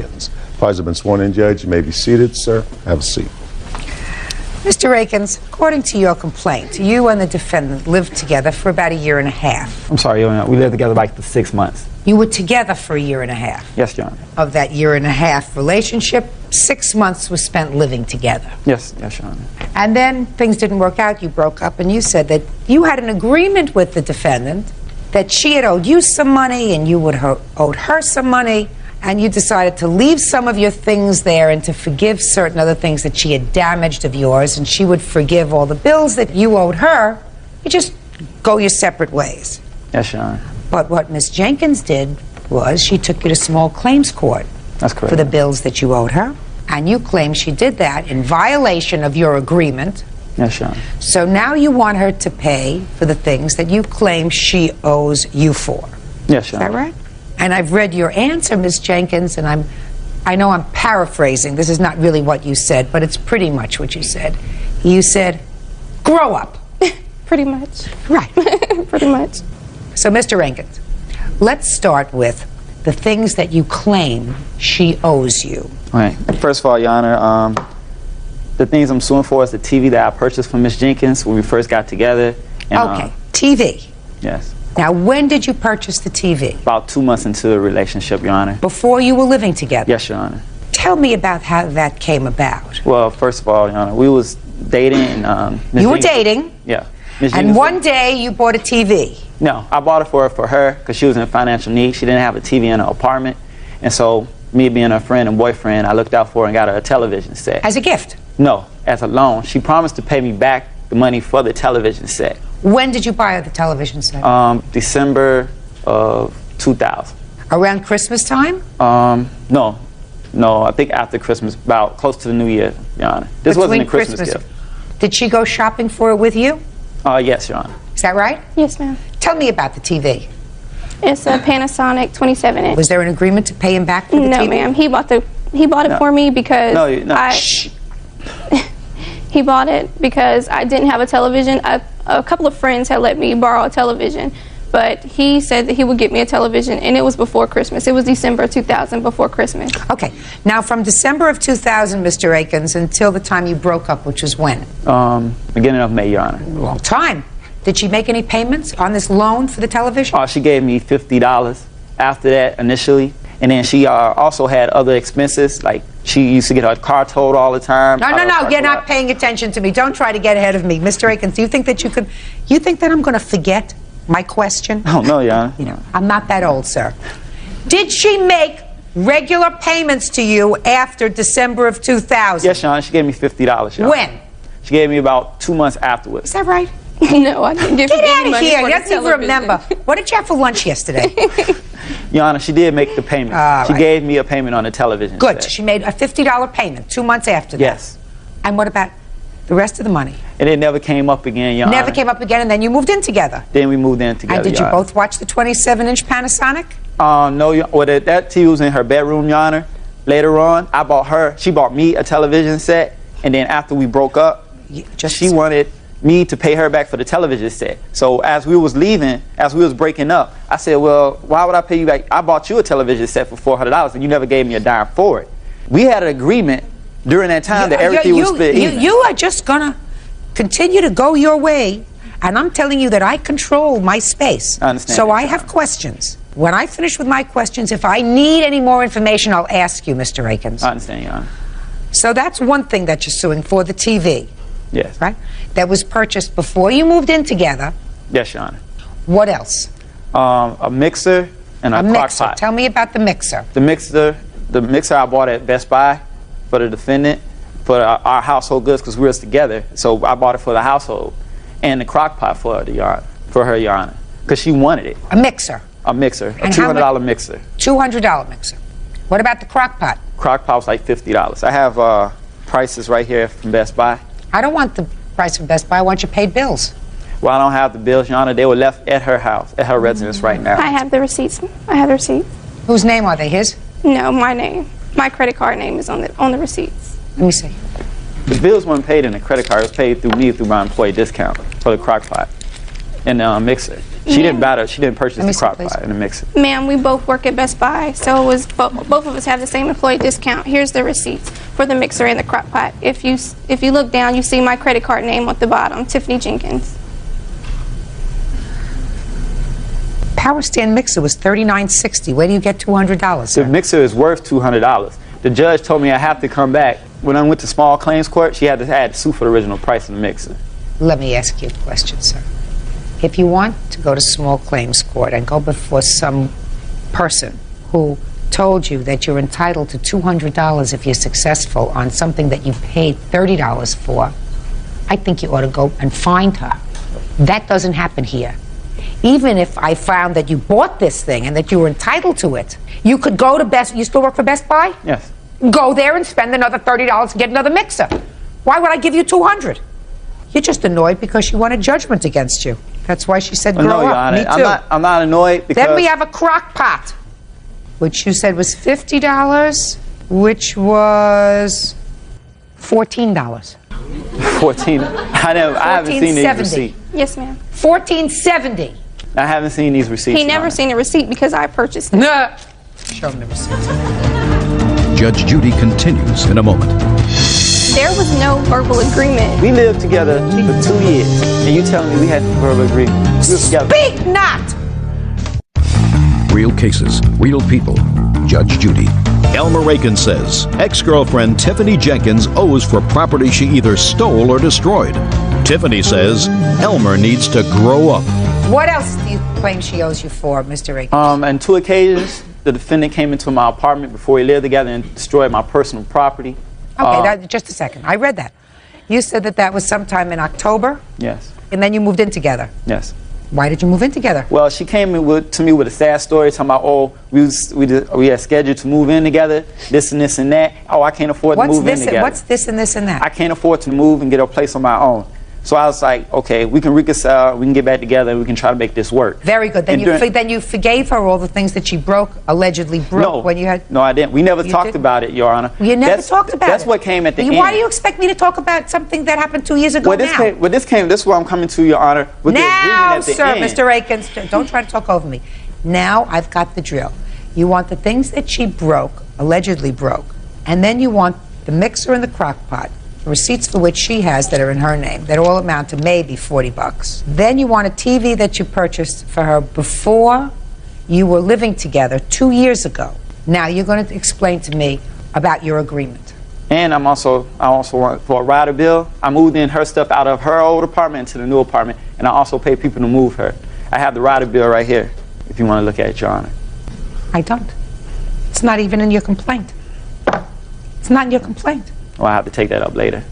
Akins. Parties have been sworn in, Judge. You may be seated, sir. Have a seat. Mr. Akins, according to your complaint, you and the defendant lived together for about 1.5 years. I'm sorry, Your Honor. We lived together like for 6 months. You were together for 1.5 years. Yes, Your Honor. Of that 1.5 year relationship, 6 months was spent living together. Yes, Your Honor. And then things didn't work out. You broke up, and you said that you had an agreement with the defendant that she had owed you some money and you would owed her some money, and you decided to leave some of your things there and to forgive certain other things that she had damaged of yours, and she would forgive all the bills that you owed her. You just go your separate ways. Yes, Your Honor. But what Ms. Jenkins did was she took you to small claims court. That's correct. For the bills that you owed her, and you claim she did that in violation of your agreement. Yes, Your Honor. So now you want her to pay for the things that you claim she owes you for. Yes, Your Honor. Is that right? And I've read your answer, Ms. Jenkins, and I know I'm paraphrasing. This is not really what you said, but it's pretty much what you said. You said, grow up. Pretty much. Right. Pretty much. So, Mr. Jenkins, let's start with the things that you claim she owes you. All right. First of all, Your Honor, the things I'm suing for is the TV that I purchased from Ms. Jenkins when we first got together. And, Okay, TV. Yes. Now, when did you purchase the TV? About 2 months into the relationship, Your Honor. Before you were living together? Yes, Your Honor. Tell me about how that came about. Well, first of all, Your Honor, we was dating and Ms. You were Jenkins, dating? Yeah. Ms. And Jenkins one day you bought a TV. No, I bought it for her because she was in financial need. She didn't have a TV in her apartment. And so, me being her friend and boyfriend, I looked out for her and got her a television set. As a gift? No, as a loan. She promised to pay me back the money for the television set. When did you buy her the television set? December of 2000. Around Christmas time? No, I think after Christmas, about close to the New Year, Your Honor. This wasn't a Christmas gift. Did she go shopping for it with you? Yes, Your Honor. Is that right? Yes, ma'am. Tell me about the TV. It's a Panasonic 27-inch. Was there an agreement to pay him back for the TV? No, ma'am. He bought it for me because Shh. He bought it because I didn't have a television. A couple of friends had let me borrow a television, but he said that he would get me a television, and it was before Christmas. It was December 2000, before Christmas. Okay. Now, from December of 2000, Mr. Akins, until the time you broke up, which was when? Beginning of May, Your Honor. Long time. Did she make any payments on this loan for the television? She gave me $50 after that initially. And then she also had other expenses, like she used to get her car towed all the time. No, you're not paying attention to me. Don't try to get ahead of me. Mr. Akins, do you think that you think that I'm going to forget my question? Oh, no, Your Honor. You know, I'm not that old, sir. Did she make regular payments to you after December of 2000? Yes, Your Honor. She gave me $50, Your Honor. When? She gave me about 2 months afterwards. Is that right? No, I didn't give Get you out of money here. for You the don't even television. remember. What did you have for lunch yesterday? Your Honor, she did make the payment. She gave me a payment on the television Good. set. She made a $50 payment 2 months after that. Yes. And what about the rest of the money? And it never came up again, Your Honor. Never came up again, and then you moved in together. Then we moved in together, And did Your you Honor. both watch the 27-inch Panasonic? No, well, that TV was in her bedroom, Your Honor. Later on, she bought me a television set, and then after we broke up, she wanted me to pay her back for the television set. So as we was breaking up, I said, well, why would I pay you back? I bought you a television set for $400 and you never gave me a dime for it. We had an agreement during that time that everything was split even. You are just gonna continue to go your way, and I'm telling you that I control my space. I understand. So I have questions. When I finish with my questions, if I need any more information, I'll ask you, Mr. Akins. I understand, Your Honor. So that's one thing that you're suing for, the TV. Yes. Right? That was purchased before you moved in together. Yes, Your Honor. What else? A mixer and a crock pot. Tell me about the mixer. The mixer I bought at Best Buy for the defendant, for our household goods, because we were together. So I bought it for the household. And the crock pot for her, Your Honor, because she wanted it. A mixer. A mixer, a And $200 mixer. $200 mixer. What about the crock pot? Crock pot was like $50. I have prices right here from Best Buy. I don't want the price from Best Buy. I want your paid bills. Well, I don't have the bills, Your Honor. They were left at her house, at her residence right now. I have the receipts. I have the receipts. Whose name are they? His? No, my name. My credit card name is on the receipts. Let me see. The bills weren't paid in the credit card. It was paid through me, through my employee discount for the crock pot. in the mixer. She didn't buy it. She didn't purchase the crock pot and the mixer. Ma'am, we both work at Best Buy, so it was both of us have the same employee discount. Here's the receipts for the mixer and the crock pot. If you look down, you see my credit card name at the bottom, Tiffany Jenkins. Power stand mixer was $39.60. Where do you get $200? The mixer is worth $200. The judge told me I have to come back. When I went to small claims court, she had to sue for the original price of the mixer. Let me ask you a question, sir. If you want to go to small claims court and go before some person who told you that you're entitled to $200 if you're successful on something that you paid $30 for, I think you ought to go and find her. That doesn't happen here. Even if I found that you bought this thing and that you were entitled to it, you could go to you still work for Best Buy? Yes. Go there and spend another $30 and get another mixer. Why would I give you $200? You're just annoyed because she won a judgment against you. That's why she said, grow no, Your up. Honor, Me too. I'm not annoyed because... Then we have a crock pot, which you said was $50, which was $14. 14. I haven't seen these receipts. Yes, ma'am. $14.70. I haven't seen these receipts. He never seen a receipt because I purchased it. No. Show him the receipt. Judge Judy continues in a moment. There was no verbal agreement. We lived together for 2 years, and you telling me we had a verbal agreement. We were together. Speak not! Real cases, real people. Judge Judy. Elmer Aiken says ex-girlfriend Tiffany Jenkins owes for property she either stole or destroyed. Tiffany says Elmer needs to grow up. What else do you claim she owes you for, Mr. Aiken? On 2 occasions, the defendant came into my apartment before we lived together and destroyed my personal property. Okay, just a second. I read that. You said that was sometime in October? Yes. And then you moved in together? Yes. Why did you move in together? Well, she came to me with a sad story, talking about, we had scheduled to move in together, this and this and that. Oh, I can't afford to move in together. What's this and this and that? I can't afford to move and get a place on my own. So I was like, okay, we can reconcile, we can get back together, and we can try to make this work. Very good. Then you forgave her all the things that she allegedly broke when you had... No, I didn't. We never talked about it, Your Honor. You never talked about it? That's what came at the end. Why do you expect me to talk about something that happened 2 years ago this is where I'm coming to, Your Honor. With now, the sir, end. Mr. Akins, don't try to talk over me. Now I've got the drill. You want the things that she allegedly broke, and then you want the mixer and the crock pot, receipts for which she has that are in her name, that all amount to maybe $40. Then you want a TV that you purchased for her before you were living together 2 years ago. Now you're going to explain to me about your agreement. And I also want for a rider bill. I moved in her stuff out of her old apartment into the new apartment, and I also pay people to move her. I have the rider bill right here, if you want to look at it, Your Honor. I don't. It's not even in your complaint. It's not in your complaint. Well, I have to take that up later.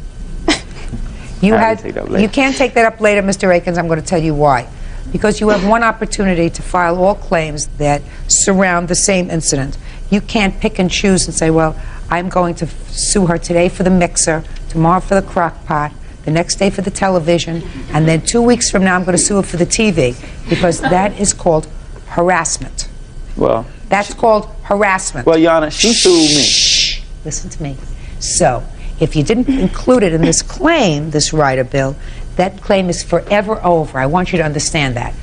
You can't take that up later, Mr. Akins. I'm going to tell you why. Because you have one opportunity to file all claims that surround the same incident. You can't pick and choose and say, well, I'm going to sue her today for the mixer, tomorrow for the crock pot, the next day for the television, and then 2 weeks from now I'm going to sue her for the TV, because that is called harassment. Well, that's called harassment. Well, Your Honor, she sued me. Shh. Listen to me. So, if you didn't include it in this claim, this rider bill, that claim is forever over. I want you to understand that.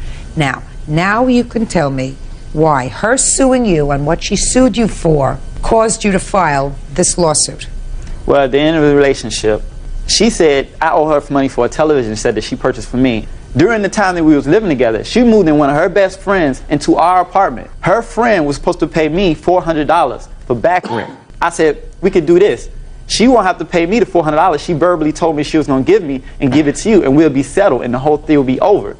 Now you can tell me why her suing you and what she sued you for caused you to file this lawsuit. Well, at the end of the relationship, she said I owe her money for a television set that she purchased for me. During the time that we was living together, she moved in one of her best friends into our apartment. Her friend was supposed to pay me $400 for back rent. I said, we could do this. She won't have to pay me the $400. She verbally told me she was going to give me and give it to you, and we'll be settled, and the whole thing will be over.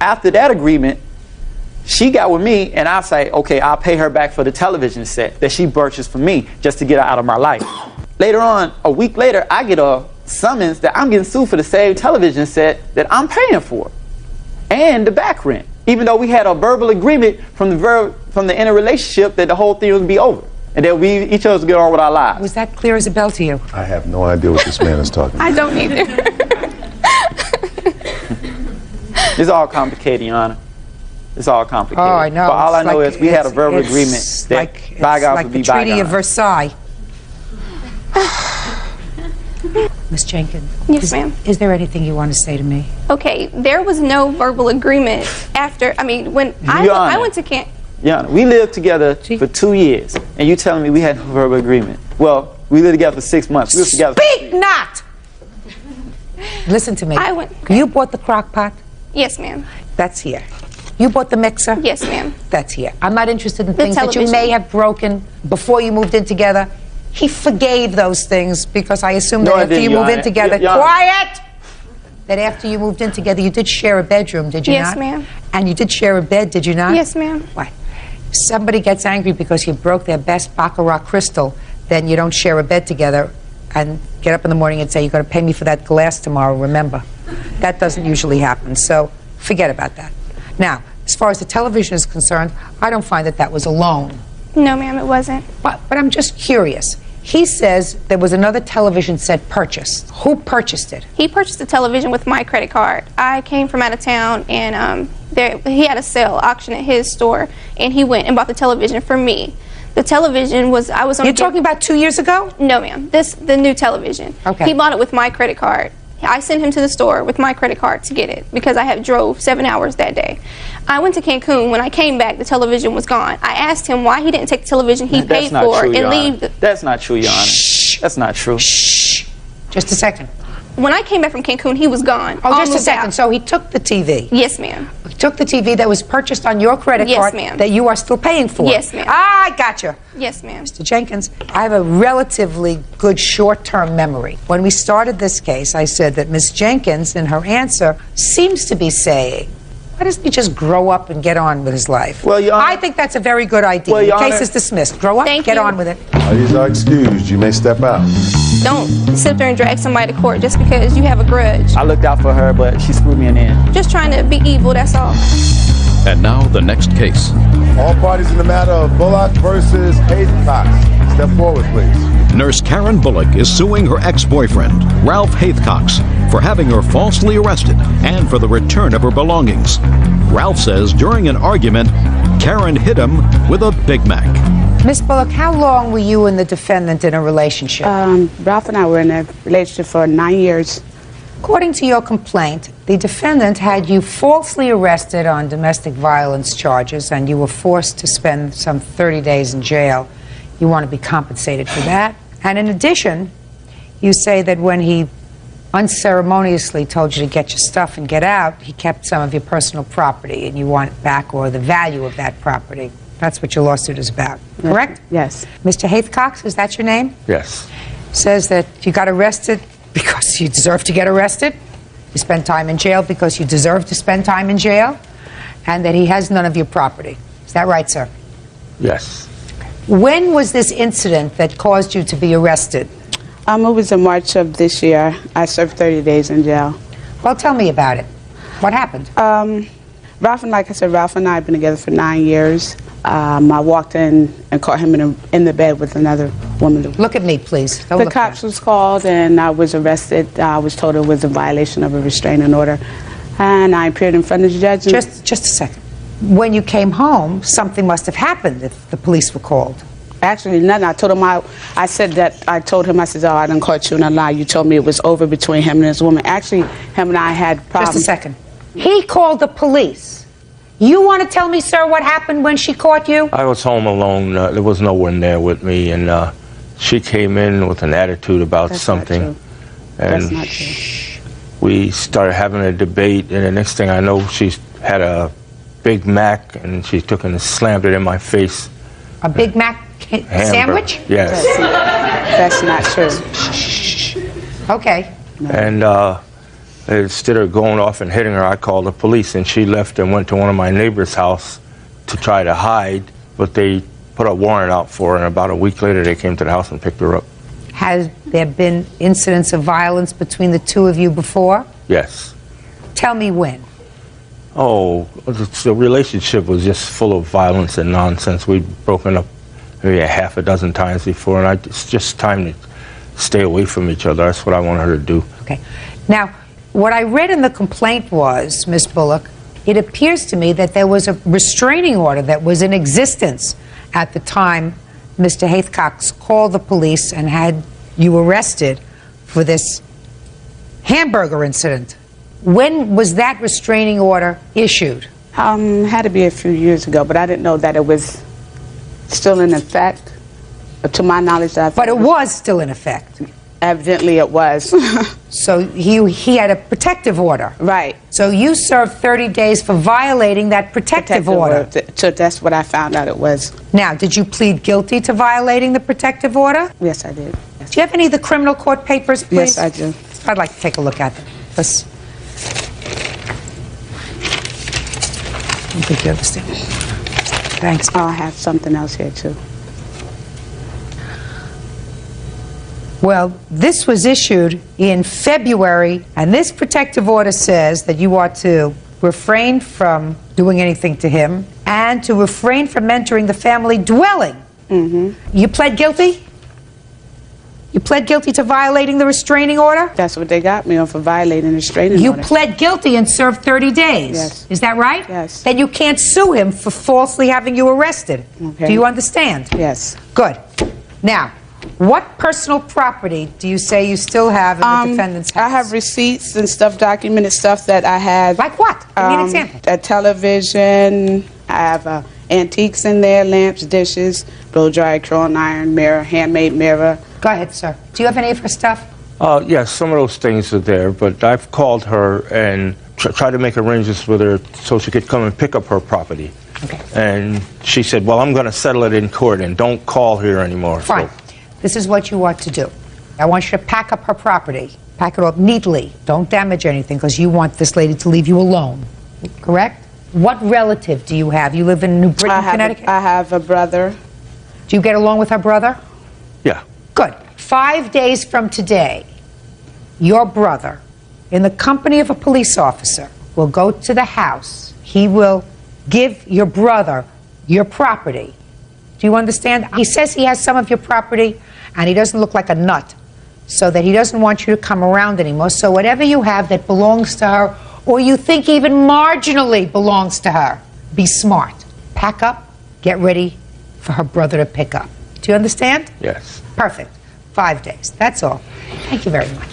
After that agreement, she got with me, and I say, okay, I'll pay her back for the television set that she purchased for me just to get her out of my life. Later on, a week later, I get a summons that I'm getting sued for the same television set that I'm paying for and the back rent, even though we had a verbal agreement from the inner relationship that the whole thing would be over and that we each of us get on with our lives. Was that clear as a bell to you? I have no idea what this man is talking about. I don't either. It's all complicated, Your Honor. It's all complicated. Oh, I know. But all I know is we had a verbal agreement that bygones would be bygones. Treaty of Versailles. Ms. Jenkins. Yes, ma'am. Is there anything you want to say to me? Okay, there was no verbal agreement after, when I went to camp. Yeah, we lived together for 2 years, and you telling me we had no verbal agreement. Well, we lived together for 6 months. We lived together. Speak not! Listen to me. You bought the crock pot? Yes, ma'am. That's here. You bought the mixer? Yes, ma'am. That's here. I'm not interested in The things that you television. may have broken before you moved in together. He forgave those things because I assume No, that I after didn't, you Your moved in Honor. together, Your Honor. quiet! That after you moved in together, you did share a bedroom, did you Yes, not? ma'am. And you did share a bed, did you not? Yes, ma'am. Why? If somebody gets angry because you broke their best Baccarat crystal, then you don't share a bed together and get up in the morning and say, you're going to pay me for that glass tomorrow, remember. That doesn't usually happen, so forget about that. Now, as far as the television is concerned, I don't find that that was a loan. No, ma'am, it wasn't. But I'm just curious. He says there was another television set purchased. Who purchased it? He purchased the television with my credit card. I came from out of town, and he had a sale auction at his store, and he went and bought the television for me. The television was, I was on. You're talking about 2 years ago? No, ma'am. The new television. Okay. He bought it with my credit card. I sent him to the store with my credit card to get it because I had drove 7 hours that day. I went to Cancun. When I came back, the television was gone. I asked him why he didn't take the television he paid for and leave. That's not true, Your Honor. That's not true. Shh. Just a second. When I came back from Cancun, he was gone. Oh, All just a moved second. out. So he took the TV. Yes, ma'am. He took the TV that was purchased on your credit Yes, card ma'am. that you are still paying for. Yes, ma'am. Ah, I gotcha. Yes, ma'am. Mr. Jenkins, I have a relatively good short-term memory. When we started this case, I said that Ms. Jenkins, in her answer, seems to be saying, why doesn't he just grow up and get on with his life? Well, Your Honor, I think that's a very good idea. Well, Your the case Honor, is dismissed. Grow up, Thank get you. on with it. These are excused. You may step out. Don't sit there and drag somebody to court just because you have a grudge. I looked out for her, but she screwed me in the end. Just trying to be evil, that's all. And now the next case. All parties in the matter of Bullock versus Haycox. Step forward, please. Nurse Karen Bullock is suing her ex-boyfriend, Ralph Haithcox, for having her falsely arrested and for the return of her belongings. Ralph says during an argument, Karen hit him with a Big Mac. Miss Bullock, how long were you and the defendant in a relationship? Ralph and I were in a relationship for 9 years. According to your complaint, the defendant had you falsely arrested on domestic violence charges and you were forced to spend some 30 days in jail. You want to be compensated for that. And in addition, you say that when he unceremoniously told you to get your stuff and get out, he kept some of your personal property and you want it back, or the value of that property. That's what your lawsuit is about, correct? Yes. Mr. Haithcox, is that your name? Yes. Says that you got arrested because you deserve to get arrested. You spent time in jail because you deserve to spend time in jail. And that he has none of your property. Is that right, sir? Yes. When was this incident that caused you to be arrested? It was in March of this year. I served 30 days in jail. Well, tell me about it. What happened? Ralph and, like I said, Ralph and I have been together for 9 years. I walked in and caught him in the bed with another woman. Look at me, please. Don't The look cops down. was called and I was arrested. I was told it was a violation of a restraining order. And I appeared in front of the judge. And Just a second. When you came home, something must have happened if the police were called. Actually, nothing. I told him I said that I told him, I said, oh, I done caught you in a lie. You told me it was over between him and his woman. Actually, him and I had problems. Just a second. He called the police. You want to tell me, sir, what happened when she caught you? I was home alone. There was no one there with me, and she came in with an attitude about That's something. Not true. And That's not true. we started having a debate, and the next thing I know, she had a Big Mac, and she took and slammed it in my face. A Big Mac Hamburger. sandwich? Yes. That's not true. Okay. And instead of going off and hitting her, I called the police, and she left and went to one of my neighbor's house to try to hide, but they put a warrant out for her, and about a week later they came to the house and picked her up. Has there been incidents of violence between the two of you before? Yes. Tell me when. Oh, the relationship was just full of violence and nonsense. We'd broken up maybe a half a dozen times before, and it's just time to stay away from each other. That's what I want her to do. Okay. Now, what I read in the complaint was, Ms. Bullock, it appears to me that there was a restraining order that was in existence at the time Mr. Haithcox called the police and had you arrested for this hamburger incident. When was that restraining order issued? Had to be a few years ago, but I didn't know that it was still in effect. To my knowledge, But it was still in effect. Evidently it was. So he had a protective order. Right. So you served 30 days for violating that protective order. So that's what I found out it was. Now, did you plead guilty to violating the protective order? Yes, I did. Yes. Do you have any of the criminal court papers, please? Yes, I do. I'd like to take a look at them. I think you understand. Thanks. I have something else here, too. Well, this was issued in February, and this protective order says that you are to refrain from doing anything to him and to refrain from entering the family dwelling. Mm-hmm. You pled guilty? You pled guilty to violating the restraining order? That's what they got me on, for violating the restraining order. You pled guilty and served 30 days. Yes. Is that right? Yes. Then you can't sue him for falsely having you arrested. Okay. Do you understand? Yes. Good. Now, what personal property do you say you still have in the defendant's house? I have receipts and stuff, documented stuff that I had. Like what? Give me an example. A television. I have antiques in there, lamps, dishes, blow dryer, curling iron, mirror, handmade mirror. Go ahead, sir. Do you have any of her stuff? Yes, some of those things are there, but I've called her and tried to make arrangements with her so she could come and pick up her property. Okay. And she said, well, I'm going to settle it in court and don't call here anymore. Fine. So, this is what you ought to do. I want you to pack up her property. Pack it up neatly. Don't damage anything because you want this lady to leave you alone. Correct? What relative do you have? You live in New Britain, Connecticut? I have a brother. Do you get along with her brother? yeah. Good. 5 days from today, your brother, in the company of a police officer, will go to the house. He will give your brother your property. Do you understand? He says he has some of your property, and he doesn't look like a nut, so that he doesn't want you to come around anymore. So whatever you have that belongs to her, or you think even marginally belongs to her, be smart. Pack up, get ready for her brother to pick up. Do you understand? Yes. Perfect. 5 days. That's all. Thank you very much.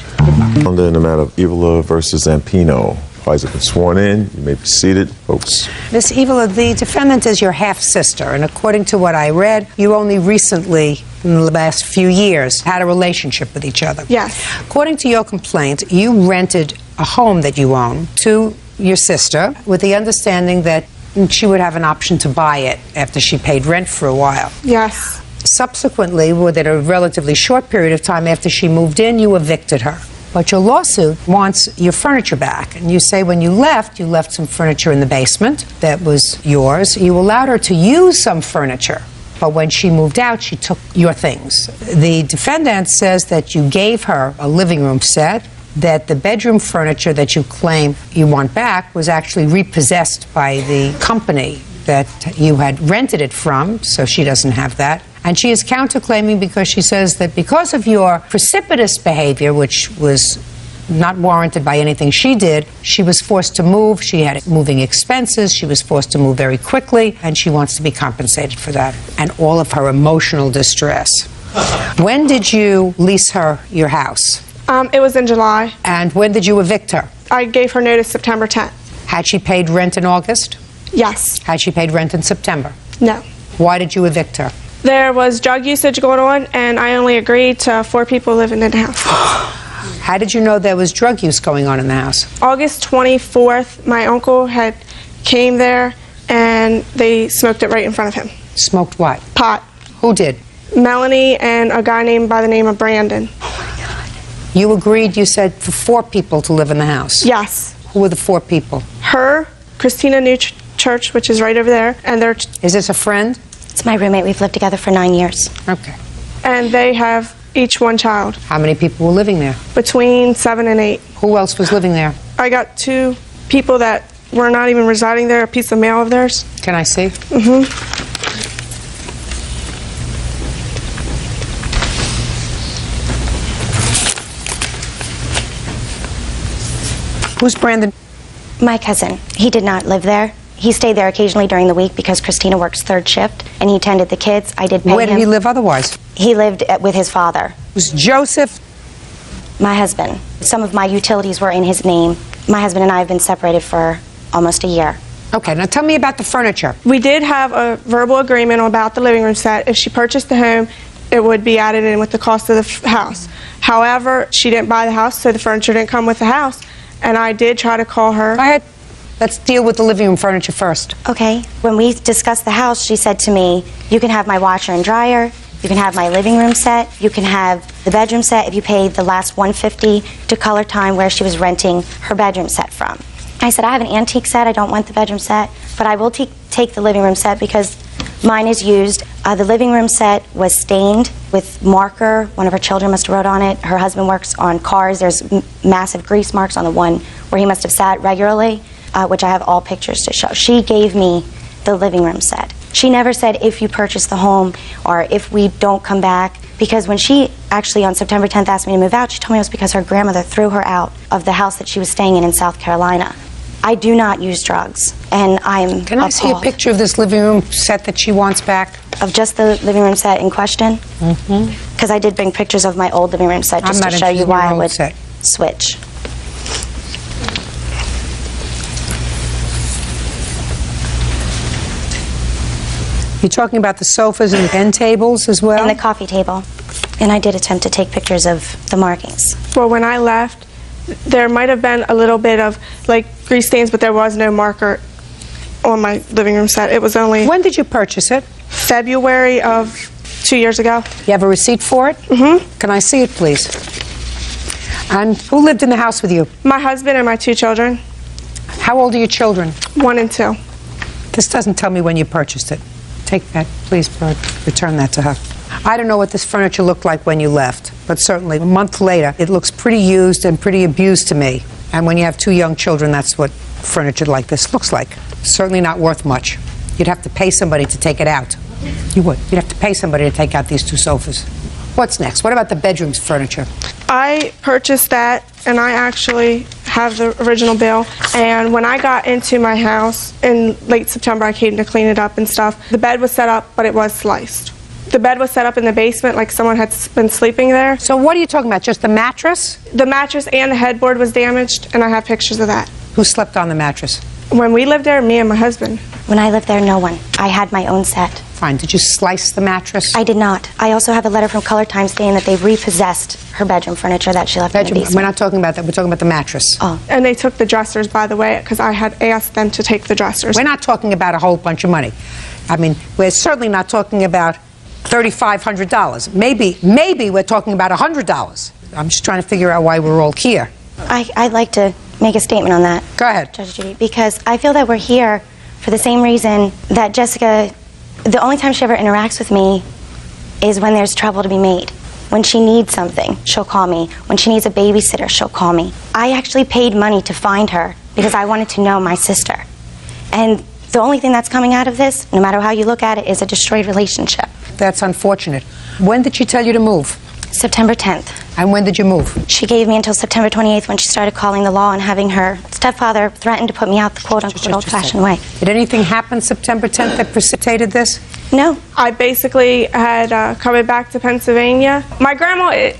On in the matter of Evola versus Zampino. Parties have been sworn in. You may be seated, folks. Miss Evola, the defendant is your half-sister, and according to what I read, you only recently, in the last few years, had a relationship with each other. Yes. According to your complaint, you rented a home that you own to your sister with the understanding that she would have an option to buy it after she paid rent for a while. Yes. Subsequently, within a relatively short period of time after she moved in, you evicted her. But your lawsuit wants your furniture back. And you say when you left some furniture in the basement that was yours. You allowed her to use some furniture. But when she moved out, she took your things. The defendant says that you gave her a living room set, that the bedroom furniture that you claim you want back was actually repossessed by the company that you had rented it from, so she doesn't have that. And she is counterclaiming because she says that because of your precipitous behavior, which was not warranted by anything she did, she was forced to move, she had moving expenses, she was forced to move very quickly, and she wants to be compensated for that and all of her emotional distress. When did you lease her your house? It was in July. And when did you evict her? I gave her notice September 10th. Had she paid rent in August? Yes. Had she paid rent in September? No. Why did you evict her? There was drug usage going on, and I only agreed to 4 people living in the house. How did you know there was drug use going on in the house? August 24th, my uncle had came there, and they smoked it right in front of him. Smoked what? Pot. Who did? Melanie and a guy named by the name of Brandon. You agreed, you said, for 4 people to live in the house? Yes. Who were the 4 people? Her, Christina New Church, which is right over there, and their... Is this a friend? It's my roommate. We've lived together for 9 years. Okay. And they have each 1 child. How many people were living there? Between 7 and 8. Who else was living there? I got 2 people that were not even residing there, a piece of mail of theirs. Can I see? Mm-hmm. Who's Brandon? My cousin. He did not live there. He stayed there occasionally during the week because Christina works 3rd shift, and he tended the kids. I did pay him. Where did he live otherwise? He lived with his father. Was Joseph My husband. Some of my utilities were in his name. My husband and I have been separated for almost a year. Okay, now tell me about the furniture. We did have a verbal agreement about the living room set. If she purchased the home, it would be added in with the cost of the house. However, she didn't buy the house, so the furniture didn't come with the house. And I did try to call her. Go ahead. Let's deal with the living room furniture first. Okay. When we discussed the house, she said to me, you can have my washer and dryer, you can have my living room set, you can have the bedroom set if you pay the last $150 to Color Time where she was renting her bedroom set from. I said, I have an antique set, I don't want the bedroom set, but I will take the living room set because mine is used. The living room set was stained with marker. One of her children must have wrote on it. Her husband works on cars. There's massive grease marks on the one where he must have sat regularly, which I have all pictures to show. She gave me the living room set. She never said if you purchase the home or if we don't come back, because when she actually on September 10th asked me to move out, she told me it was because her grandmother threw her out of the house that she was staying in South Carolina. I do not use drugs, and I'm Can I see a picture of this living room set that she wants back? Of just the living room set in question? Mm-hmm. Because I did bring pictures of my old living room set just to show you why I would switch. You're talking about the sofas and end tables as well? And the coffee table. And I did attempt to take pictures of the markings. Well, when I left, there might have been a little bit of like grease stains, but there was no marker on my living room set. It was only... When did you purchase it? February of 2 years ago. You have a receipt for it? Mm-hmm. Can I see it, please? And who lived in the house with you? My husband and my 2 children. How old are your children? 1 and 2. This doesn't tell me when you purchased it. Take that, please, Bird. Return that to her. I don't know what this furniture looked like when you left, but certainly a month later, it looks pretty used and pretty abused to me. And when you have 2 young children, that's what furniture like this looks like. Certainly not worth much. You'd have to pay somebody to take it out. You would. You'd have to pay somebody to take out these 2 sofas. What's next? What about the bedroom's furniture? I purchased that, and I actually have the original bill. And when I got into my house in late September, I came to clean it up and stuff. The bed was set up, but it was sliced. The bed was set up in the basement like someone had been sleeping there. So what are you talking about? Just the mattress? The mattress and the headboard was damaged, and I have pictures of that. Who slept on the mattress? When we lived there, me and my husband. When I lived there, no one. I had my own set. Fine. Did you slice the mattress? I did not. I also have a letter from Color Time stating that they repossessed her bedroom furniture that she left in the basement. We're not talking about that. We're talking about the mattress. Oh. And they took the dressers, by the way, because I had asked them to take the dressers. We're not talking about a whole bunch of money. I mean, we're certainly not talking about $3,500. Maybe we're talking about $100. I'm just trying to figure out why we're all here. I'd like to make a statement on that. Go ahead. Judge Judy, because I feel that we're here for the same reason that Jessica, the only time she ever interacts with me is when there's trouble to be made. When she needs something, she'll call me. When she needs a babysitter, she'll call me. I actually paid money to find her because I wanted to know my sister. And the only thing that's coming out of this, no matter how you look at it, is a destroyed relationship. That's unfortunate. When did she tell you to move? September 10th. And when did you move? She gave me until September 28th when she started calling the law and having her stepfather threaten to put me out the quote-unquote old-fashioned way. Did anything happen September 10th that precipitated this? No. I basically had coming back to Pennsylvania. My grandma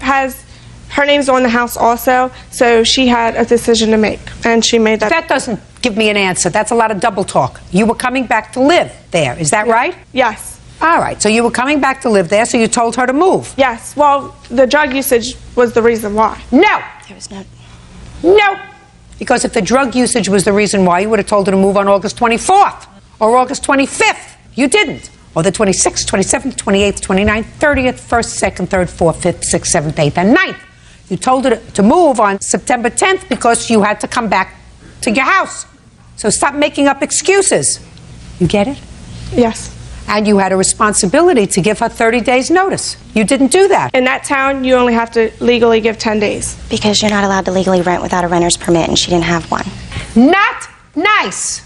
her name's on the house also, so she had a decision to make, and she made that. That doesn't give me an answer. That's a lot of double talk. You were coming back to live there, is that right? Yes. All right, so you were coming back to live there, so you told her to move? Yes. Well, the drug usage was the reason why. No. There was no... No. Because if the drug usage was the reason why, you would have told her to move on August 24th or August 25th. You didn't. Or the 26th, 27th, 28th, 29th, 30th, 1st, 2nd, 3rd, 4th, 5th, 6th, 7th, 8th, and 9th. You told her to move on September 10th because you had to come back to your house. So stop making up excuses. You get it? Yes. And you had a responsibility to give her 30 days notice. You didn't do that. In that town, you only have to legally give 10 days. Because you're not allowed to legally rent without a renter's permit, and she didn't have one. Not nice.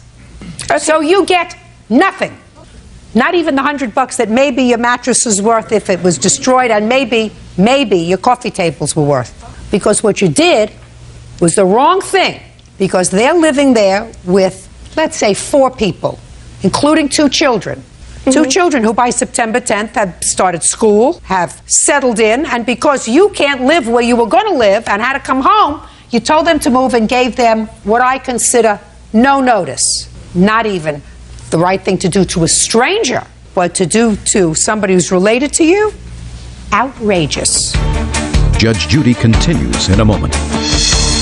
Okay. So you get nothing. Not even the $100 that maybe your mattress is worth if it was destroyed, and maybe your coffee tables were worth. Because what you did was the wrong thing. Because they're living there with, let's say, 4 people, including 2 children. Two children who by September 10th have started school, have settled in, and because you can't live where you were going to live and had to come home, you told them to move and gave them what I consider no notice. Not even the right thing to do to a stranger, but to do to somebody who's related to you? Outrageous. Judge Judy continues in a moment.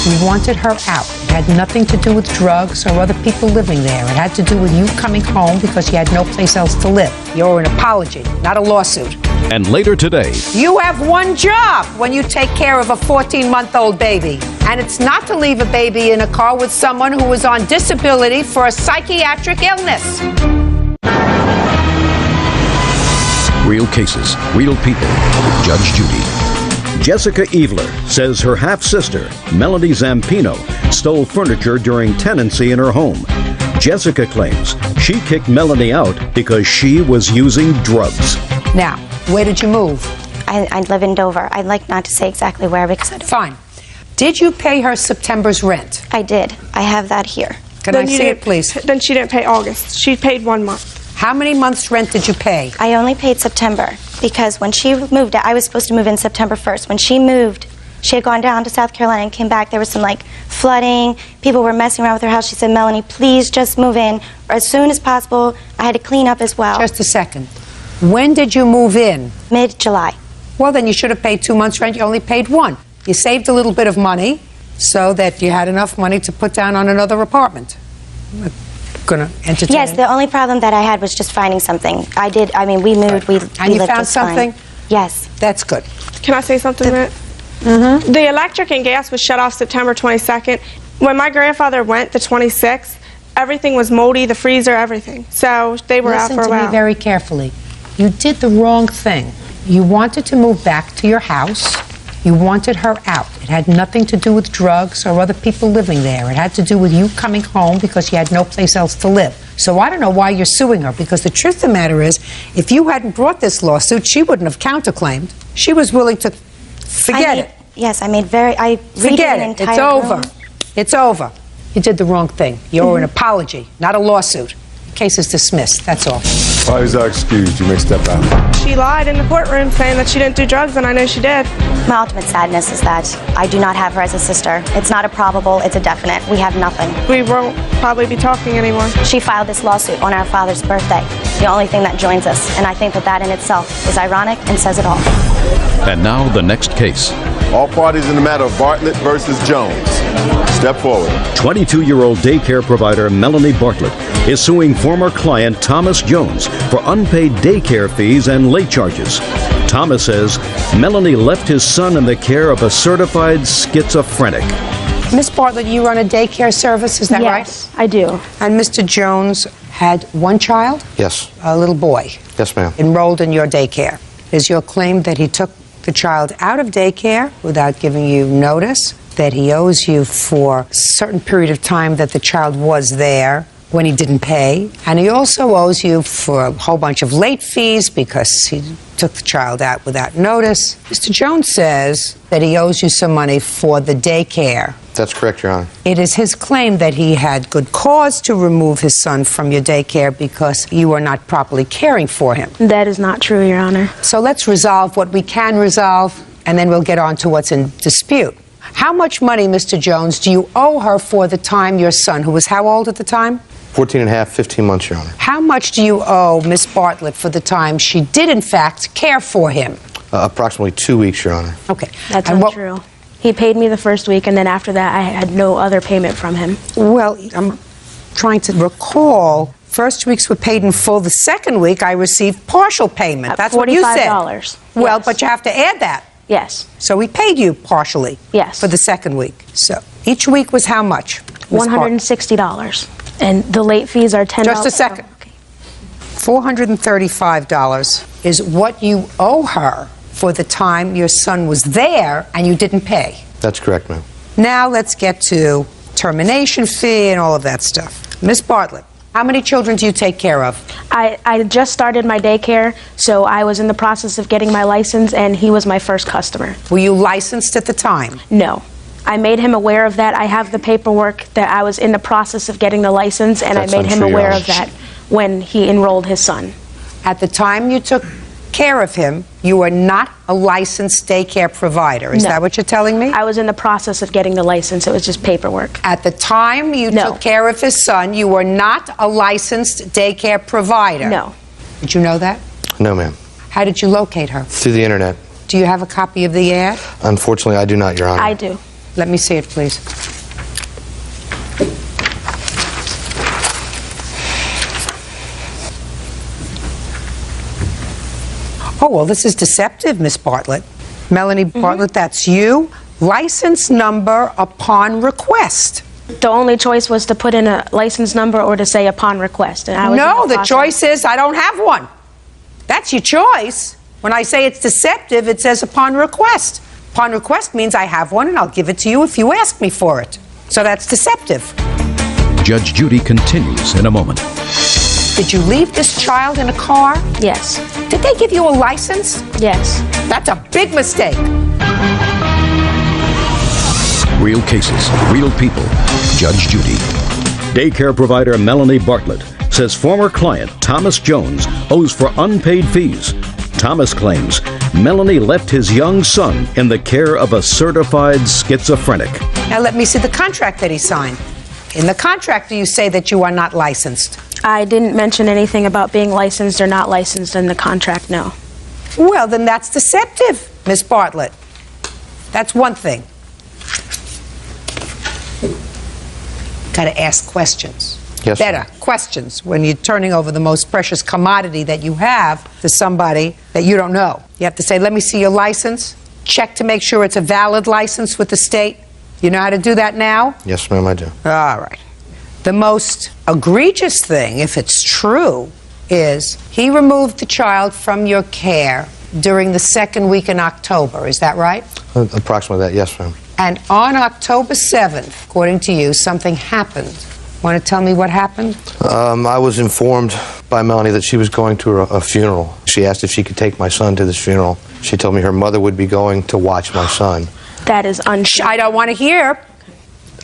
You wanted her out. It had nothing to do with drugs or other people living there. It had to do with you coming home because you had no place else to live. You're an apology, not a lawsuit. And later today, You have one job when you take care of a 14-month-old baby. And it's not to leave a baby in a car with someone who is on disability for a psychiatric illness. real cases, real people. Judge Judy. Jessica Eveler says her half-sister, Melanie Zampino, stole furniture during tenancy in her home. Jessica claims she kicked Melanie out because she was using drugs. Now, where did you move? I live in Dover. I'd like not to say exactly where because I don't. Fine. Did you pay her September's rent? I did. I have that here. Can I see it, please? Then she didn't pay August. She paid 1 month. How many months' rent did you pay? I only paid September because when she moved, I was supposed to move in September 1st. When she moved, she had gone down to South Carolina and came back. There was some flooding. People were messing around with her house. She said, Melanie, please just move in as soon as possible. I had to clean up as well. Just a second. When did you move in? Mid-July. Well, then you should have paid 2 months' rent. You only paid 1. You saved a little bit of money so that you had enough money to put down on another apartment. I'm going to entertain. Yes, the only problem that I had was just finding something. We moved. We and you lived found just fine. something? Yes. That's good. Can I say something, Matt? Mm-hmm. The electric and gas was shut off September 22nd. When my grandfather went the 26th, everything was moldy, the freezer, everything. So they were out for a Listen while. to me very carefully. You did the wrong thing. You wanted to move back to your house. You wanted her out. It had nothing to do with drugs or other people living there. It had to do with you coming home because you had no place else to live. So I don't know why you're suing her, because the truth of the matter is, if you hadn't brought this lawsuit, she wouldn't have counterclaimed. She was willing to forget it. Yes, I redid Forget an it. entire It's over. room. It's over. You did the wrong thing. You're an apology, not a lawsuit. Case is dismissed. That's all. Parties are excused. You may step out. She lied in the courtroom saying that she didn't do drugs, and I know she did. My ultimate sadness is that I do not have her as a sister. It's not a probable, it's a definite. We have nothing. We won't probably be talking anymore. She filed this lawsuit on our father's birthday, the only thing that joins us. And I think that in itself is ironic and says it all. And now the next case. All parties in the matter of Bartlett versus Jones. Step forward. 22-year-old daycare provider Melanie Bartlett is suing former client Thomas Jones for unpaid daycare fees and late charges. Thomas says Melanie left his son in the care of a certified schizophrenic. Miss Bartlett, you run a daycare service, is that right? Yes, I do. And Mr. Jones had one child? Yes. A little boy. Yes, ma'am. Enrolled in your daycare. Is your claim that he took the child out of daycare without giving you notice, that he owes you for a certain period of time that the child was there when he didn't pay, and he also owes you for a whole bunch of late fees because he took the child out without notice? Mr. Jones says that he owes you some money for the daycare. That's correct, Your Honor. It is his claim that he had good cause to remove his son from your daycare because you were not properly caring for him. That is not true, Your Honor. So let's resolve what we can resolve, and then we'll get on to what's in dispute. How much money, Mr. Jones, do you owe her for the time your son, who was how old at the time? 14 and a half, 15 months, Your Honor. How much do you owe Miss Bartlett for the time she did, in fact, care for him? Approximately 2 weeks, Your Honor. Okay. That's And untrue. He paid me the first week, and then after that, I had no other payment from him. Well, I'm trying to recall. First weeks were paid in full. The second week, I received partial payment. That's what you said. $45. Well, Yes. but you have to add that. Yes. So we paid you partially. Yes. For the second week. So each week was how much? Miss Bartlett? $160. And the late fees are $10. Just a second. Okay. $435 is what you owe her for the time your son was there and you didn't pay. That's correct, ma'am. Now let's get to termination fee and all of that stuff. Miss Bartlett, how many children do you take care of? I just started my daycare, so I was in the process of getting my license, and he was my first customer. Were you licensed at the time? No. I made him aware of that. I have the paperwork that I was in the process of getting the license, and That's I made him untrue, Your aware Honor. of that when he enrolled his son. At the time you took care of him, you were not a licensed daycare provider. Is that what you're telling me? I was in the process of getting the license. It was just paperwork. At the time you took care of his son, you were not a licensed daycare provider. No. Did you know that? No, ma'am. How did you locate her? Through the internet. Do you have a copy of the ad? Unfortunately, I do not, Your Honor. I do. Let me see it, please. Oh, well, this is deceptive, Miss Bartlett. Melanie Bartlett, that's you. License number upon request. The only choice was to put in a license number or to say upon request. And I was No, the choice is I don't have one. That's your choice. When I say it's deceptive, it says upon request. Upon request means I have one and I'll give it to you if you ask me for it. So that's deceptive. Judge Judy continues in a moment. Did you leave this child in a car? Yes. Did they give you a license? Yes. That's a big mistake. Real cases, real people. Judge Judy. Daycare provider Melanie Bartlett says former client Thomas Jones owes for unpaid fees. Thomas claims Melanie left his young son in the care of a certified schizophrenic. Now let me see the contract that he signed. In the contract, do you say that you are not licensed? I didn't mention anything about being licensed or not licensed in the contract, no. Well, then that's deceptive, Miss Bartlett. That's one thing. Got to ask questions. Yes, Better questions when you're turning over the most precious commodity that you have to somebody that you don't know. You have to say, let me see your license. Check to make sure it's a valid license with the state. You know how to do that now? Yes, ma'am, I do. All right. The most egregious thing, if it's true, is he removed the child from your care during the second week in October. Is that right? Approximately that, yes, ma'am. And on October 7th, according to you, something happened. Want to tell me what happened? I was informed by Melanie that she was going to a funeral. She asked if she could take my son to this funeral. She told me her mother would be going to watch my son. That is untrue. I don't want to hear.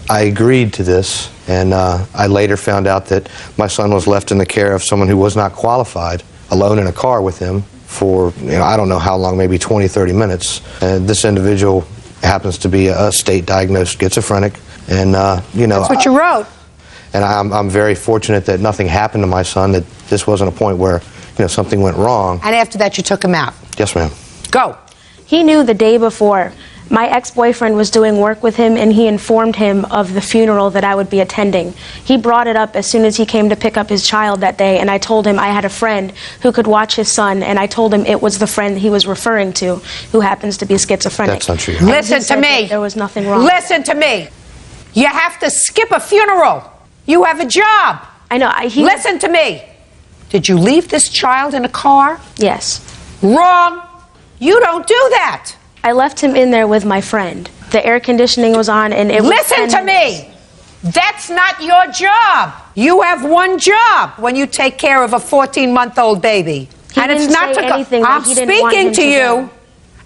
I agreed to this, and I later found out that my son was left in the care of someone who was not qualified, alone in a car with him for, I don't know how long, maybe 20, 30 minutes. And this individual happens to be a state-diagnosed schizophrenic, and, That's what you wrote. And I'm very fortunate that nothing happened to my son, that this wasn't a point where, something went wrong. And after that, you took him out. Yes, ma'am. Go. He knew the day before. My ex-boyfriend was doing work with him, and he informed him of the funeral that I would be attending. He brought it up as soon as he came to pick up his child that day, and I told him I had a friend who could watch his son, and I told him it was the friend he was referring to, who happens to be schizophrenic. That's not true. Listen to me. There was nothing wrong. Listen to me. You have to skip a funeral. You have a job. I know. Listen to me. Did you leave this child in a car? Yes. Wrong. You don't do that. I left him in there with my friend. The air conditioning was on, and it was... Listen to me. That's not your job. You have one job when you take care of a 14-month-old baby. He and it's didn't not say to go. anything that I'm he didn't want speaking him to to you, go.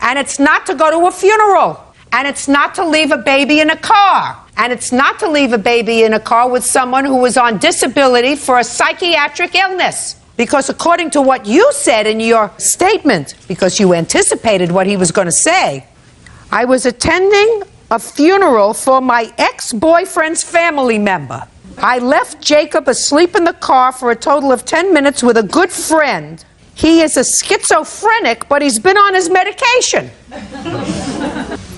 and it's not to go to a funeral, and it's not to leave a baby in a car, and it's not to leave a baby in a car with someone who is on disability for a psychiatric illness. Because according to what you said in your statement, because you anticipated what he was going to say, I was attending a funeral for my ex-boyfriend's family member. I left Jacob asleep in the car for a total of 10 minutes with a good friend. He is a schizophrenic, but he's been on his medication.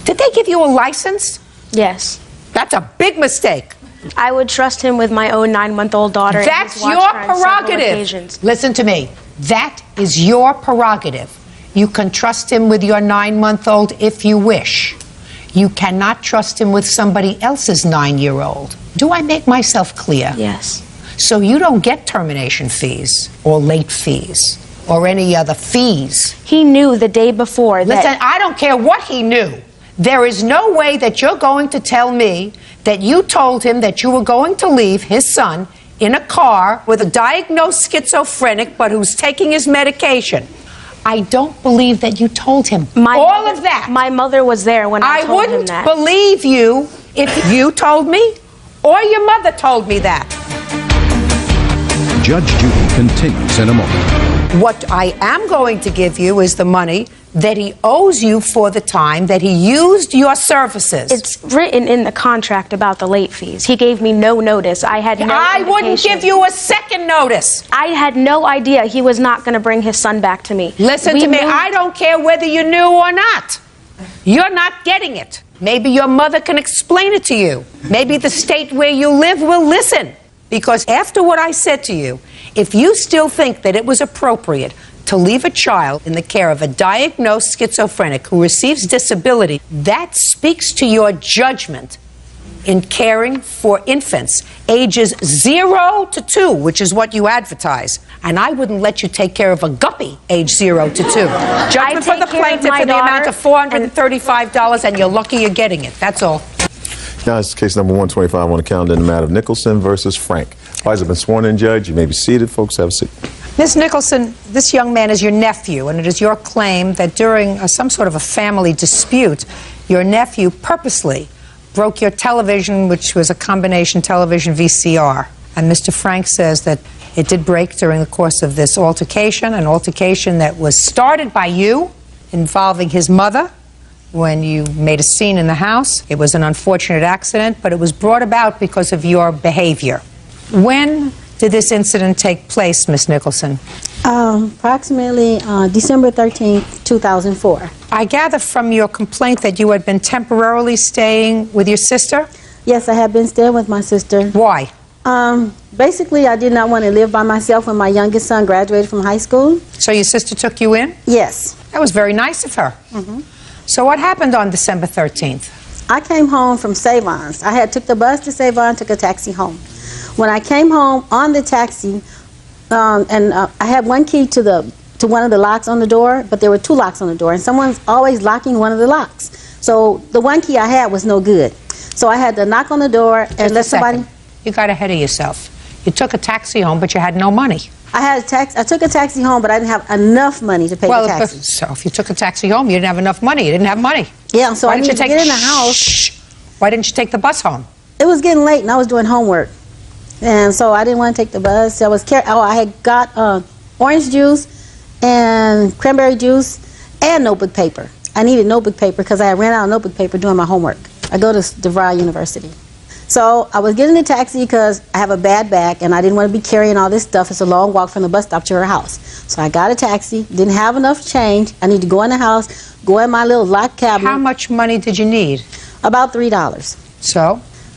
Did they give you a license? Yes. That's a big mistake. I would trust him with my own 9-month-old daughter. and That's he's watched your her on several prerogative. occasions. Listen to me. That is your prerogative. You can trust him with your 9-month-old if you wish. You cannot trust him with somebody else's 9-year-old. Do I make myself clear? Yes. So you don't get termination fees or late fees or any other fees. He knew the day before that... Listen, I don't care what he knew. There is no way that you're going to tell me that you told him that you were going to leave his son in a car with a diagnosed schizophrenic but who's taking his medication. I don't believe that you told him all of that. My mother was there when I told him that. I wouldn't believe you if you told me or your mother told me that. Judge Judy continues in a moment. What I am going to give you is the money that he owes you for the time that he used your services. It's written in the contract about the late fees. He gave me no notice. I had no I wouldn't indication. give you a second notice. I had no idea he was not going to bring his son back to me. Listen to me. I don't care whether you knew or not. You're not getting it. Maybe your mother can explain it to you. Maybe the state where you live will listen. Because after what I said to you, if you still think that it was appropriate to leave a child in the care of a diagnosed schizophrenic who receives disability, that speaks to your judgment in caring for infants ages 0 to 2, which is what you advertise. And I wouldn't let you take care of a guppy age 0 to 2. Judgment for the plaintiff in the amount of $435, and you're lucky you're getting it. That's all. Now it's case number 125 on the calendar in the matter of Nicholson versus Frank. Vice been sworn in, Judge. You may be seated. Folks, have a seat. Ms. Nicholson, this young man is your nephew, and it is your claim that during some sort of a family dispute, your nephew purposely broke your television, which was a combination television VCR. And Mr. Frank says that it did break during the course of this altercation, an altercation that was started by you involving his mother when you made a scene in the house. It was an unfortunate accident, but it was brought about because of your behavior. When did this incident take place, Miss Nicholson? Approximately December 13th, 2004. I gather from your complaint that you had been temporarily staying with your sister? Yes, I have been staying with my sister. Why? Basically, I did not want to live by myself when my youngest son graduated from high school. So your sister took you in? Yes. That was very nice of her. Mm-hmm. So what happened on December 13th? I came home from Savon's. I had took the bus to Savon, took a taxi home. When I came home on the taxi, I had one key to one of the locks on the door, but there were 2 locks on the door, and someone's always locking one of the locks. So the one key I had was no good. So I had to knock on the door and let somebody. You got ahead of yourself. You took a taxi home, but you had no money. I took a taxi home, but I didn't have enough money to pay the taxi. So if you took a taxi home, you didn't have enough money. You didn't have money. Yeah, so I needed to get in the house. Why didn't you take the bus home? It was getting late, and I was doing homework. And so I didn't want to take the bus. I had got orange juice and cranberry juice and notebook paper. I needed notebook paper because I ran out of notebook paper doing my homework. I go to DeVry University. So I was getting a taxi because I have a bad back and I didn't want to be carrying all this stuff. It's a long walk from the bus stop to her house. So I got a taxi, didn't have enough change. I need to go in the house, go in my little locked cabinet. How much money did you need? About $3.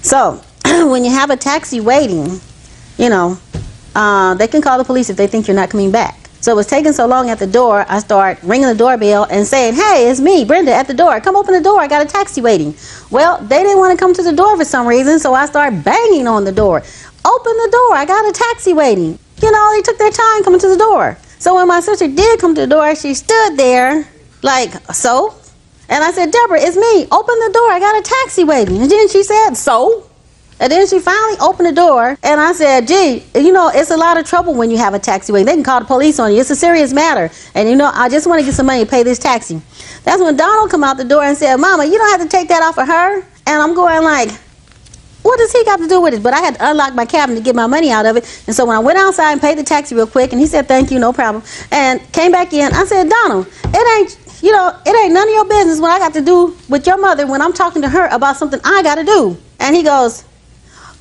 So when you have a taxi waiting, you know, they can call the police if they think you're not coming back. So it was taking so long at the door, I start ringing the doorbell and saying, "Hey, it's me, Brenda, at the door. Come open the door. I got a taxi waiting." Well, they didn't want to come to the door for some reason, so I started banging on the door. "Open the door. I got a taxi waiting." You know, they took their time coming to the door. So when my sister did come to the door, she stood there like, "So?" And I said, "Deborah, it's me. Open the door. I got a taxi waiting." And then she said, "So?" And then she finally opened the door, and I said, "Gee, you know, it's a lot of trouble when you have a taxi waiting. They can call the police on you. It's a serious matter. And, you know, I just want to get some money to pay this taxi." That's when Donald come out the door and said, "Mama, you don't have to take that off of her." And I'm going like, what does he got to do with it? But I had to unlock my cabinet to get my money out of it. And so when I went outside and paid the taxi real quick, and he said, "Thank you, no problem," and came back in, I said, "Donald, it ain't none of your business what I got to do with your mother when I'm talking to her about something I got to do." And he goes,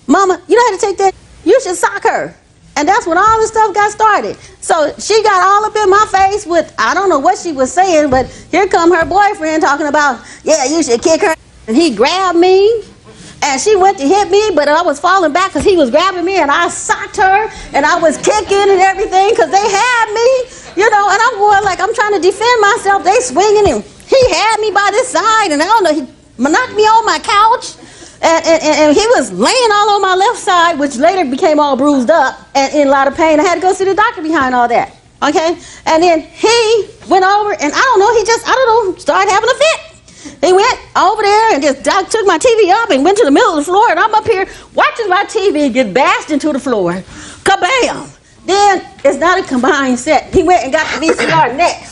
"Mama, you don't have to take that. You should sock her." And that's when all this stuff got started. So she got all up in my face with, I don't know what she was saying, but here come her boyfriend talking about, "Yeah, you should kick her." And he grabbed me, and she went to hit me, but I was falling back because he was grabbing me, and I socked her, and I was kicking and everything because they had me, you know, and I'm going like I'm trying to defend myself. They swinging, and he had me by this side, and I don't know, he knocked me on my couch. And he was laying all on my left side, which later became all bruised up and in a lot of pain. I had to go see the doctor behind all that, okay? And then he went over, and started having a fit. He went over there and just took my TV up and went to the middle of the floor, and I'm up here watching my TV get bashed into the floor. Kabam! Then it's not a combined set. He went and got the VCR next.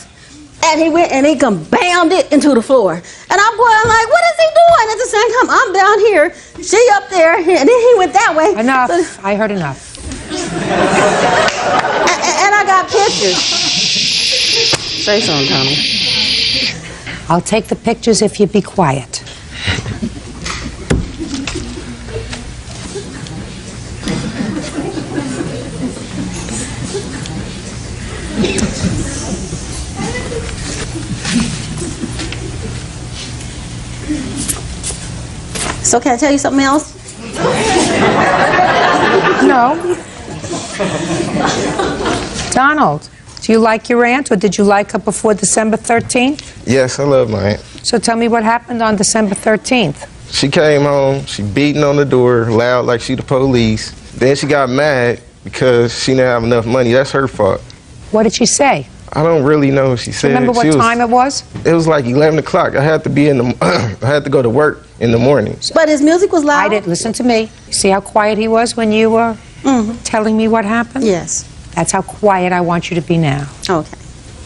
And he went and he bammed it into the floor. And I'm going like, what is he doing? At the same time, I'm down here, she up there, and then he went that way. Enough. I heard enough. And I got pictures. Say something, Donald. I'll take the pictures if you be quiet. So can I tell you something else? No. Donald, do you like your aunt, or did you like her before December 13th? Yes, I love my aunt. So tell me what happened on December 13th. She came home, she beating on the door, loud like she the police. Then she got mad because she didn't have enough money. That's her fault. What did she say? I don't really know what she said. Remember what time it was? It was like 11 o'clock. I had to be in the, I had to go to work in the mornings. But his music was loud. I didn't listen to me. See how quiet he was when you were telling me what happened? Yes. That's how quiet I want you to be now. Okay.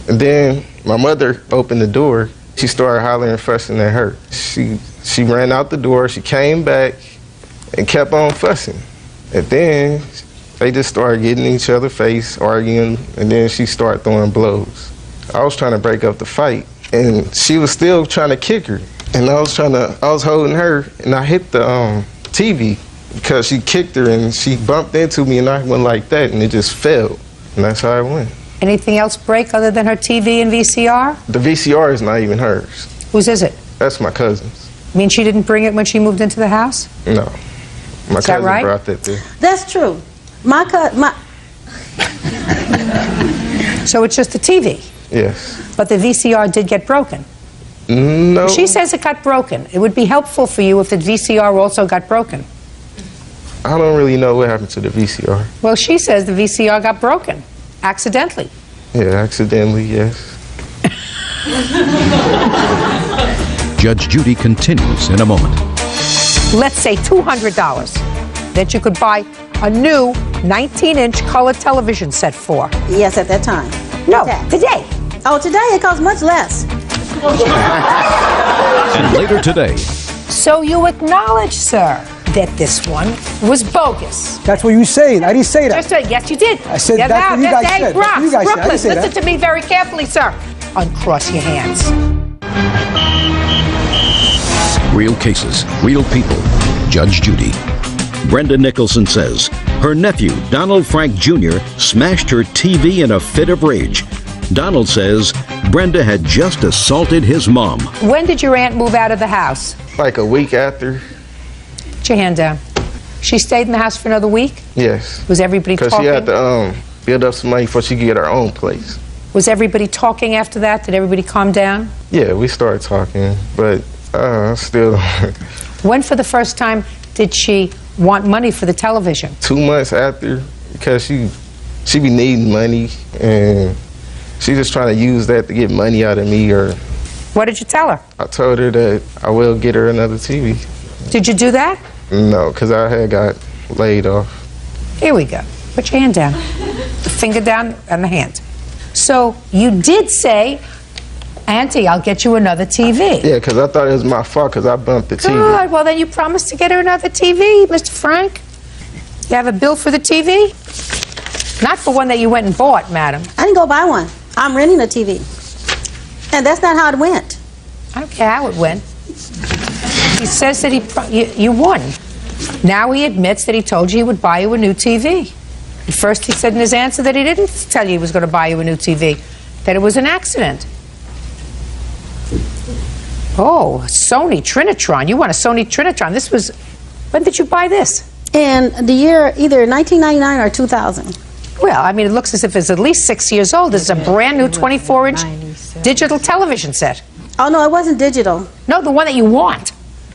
And then my mother opened the door. She started hollering and fussing at her. She ran out the door. She came back and kept on fussing. And then they just started getting in each other's face, arguing, and then she started throwing blows. I was trying to break up the fight, and she was still trying to kick her. And I was holding her, and I hit the TV because she kicked her, and she bumped into me, and I went like that, and it just fell. And that's how it went. Anything else break other than her TV and VCR? The VCR is not even hers. Whose is it? That's my cousin's. You mean she didn't bring it when she moved into the house? No. My Is that cousin right? brought that there. That's true. So it's just the TV? Yes. But the VCR did get broken? No. She says it got broken. It would be helpful for you if the VCR also got broken. I don't really know what happened to the VCR. Well, she says the VCR got broken, accidentally. Yeah, accidentally, yes. Judge Judy continues in a moment. Let's say $200 that you could buy a new 19-inch color television set for. Yes, at that time. No, today. Oh, today it costs much less. And later today, So you acknowledge, sir, that this one was bogus. That's what you saying. I didn't say that. Yes, you did. I said that's what you guys Hey, said. Bronx, That's what you guys said. I Brooklyn, didn't say listen that. to me very carefully, sir. Uncross your hands. real cases, real people. Judge Judy. Brenda Nicholson says her nephew, Donald Frank Jr., smashed her TV in a fit of rage. Donald says Brenda had just assaulted his mom. When did your aunt move out of the house? Like a week after. Put your hand down. She stayed in the house for another week? Yes. Was everybody Because talking? she had to build up some money before she could get her own place. Was everybody talking after that? Did everybody calm down? Yeah, we started talking, but still. When for the first time did she want money for the television? 2 months after, because she be needing money, and she just trying to use that to get money out of me. Or what did you tell her? I told her that I will get her another TV. Did you do that? No, because I had got laid off. Here we go. Put your hand down. The finger down and the hand. So you did say, Auntie, I'll get you another TV. Yeah, because I thought it was my fault because I bumped the TV. Good. Well, then you promised to get her another TV, Mr. Frank. You have a bill for the TV? Not for one that you went and bought, madam. I didn't go buy one. I'm renting a TV. And that's not how it went. I don't care how it went. He says that you won. Now he admits that he told you he would buy you a new TV. At first he said in his answer that he didn't tell you he was going to buy you a new TV, that it was an accident. Oh, Sony Trinitron. You want a Sony Trinitron. This was, when did you buy this? In the year either 1999 or 2000. Well, I mean, it looks as if it's at least 6 years old. This is a brand new 24-inch digital television set. Oh, no, it wasn't digital. No, the one that you want.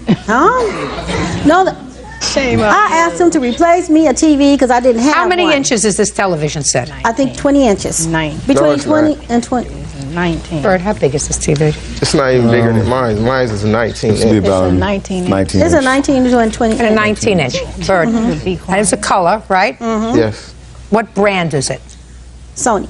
Huh? No, I asked him to replace me a TV because I didn't have How many one. inches is this television set? I think 20 inches. Between 20 and 20. 19. Bert, how big is this TV? It's not even bigger than mine. Mine is a 19 inch. It's a 19 inch. It's a 19 to 20. And a 19-inch. Bird. And it's a color, right? Yes. What brand is it? Sony.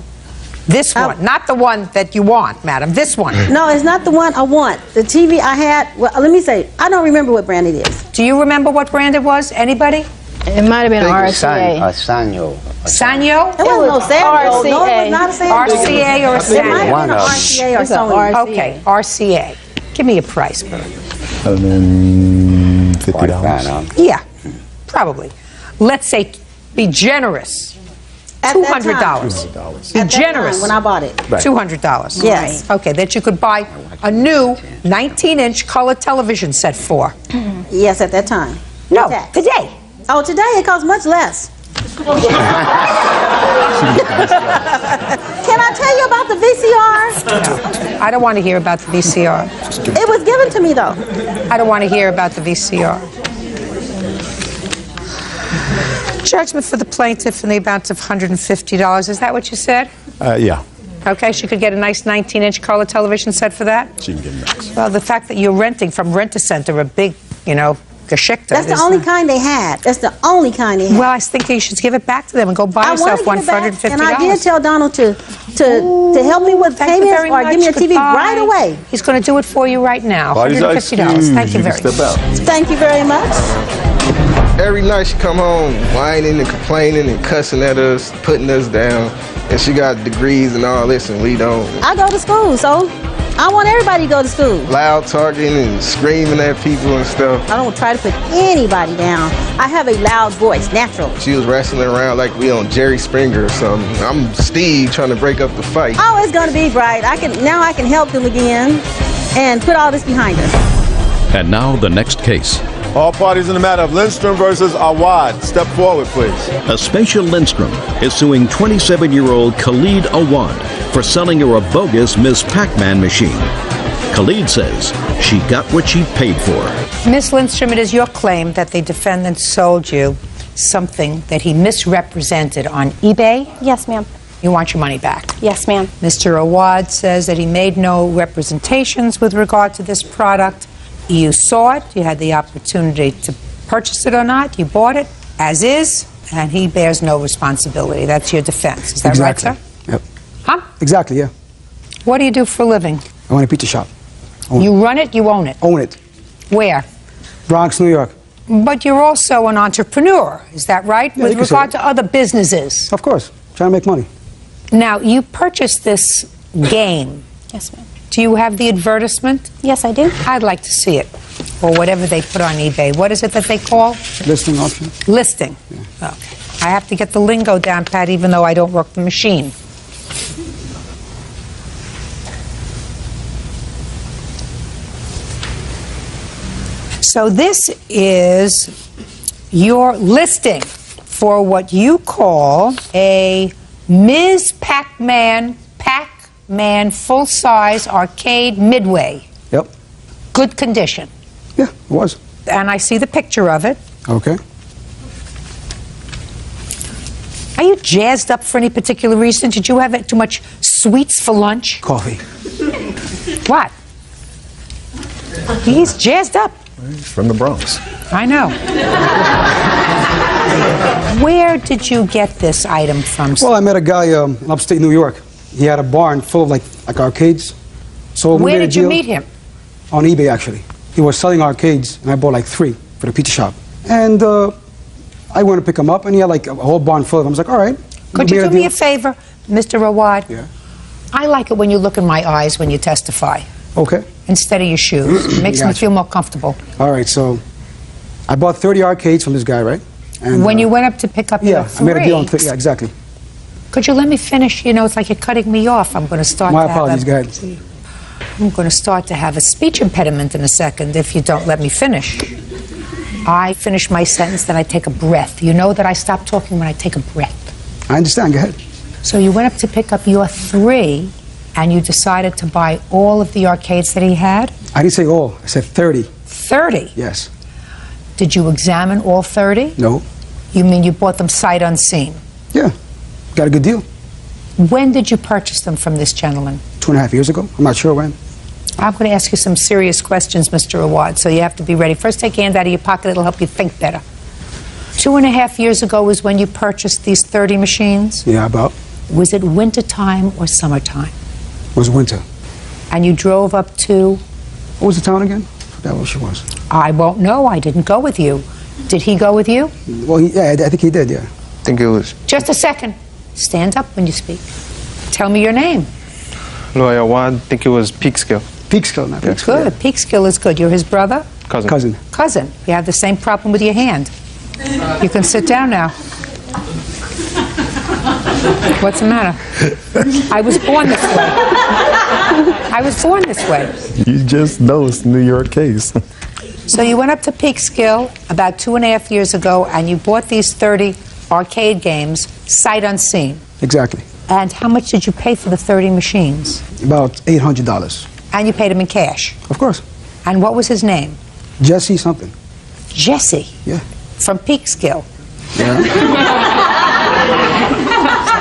This one, not the one that you want, madam. This one. No, it's not the one I want. The TV I had, well, let me say, I don't remember what brand it is. Do you remember what brand it was? Anybody? It might have been RCA. Sanyo? It wasn't no Sanyo. No, it RCA. was not a Sanyo. RCA or a It might have Sanyo? been an RCA or It's a something. RCA. Okay, RCA. Give me a price, Bert. $50. Yeah, probably. Let's say, be generous. At that $200. time. Be At that generous. time when I bought it. $200. Yes. Okay, that you could buy a new 19-inch color television set for. Yes, at that time. No, Tax. today. Oh, today it costs much less. Can I tell you about the VCR? I don't want to hear about the VCR. It was given to me, though. I don't want to hear about the VCR. Judgment for the plaintiff in the amount of $150. Is that what you said? Yeah, Okay, she could get a nice 19-inch color television set for that? she can get next. Well, the fact that you're renting from Rent-A-Center, a big, Geschichte. That's the is only not- kind they had. That's the only kind they had. Well, I think you should give it back to them and go buy I yourself one wanted to for give it back, $150. and I did tell Donald to help me with Thank you payments very or give me a much. TV Goodbye. right away. He's going to do it for you right now. Party's $150. excused. Thank you You can very step out. Thank you very much. Every night she come home whining and complaining and cussing at us, putting us down. And she got degrees and all this and we don't. I go to school, so I want everybody to go to school. Loud talking and screaming at people and stuff. I don't try to put anybody down. I have a loud voice, natural. She was wrestling around like we on Jerry Springer or something. I'm Steve trying to break up the fight. Oh, it's gonna be bright. I can help them again and put all this behind us. And now the next case. All parties in the matter of Lindstrom versus Awad. Step forward, please. Aspatia Lindstrom is suing 27-year-old Khalid Awad for selling her a bogus Miss Pac-Man machine. Khalid says she got what she paid for. Miss Lindstrom, it is your claim that the defendant sold you something that he misrepresented on eBay? Yes, ma'am. You want your money back? Yes, ma'am. Mr. Awad says that he made no representations with regard to this product. You saw it, you had the opportunity to purchase it or not, you bought it as is, and he bears no responsibility. That's your defense. Is that Exactly. right, sir? Yep. Huh? Exactly, yeah. What do you do for a living? I own a pizza shop. You run it, you own it. Own it. Where? Bronx, New York. But you're also an entrepreneur, is that right? Yeah, With you can say regard that. to other businesses. Of course. Trying to make money. Now, you purchased this game. Yes, ma'am. Do you have the advertisement? Yes, I do. I'd like to see it. Or whatever they put on eBay. What is it that they call? Listing option. Listing. Okay. I have to get the lingo down, Pat, even though I don't work the machine. So this is your listing for what you call a Ms. Pac-Man full-size arcade midway. Yep. Good condition. Yeah, it was. And I see the picture of it. Okay. Are you jazzed up for any particular reason? Did you have too much sweets for lunch? Coffee. What? He's jazzed up. He's from the Bronx. I know. Where did you get this item from? Well, I met a guy in upstate New York. He had a barn full of like arcades. So we Where made a did you deal meet him? On eBay, actually. He was selling arcades, and I bought like 3 for the pizza shop. And I went to pick him up, and he had like a whole barn full of them. I was like, all right. Could you do me a favor, Mr. Awad? Yeah. I like it when you look in my eyes when you testify. Okay. Instead of your shoes. It makes me Gotcha. feel more comfortable. All right, so I bought 30 arcades from this guy, right? And, When you went up to pick up your yeah, I made a deal on 3, yeah, exactly. could you let me finish? You know, it's like you're cutting me off. I'm going to start My to have apologies, go ahead. I'm going to start to have a speech impediment in a second if you don't let me finish. I finish my sentence, then I take a breath. You know that I stop talking when I take a breath. I understand, go ahead. So you went up to pick up your 3, and you decided to buy all of the arcades that he had? I didn't say all, I said 30. 30? Yes. Did you examine all 30? No. You mean you bought them sight unseen? Yeah, got a good deal. When did you purchase them from this gentleman? 2.5 years ago. I'm not sure when. I'm going to ask you some serious questions, Mr. Awad, so you have to be ready. First, take your hand out of your pocket. It'll help you think better. 2.5 years ago was when you purchased these 30 machines? Yeah, about. Was it wintertime or summertime? It was winter. And you drove up to? What was the town again? I forgot what she was. I won't know. I didn't go with you. Did he go with you? Well, yeah, I think he did, yeah. I think it was Just a second. Stand up when you speak. Tell me your name. Lawyer Juan, I think it was Peekskill. Peekskill, not Peekskill. Good. Peekskill is good. You're his brother? Cousin. Cousin. You have the same problem with your hand. You can sit down now. What's the matter? I was born this way. I was born this way. You just know it's a New York case. So you went up to Peekskill about 2.5 years ago, and you bought these 30 arcade games, sight unseen. Exactly. And how much did you pay for the 30 machines? About $800. And you paid him in cash? Of course. And what was his name? Jesse something. Jesse? Yeah. From Peekskill? Yeah.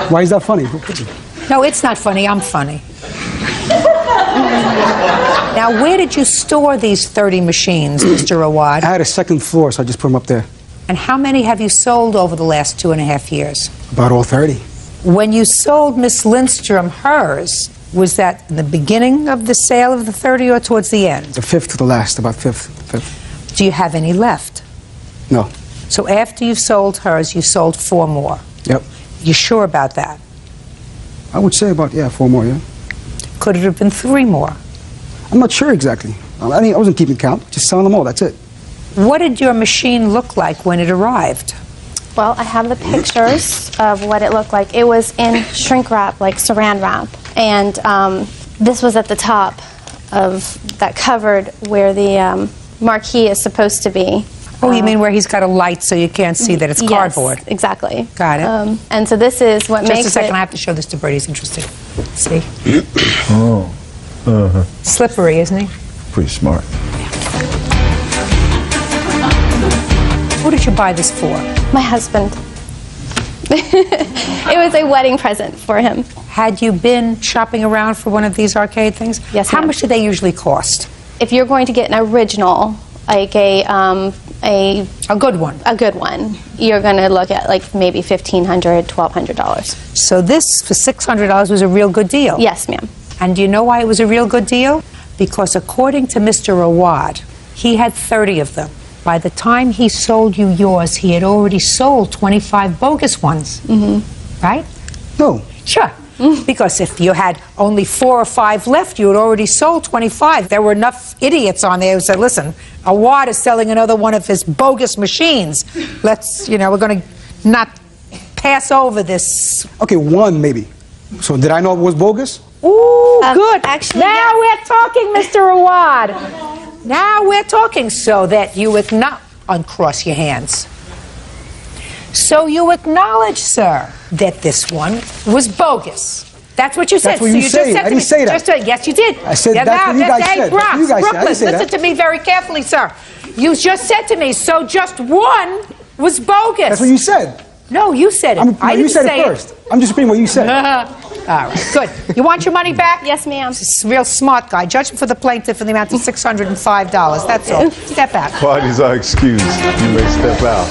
Why is that funny? No, it's not funny. I'm funny. Now, where did you store these 30 machines, Mr. Awad? I had a second floor, so I just put them up there. And how many have you sold over the last 2.5 years? About all 30. When you sold Miss Lindstrom hers, was that in the beginning of the sale of the 30 or towards the end? The fifth to the last, about fifth. Do you have any left? No. So after you've sold hers, you sold 4 more? Yep. You sure about that? I would say about, 4 more, yeah. Could it have been 3 more? I'm not sure exactly. I mean, I wasn't keeping count, just selling them all, that's it. What did your machine look like when it arrived? Well, I have the pictures of what it looked like. It was in shrink wrap, like saran wrap. And this was at the top of that cupboard where the marquee is supposed to be. Oh, you mean where he's got a light so you can't see that it's cardboard? Yes, exactly. Got it. And so this is what makes it... Just a second, I have to show this to Brady. He's interested. See? Oh. Uh-huh. Slippery, isn't he? Pretty smart. Who did you buy this for? My husband. It was a wedding present for him. Had you been shopping around for one of these arcade things? Yes, How ma'am. much do they usually cost? If you're going to get an original, like a good one. A good one. You're going to look at like maybe $1,500, $1,200. So this for $600 was a real good deal? Yes, ma'am. And do you know why it was a real good deal? Because according to Mr. Awad, he had 30 of them. By the time he sold you yours, he had already sold 25 bogus ones. Mm-hmm. Right? No. Sure. Because if you had only 4 or 5 left, you had already sold 25. There were enough idiots on there who said, listen, Awad is selling another one of his bogus machines. Let's, we're going to not pass over this. Okay, one maybe. So did I know it was bogus? Ooh, good. Actually, now we're talking, Mr. Awad. Now we're talking, so that you uncross your hands. So you acknowledge, sir, that this one was bogus. That's what you said. That's what you just say. said I didn't say that. Yes, you did. I said that's what you guys said. Hey, Bronx, You guys said. I Brooklyn, didn't say listen that. to me very carefully, sir. You just said to me, so just one was bogus. That's what you said. No, you said it. I didn't you said say it first. I'm just repeating what you said. All right, good. You want your money back? Yes, ma'am. This is a real smart guy. Judging for the plaintiff in the amount of $605. That's all. Step out. Parties are excused. You may step out.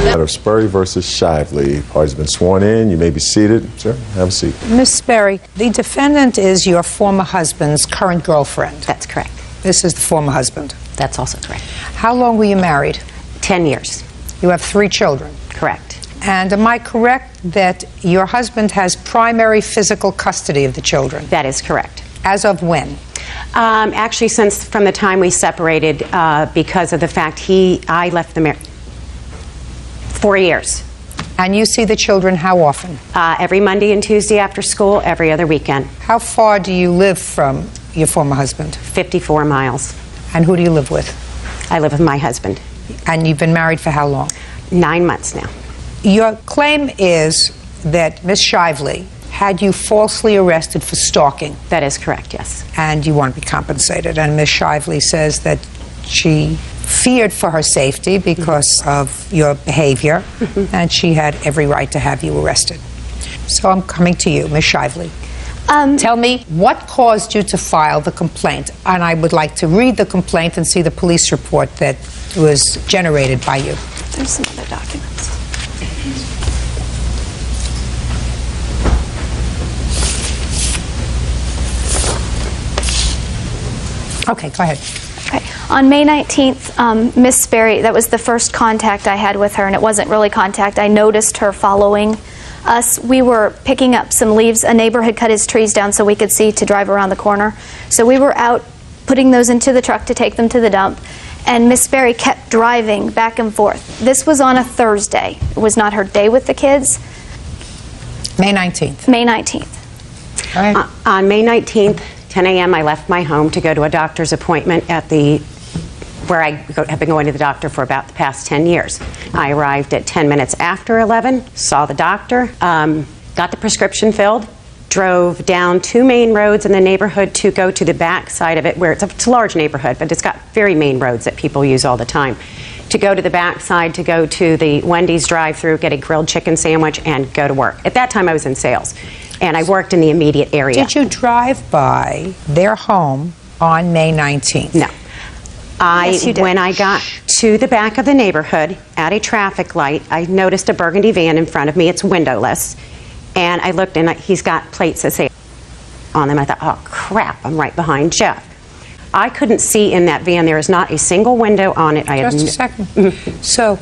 Matter of Sperry versus Shively. Parties have been sworn in. You may be seated. Sir, have a seat. Miss Sperry, the defendant is your former husband's current girlfriend. That's correct. This is the former husband. That's also correct. How long were you married? 10 years. You have 3 children. Correct. And am I correct that your husband has primary physical custody of the children? That is correct. As of when? Actually, from the time we separated, because of the fact I left the marriage. 4 years. And you see the children how often? Every Monday and Tuesday after school, every other weekend. How far do you live from your former husband? 54 miles. And who do you live with? I live with my husband. And you've been married for how long? 9 months now. Your claim is that Miss Shively had you falsely arrested for stalking. That is correct, yes. And you want to be compensated. And Miss Shively says that she feared for her safety because of your behavior, and she had every right to have you arrested. So I'm coming to you, Miss Shively. Tell me what caused you to file the complaint, and I would like to read the complaint and see the police report that was generated by you. There's some other documents. Okay, go ahead. Okay. On May 19th, Miss Sperry, that was the first contact I had with her, and it wasn't really contact. I noticed her following us. We were picking up some leaves. A neighbor had cut his trees down so we could see to drive around the corner. So we were out putting those into the truck to take them to the dump, and Miss Sperry kept driving back and forth. This was on a Thursday. It was not her day with the kids. May 19th. May 19th. On May 19th, 10 a.m., I left my home to go to a doctor's appointment at where I have been going to the doctor for about the past 10 years. I arrived at 10 minutes after 11, saw the doctor, got the prescription filled, drove down 2 main roads in the neighborhood to go to the back side of it, where it's a large neighborhood, but it's got very main roads that people use all the time. To go to the back side, to go to the Wendy's drive-thru, get a grilled chicken sandwich, and go to work. At that time, I was in sales, and I worked in the immediate area. Did you drive by their home on May 19th? No. Yes, you did. When I got to the back of the neighborhood at a traffic light, I noticed a burgundy van in front of me. It's windowless. And I looked, and he's got plates that say on them. I thought, oh, crap, I'm right behind Jeff. I couldn't see in that van. There is not a single window on it. Just a second. So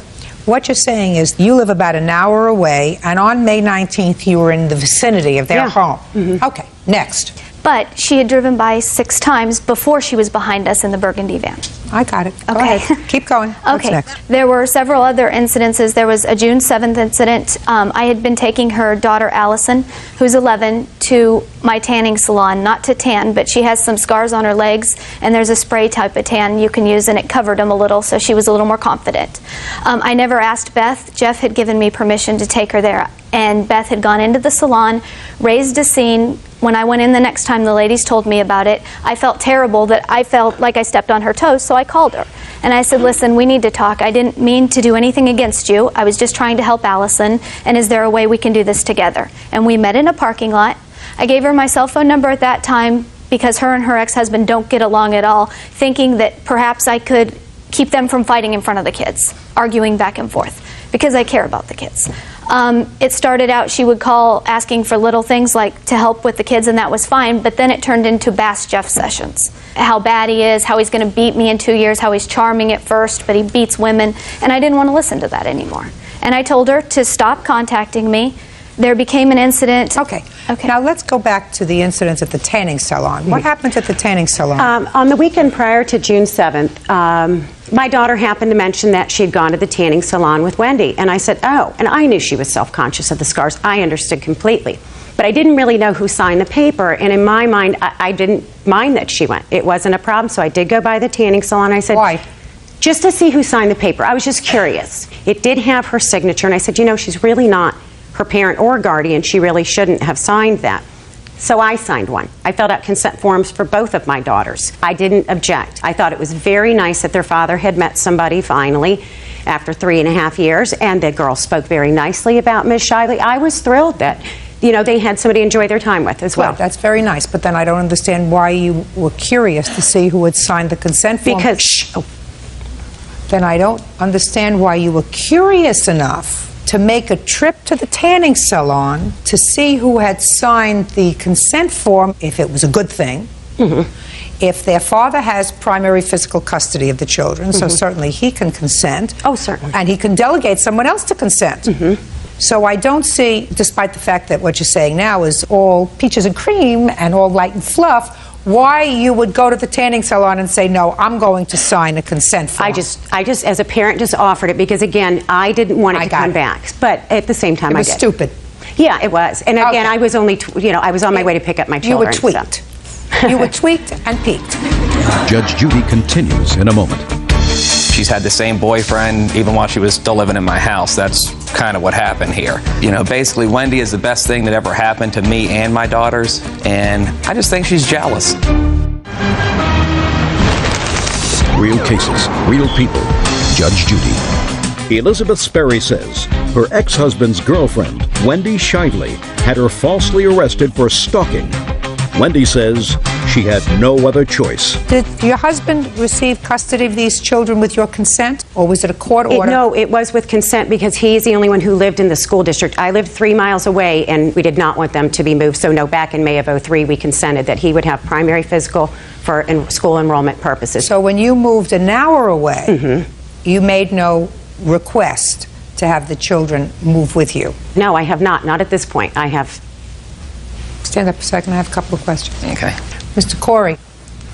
what you're saying is you live about an hour away, and on May 19th you were in the vicinity of their home. Okay, next. But she had driven by 6 times before she was behind us in the burgundy van. I got it. Go Okay. ahead. Keep going. What's Okay. next? There were several other incidences. There was a June 7th incident. I had been taking her daughter Allison, who's 11, to my tanning salon, not to tan, but she has some scars on her legs, and there's a spray type of tan you can use, and it covered them a little, so she was a little more confident. I never asked Beth. Jeff had given me permission to take her there, and Beth had gone into the salon, raised a scene. When I went in the next time, the ladies told me about it. I felt terrible, that I felt like I stepped on her toes, so I called her. And I said, listen, we need to talk. I didn't mean to do anything against you. I was just trying to help Allison, and is there a way we can do this together? And we met in a parking lot. I gave her my cell phone number at that time because her and her ex-husband don't get along at all, thinking that perhaps I could keep them from fighting in front of the kids, arguing back and forth, because I care about the kids. It started out, she would call asking for little things like to help with the kids, and that was fine, but then it turned into Bass Jeff sessions. How bad he is, how he's going to beat me in 2 years, how he's charming at first, but he beats women, and I didn't want to listen to that anymore. And I told her to stop contacting me. There became an incident. Okay. Now let's go back to the incidents at the tanning salon. What happened at the tanning salon? On the weekend prior to June 7th, my daughter happened to mention that she had gone to the tanning salon with Wendy. And I said, oh, and I knew she was self-conscious of the scars. I understood completely. But I didn't really know who signed the paper. And in my mind, I didn't mind that she went. It wasn't a problem. So I did go by the tanning salon. I said, why? Just to see who signed the paper. I was just curious. It did have her signature. And I said, you know, she's really not her parent or guardian. She really shouldn't have signed that. So I signed one. I filled out consent forms for both of my daughters. I didn't object. I thought it was very nice that their father had met somebody finally after 3.5 years, and the girl spoke very nicely about Ms. Shively. I was thrilled that, you know, they had somebody to enjoy their time with as well. Well, that's very nice, but then I don't understand why you were curious to see who had signed the consent form. Then I don't understand why you were curious enough to make a trip to the tanning salon to see who had signed the consent form, if it was a good thing. If their father has primary physical custody of the children, so certainly he can consent. Oh, certainly. And he can delegate someone else to consent. So I don't see, despite the fact that what you're saying now is all peaches and cream and all light and fluff, why you would go to the tanning salon and say, no, I'm going to sign a consent form. I just, as a parent, just offered it because, again, I didn't want it to come back. But at the same time, I did. It was stupid. Yeah, it was. And again, I was only, I was on my way to pick up my children. You were tweaked. You were tweaked and peaked. Judge Judy continues in a moment. She's had the same boyfriend even while she was still living in my house. That's kind of what happened here. You know, basically, Wendy is the best thing that ever happened to me and my daughters, and I just think she's jealous. Real cases, real people. Judge Judy. Elizabeth Sperry says her ex-husband's girlfriend, Wendy Shively, had her falsely arrested for stalking. Wendy says She had no other choice. Did your husband receive custody of these children with your consent, or was it a court order? No, it was with consent because he's the only one who lived in the school district. I lived 3 miles away, and we did not want them to be moved. So no, back in May of '03, we consented that he would have primary physical for school enrollment purposes. So when you moved an hour away, you made no request to have the children move with you? No, I have not. Not at this point. I have. Stand up a second. I have a couple of questions. Okay. Mr. Corey,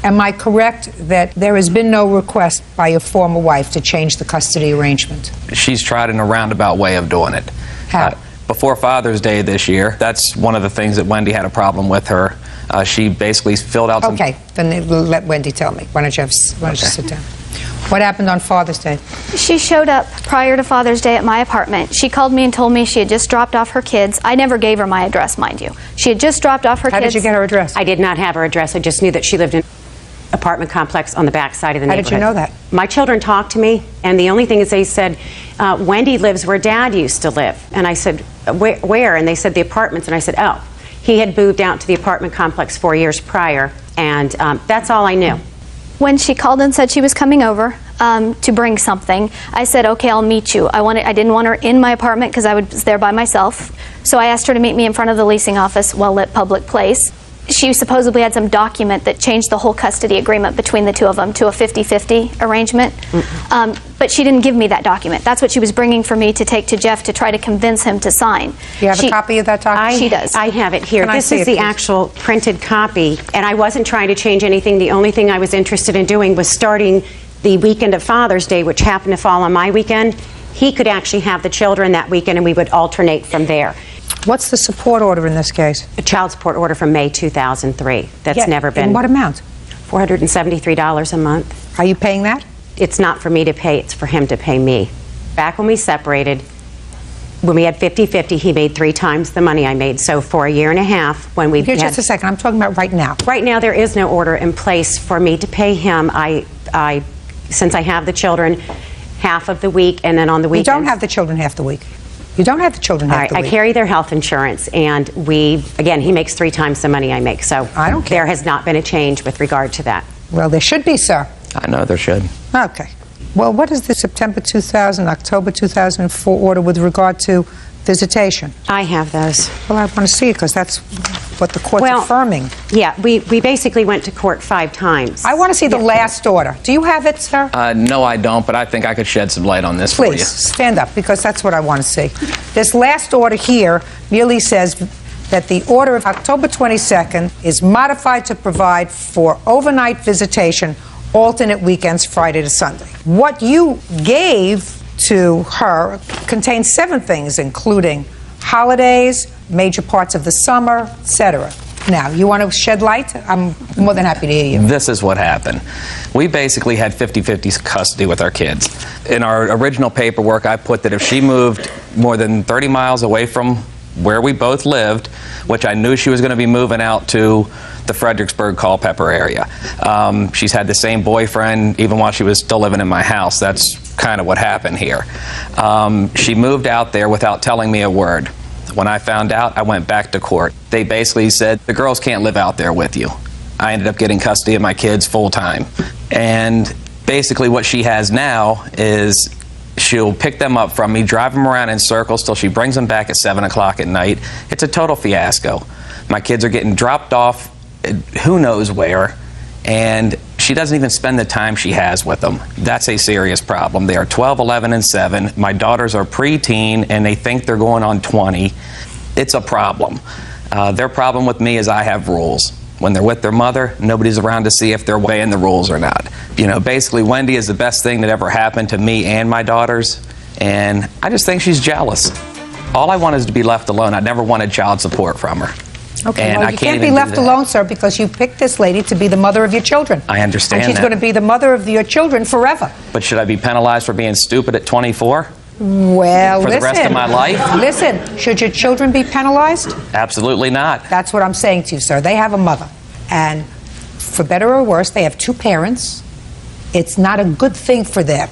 am I correct that there has been no request by your former wife to change the custody arrangement? She's tried in a roundabout way of doing it. How? Before Father's Day this year, that's one of the things that Wendy had a problem with her. She basically filled out some... Okay, then let Wendy tell me. Why don't you sit down? What happened on Father's Day? She showed up prior to Father's Day at my apartment. She called me and told me she had just dropped off her kids. I never gave her my address, mind you. She had just dropped off her kids. How did you get her address? I did not have her address. I just knew that she lived in an apartment complex on the back side of the neighborhood. How did you know that? My children talked to me, and the only thing is they said, Wendy lives where Dad used to live. And I said, where? And they said, the apartments. And I said, oh. He had moved out to the apartment complex 4 years prior, and that's all I knew. When she called and said she was coming over to bring something, I said, okay, I'll meet you. I didn't want her in my apartment because I was there by myself. So I asked her to meet me in front of the leasing office, well-lit public place. She supposedly had some document that changed the whole custody agreement between the two of them to a 50-50 arrangement. But she didn't give me that document. That's what she was bringing for me to take to Jeff to try to convince him to sign. Do you have a copy of that document? She does. I have it here. Can I This see is it, the please? actual printed copy, and I wasn't trying to change anything. The only thing I was interested in doing was starting the weekend of Father's Day, which happened to fall on my weekend. He could actually have the children that weekend, and we would alternate from there. What's the support order in this case? A child support order from May 2003. That's never been. In what amount? $473 a month. Are you paying that? It's not for me to pay, it's for him to pay me. Back when we separated, when we had 50-50, he made 3 times the money I made. So for a year and a half, when we Here, just a second. I'm talking about right now. Right now, there is no order in place for me to pay him. Since I have the children half of the week, and then on the weekends. You don't have the children half the week. You don't have the children half the week. I carry their health insurance, and again, he makes 3 times the money I make. So I don't care. There has not been a change with regard to that. Well, there should be, sir. I know there should. Okay. Well, what is the September 2000, October 2004 order with regard to visitation? I have those. Well, I want to see it because that's what the court's affirming. Yeah, we basically went to court 5 times. I want to see the last order. Do you have it, sir? No, I don't, but I think I could shed some light on this for you. Please, stand up, because that's what I want to see. This last order here merely says that the order of October 22nd is modified to provide for overnight visitation, alternate weekends, Friday to Sunday. What you gave to her contains 7 things, including holidays, major parts of the summer, etc. Now, you want to shed light? I'm more than happy to hear you. This is what happened. We basically had 50-50 custody with our kids. In our original paperwork, I put that if she moved more than 30 miles away from where we both lived, which I knew she was going to be moving out to the Fredericksburg Culpeper area. She's had the same boyfriend even while she was still living in my house. That's kind of what happened here. She moved out there without telling me a word. When I found out, I went back to court. They basically said, the girls can't live out there with you. I ended up getting custody of my kids full time. And basically what she has now is she'll pick them up from me, drive them around in circles till she brings them back at 7 o'clock at night. It's a total fiasco. My kids are getting dropped off who knows where, and she doesn't even spend the time she has with them. That's a serious problem. They are 12, 11, and 7. My daughters are preteen, and they think they're going on 20. It's a problem. Their problem with me is I have rules. When they're with their mother, nobody's around to see if they're weighing the rules or not. You know, basically, Wendy is the best thing that ever happened to me and my daughters, and I just think she's jealous. All I want is to be left alone. I never wanted child support from her. Okay, and well, you can't be left alone, sir, because you picked this lady to be the mother of your children. I understand and she's that. going to be the mother of your children forever. But should I be penalized for being stupid at 24? Well, For the rest of my life? Listen, should your children be penalized? Absolutely not. That's what I'm saying to you, sir. They have a mother. And for better or worse, they have 2 parents. It's not a good thing for them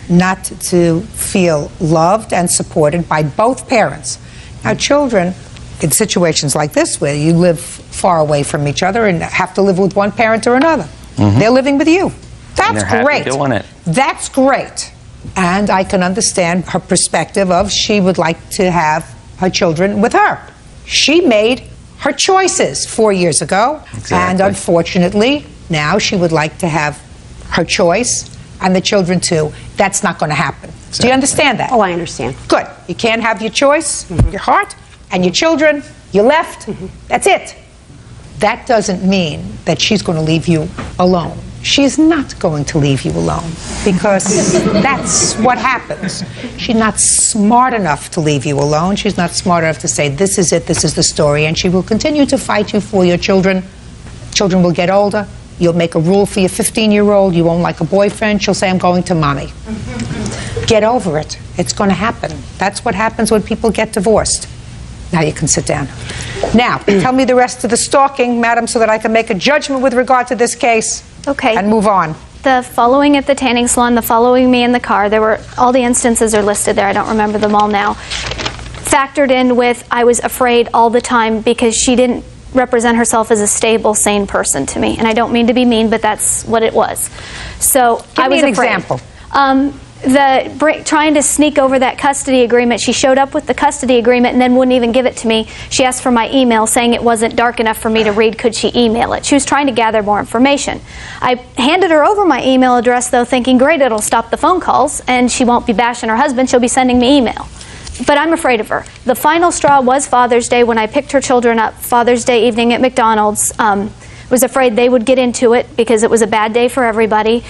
not to feel loved and supported by both parents. Now, children, in situations like this where you live far away from each other and have to live with one parent or another. They're living with you. That's they're happy great. doing it. That's great. And I can understand her perspective of she would like to have her children with her. She made her choices 4 years ago, and unfortunately, now she would like to have her choice and the children too. That's not going to happen. Do you understand that? Oh, I understand. Good. You can't have your choice, your heart, and your children. You left. That's it. That doesn't mean that she's going to leave you alone. She's not going to leave you alone, because that's what happens. She's not smart enough to leave you alone. She's not smart enough to say, this is it, this is the story, and she will continue to fight you for your children. Children will get older. You'll make a rule for your 15-year-old. You won't like a boyfriend. She'll say, I'm going to mommy. Get over it. It's going to happen. That's what happens when people get divorced. Now you can sit down. Now, tell me the rest of the stalking, madam, so that I can make a judgment with regard to this case. Okay. And move on. The following at the tanning salon, the following me in the car, there were, all the instances are listed there. I don't remember them all now. Factored in with, I was afraid all the time because she didn't represent herself as a stable, sane person to me. And I don't mean to be mean, but that's what it was. So I was Give me an afraid. example. Trying to sneak over that custody agreement. She showed up with the custody agreement and then wouldn't even give it to me. She asked for my email, saying it wasn't dark enough for me to read. Could she email it? She was trying to gather more information. I handed her over my email address, though, thinking, great, it'll stop the phone calls, and she won't be bashing her husband. She'll be sending me email. But I'm afraid of her. The final straw was Father's Day when I picked her children up Father's Day evening at McDonald's. Was afraid they would get into it because it was a bad day for everybody.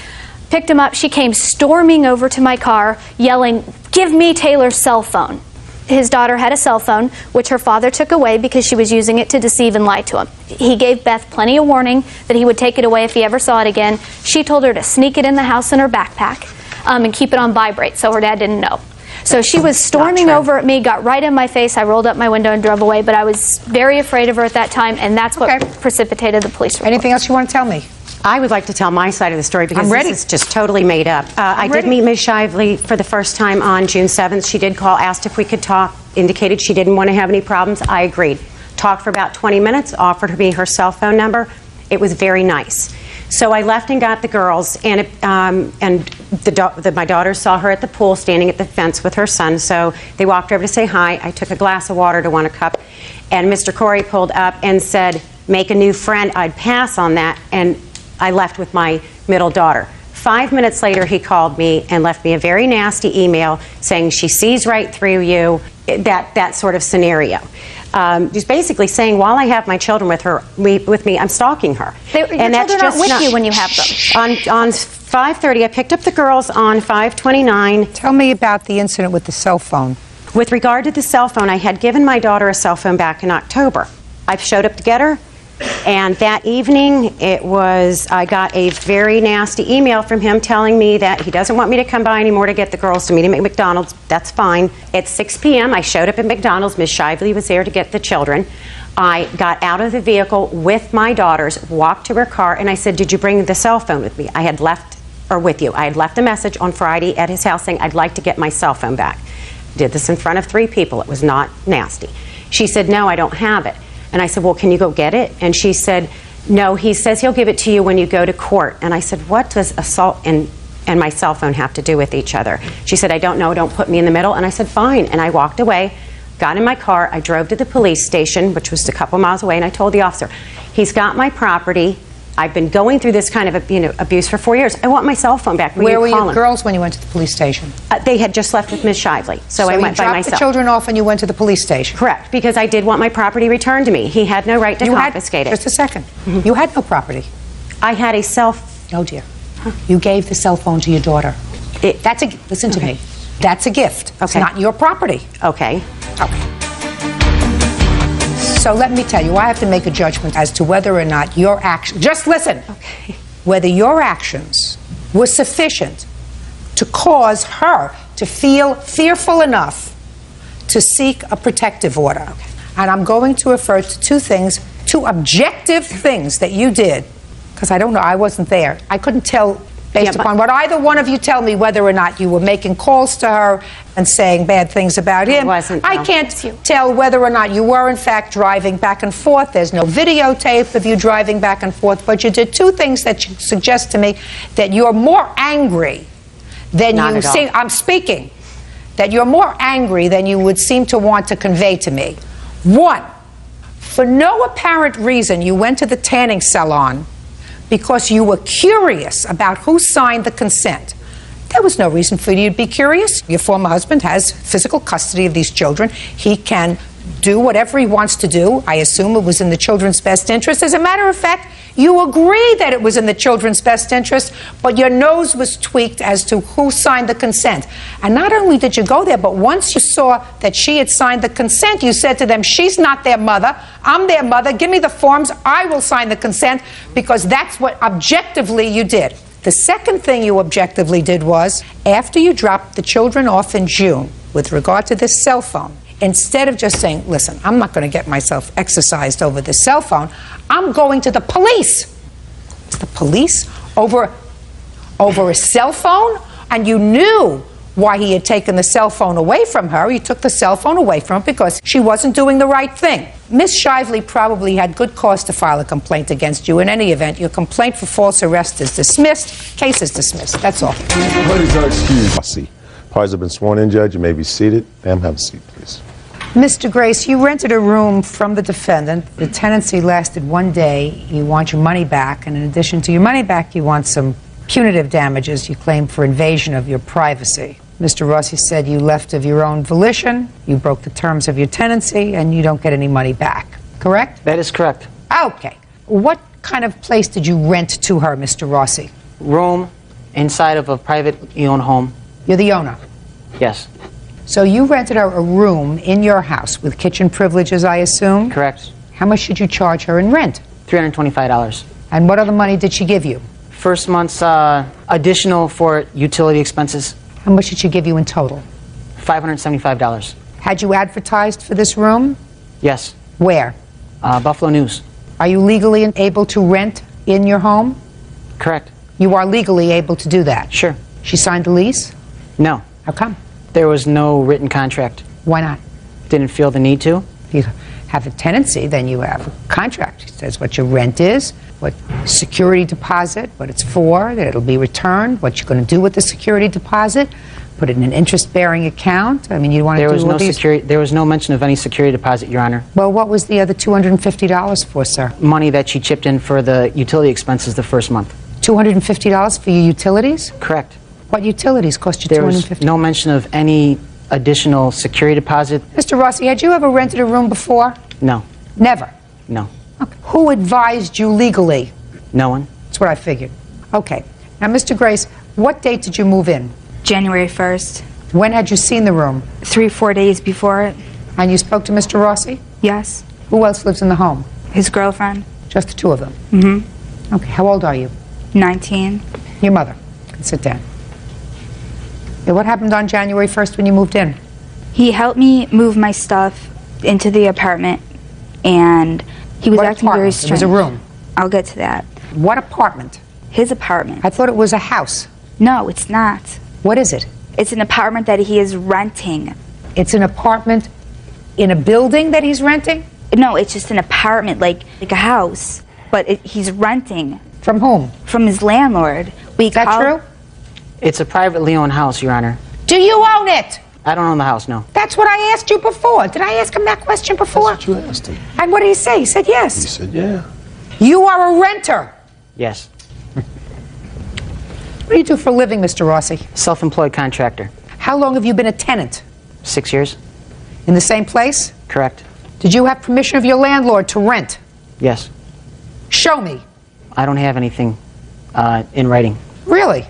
Picked him up. She came storming over to my car, yelling, give me Taylor's cell phone. His daughter had a cell phone, which her father took away because she was using it to deceive and lie to him. He gave Beth plenty of warning that he would take it away if he ever saw it again. She told her to sneak it in the house in her backpack and keep it on vibrate so her dad didn't know. So she was storming over at me, got right in my face. I rolled up my window and drove away, but I was very afraid of her at that time, and that's what precipitated the police report. Anything else you want to tell me? I would like to tell my side of the story because this is just totally made up. I did meet Ms. Shively for the first time on June 7th. She did call, asked if we could talk, indicated she didn't want to have any problems. I agreed. Talked for about 20 minutes, offered me her cell phone number. It was very nice. So I left and got the girls, and my daughter saw her at the pool standing at the fence with her son, so they walked over to say hi. I took a glass of water to want a cup, and Mr. Corey pulled up and said, make a new friend. I'd pass on that, and I left with my middle daughter. 5 minutes later, he called me and left me a very nasty email saying she sees right through you, that sort of scenario. Just basically saying, while I have my children with me, I'm stalking her. Your children aren't with you when you have them. On 5:30, I picked up the girls on 5:29. Tell me about the incident with the cell phone. With regard to the cell phone, I had given my daughter a cell phone back in October. I showed up to get her, and that evening I got a very nasty email from him telling me that he doesn't want me to come by anymore to get the girls to meet him at McDonald's. That's fine. At 6 p.m., I showed up at McDonald's. Ms. Shively was there to get the children. I got out of the vehicle with my daughters, walked to her car, and I said, did you bring the cell phone with me? I had left a message on Friday at his house saying I'd like to get my cell phone back. Did this in front of 3 people. It was not nasty. She said, no, I don't have it. And I said, well, can you go get it? And she said, no, he says he'll give it to you when you go to court. And I said, what does assault and my cell phone have to do with each other? She said, I don't know, don't put me in the middle. And I said, fine. And I walked away, got in my car, I drove to the police station, which was a couple miles away, and I told the officer, he's got my property. I've been going through this kind of abuse for 4 years. I want my cell phone back. Where were your girls when you went to the police station? They had just left with Ms. Shively, so I went by myself. So you dropped the children off and you went to the police station? Correct, because I did want my property returned to me. He had no right to confiscate it. Just a second. You had no property. I had a Oh dear. You gave the cell phone to your daughter. Listen to me. That's a gift. Okay. It's not your property. Okay. Okay. So let me tell you, I have to make a judgment as to whether or not your actions, just listen, whether your actions were sufficient to cause her to feel fearful enough to seek a protective order. And I'm going to refer to two objective things that you did, because I don't know, I wasn't there. I couldn't tell based upon what either one of you tell me, whether or not you were making calls to her and saying bad things about him. I can't tell whether or not you were, in fact, driving back and forth. There's no videotape of you driving back and forth, but you did two things that suggest to me that you're more angry than you seem. I'm speaking. That you're more angry than you would seem to want to convey to me. One, for no apparent reason, you went to the tanning salon because you were curious about who signed the consent. There was no reason for you to be curious. Your former husband has physical custody of these children. He can do whatever he wants to do. I assume it was in the children's best interest. As a matter of fact, you agreed that it was in the children's best interest, but your nose was tweaked as to who signed the consent. And not only did you go there, but once you saw that she had signed the consent, you said to them, she's not their mother, I'm their mother, give me the forms, I will sign the consent, because that's what objectively you did. The second thing you objectively did was, after you dropped the children off in June, with regard to this cell phone, instead of just saying, listen, I'm not going to get myself exercised over this cell phone, I'm going to the police. The police over a cell phone? And you knew why he had taken the cell phone away from her. He took the cell phone away from her because she wasn't doing the right thing. Miss Shively probably had good cause to file a complaint against you. In any event, your complaint for false arrest is dismissed. Case is dismissed. That's all. Parties are excused. Parties have been sworn in, Judge. You may be seated. Ma'am, have a seat, please. Mr. Grace, you rented a room from the defendant. The tenancy lasted 1 day. You want your money back, and in addition to your money back, you want some punitive damages you claim for invasion of your privacy. Mr. Rossi said you left of your own volition, you broke the terms of your tenancy, and you don't get any money back. Correct? That is correct. Okay. What kind of place did you rent to her, Mr. Rossi? Room inside of a privately owned home. You're the owner? Yes. So you rented her a room in your house with kitchen privileges, I assume? Correct. How much did you charge her in rent? $325. And what other money did she give you? First month's additional for utility expenses. How much did she give you in total? $575. Had you advertised for this room? Yes. Where? Buffalo News. Are you legally able to rent in your home? Correct. You are legally able to do that? Sure. She signed the lease? No. How come? There was no written contract. Why not? Didn't feel the need to. If you have a tenancy, then you have a contract. It says what your rent is, what security deposit, what it's for, that it'll be returned, what you're going to do with the security deposit, put it in an interest-bearing account. I mean, you want to do all these... There was no mention of any security deposit, Your Honor. Well, what was the other $250 for, sir? Money that she chipped in for the utility expenses the first month. $250 for your utilities? Correct. What utilities cost you $250? There was no mention of any additional security deposit. Mr. Rossi, had you ever rented a room before? No. Never? No. Okay. Who advised you legally? No one. That's what I figured. Okay. Now, Mr. Grace, what date did you move in? January 1st. When had you seen the room? 3-4 days before it. And you spoke to Mr. Rossi? Yes. Who else lives in the home? His girlfriend. Just the two of them? Mm-hmm. Okay. How old are you? 19. Your mother. Sit down. Yeah, what happened on January 1st when you moved in? He helped me move my stuff into the apartment, and he was acting very strange. It was a room? I'll get to that. What apartment? His apartment. I thought it was a house. No, it's not. What is it? It's an apartment that he is renting. It's an apartment in a building that he's renting? No, it's just an apartment, like a house, but he's renting. From whom? From his landlord. Is that true? It's a privately owned house, Your Honor. Do you own it? I don't own the house, no. That's what I asked you before. Did I ask him that question before? That's what you asked him. And what did he say? He said yes. He said yeah. You are a renter. Yes. What do you do for a living, Mr. Rossi? Self-employed contractor. How long have you been a tenant? 6 years. In the same place? Correct. Did you have permission of your landlord to rent? Yes. Show me. I don't have anything in writing. Really?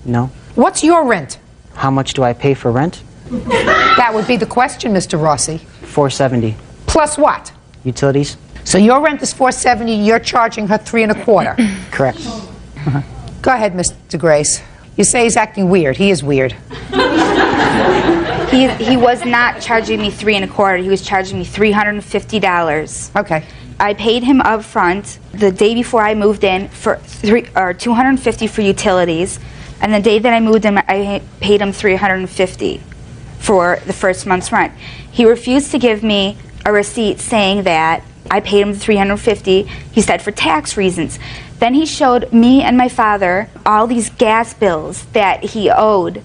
No. What's your rent? How much do I pay for rent? That would be the question, Mr. Rossi. $470. Plus what? Utilities. So your rent is $470, you're charging her $3 1/4. Correct. Go ahead, Mr. Grace. You say he's acting weird. He is weird. He was not charging me $3 1/4. He was charging me $350. Okay. I paid him up front the day before I moved in for $250 for utilities, and the day that I moved in, I paid him $350 for the first month's rent. He refused to give me a receipt saying that I paid him the $350. He said for tax reasons. Then he showed me and my father all these gas bills that he owed.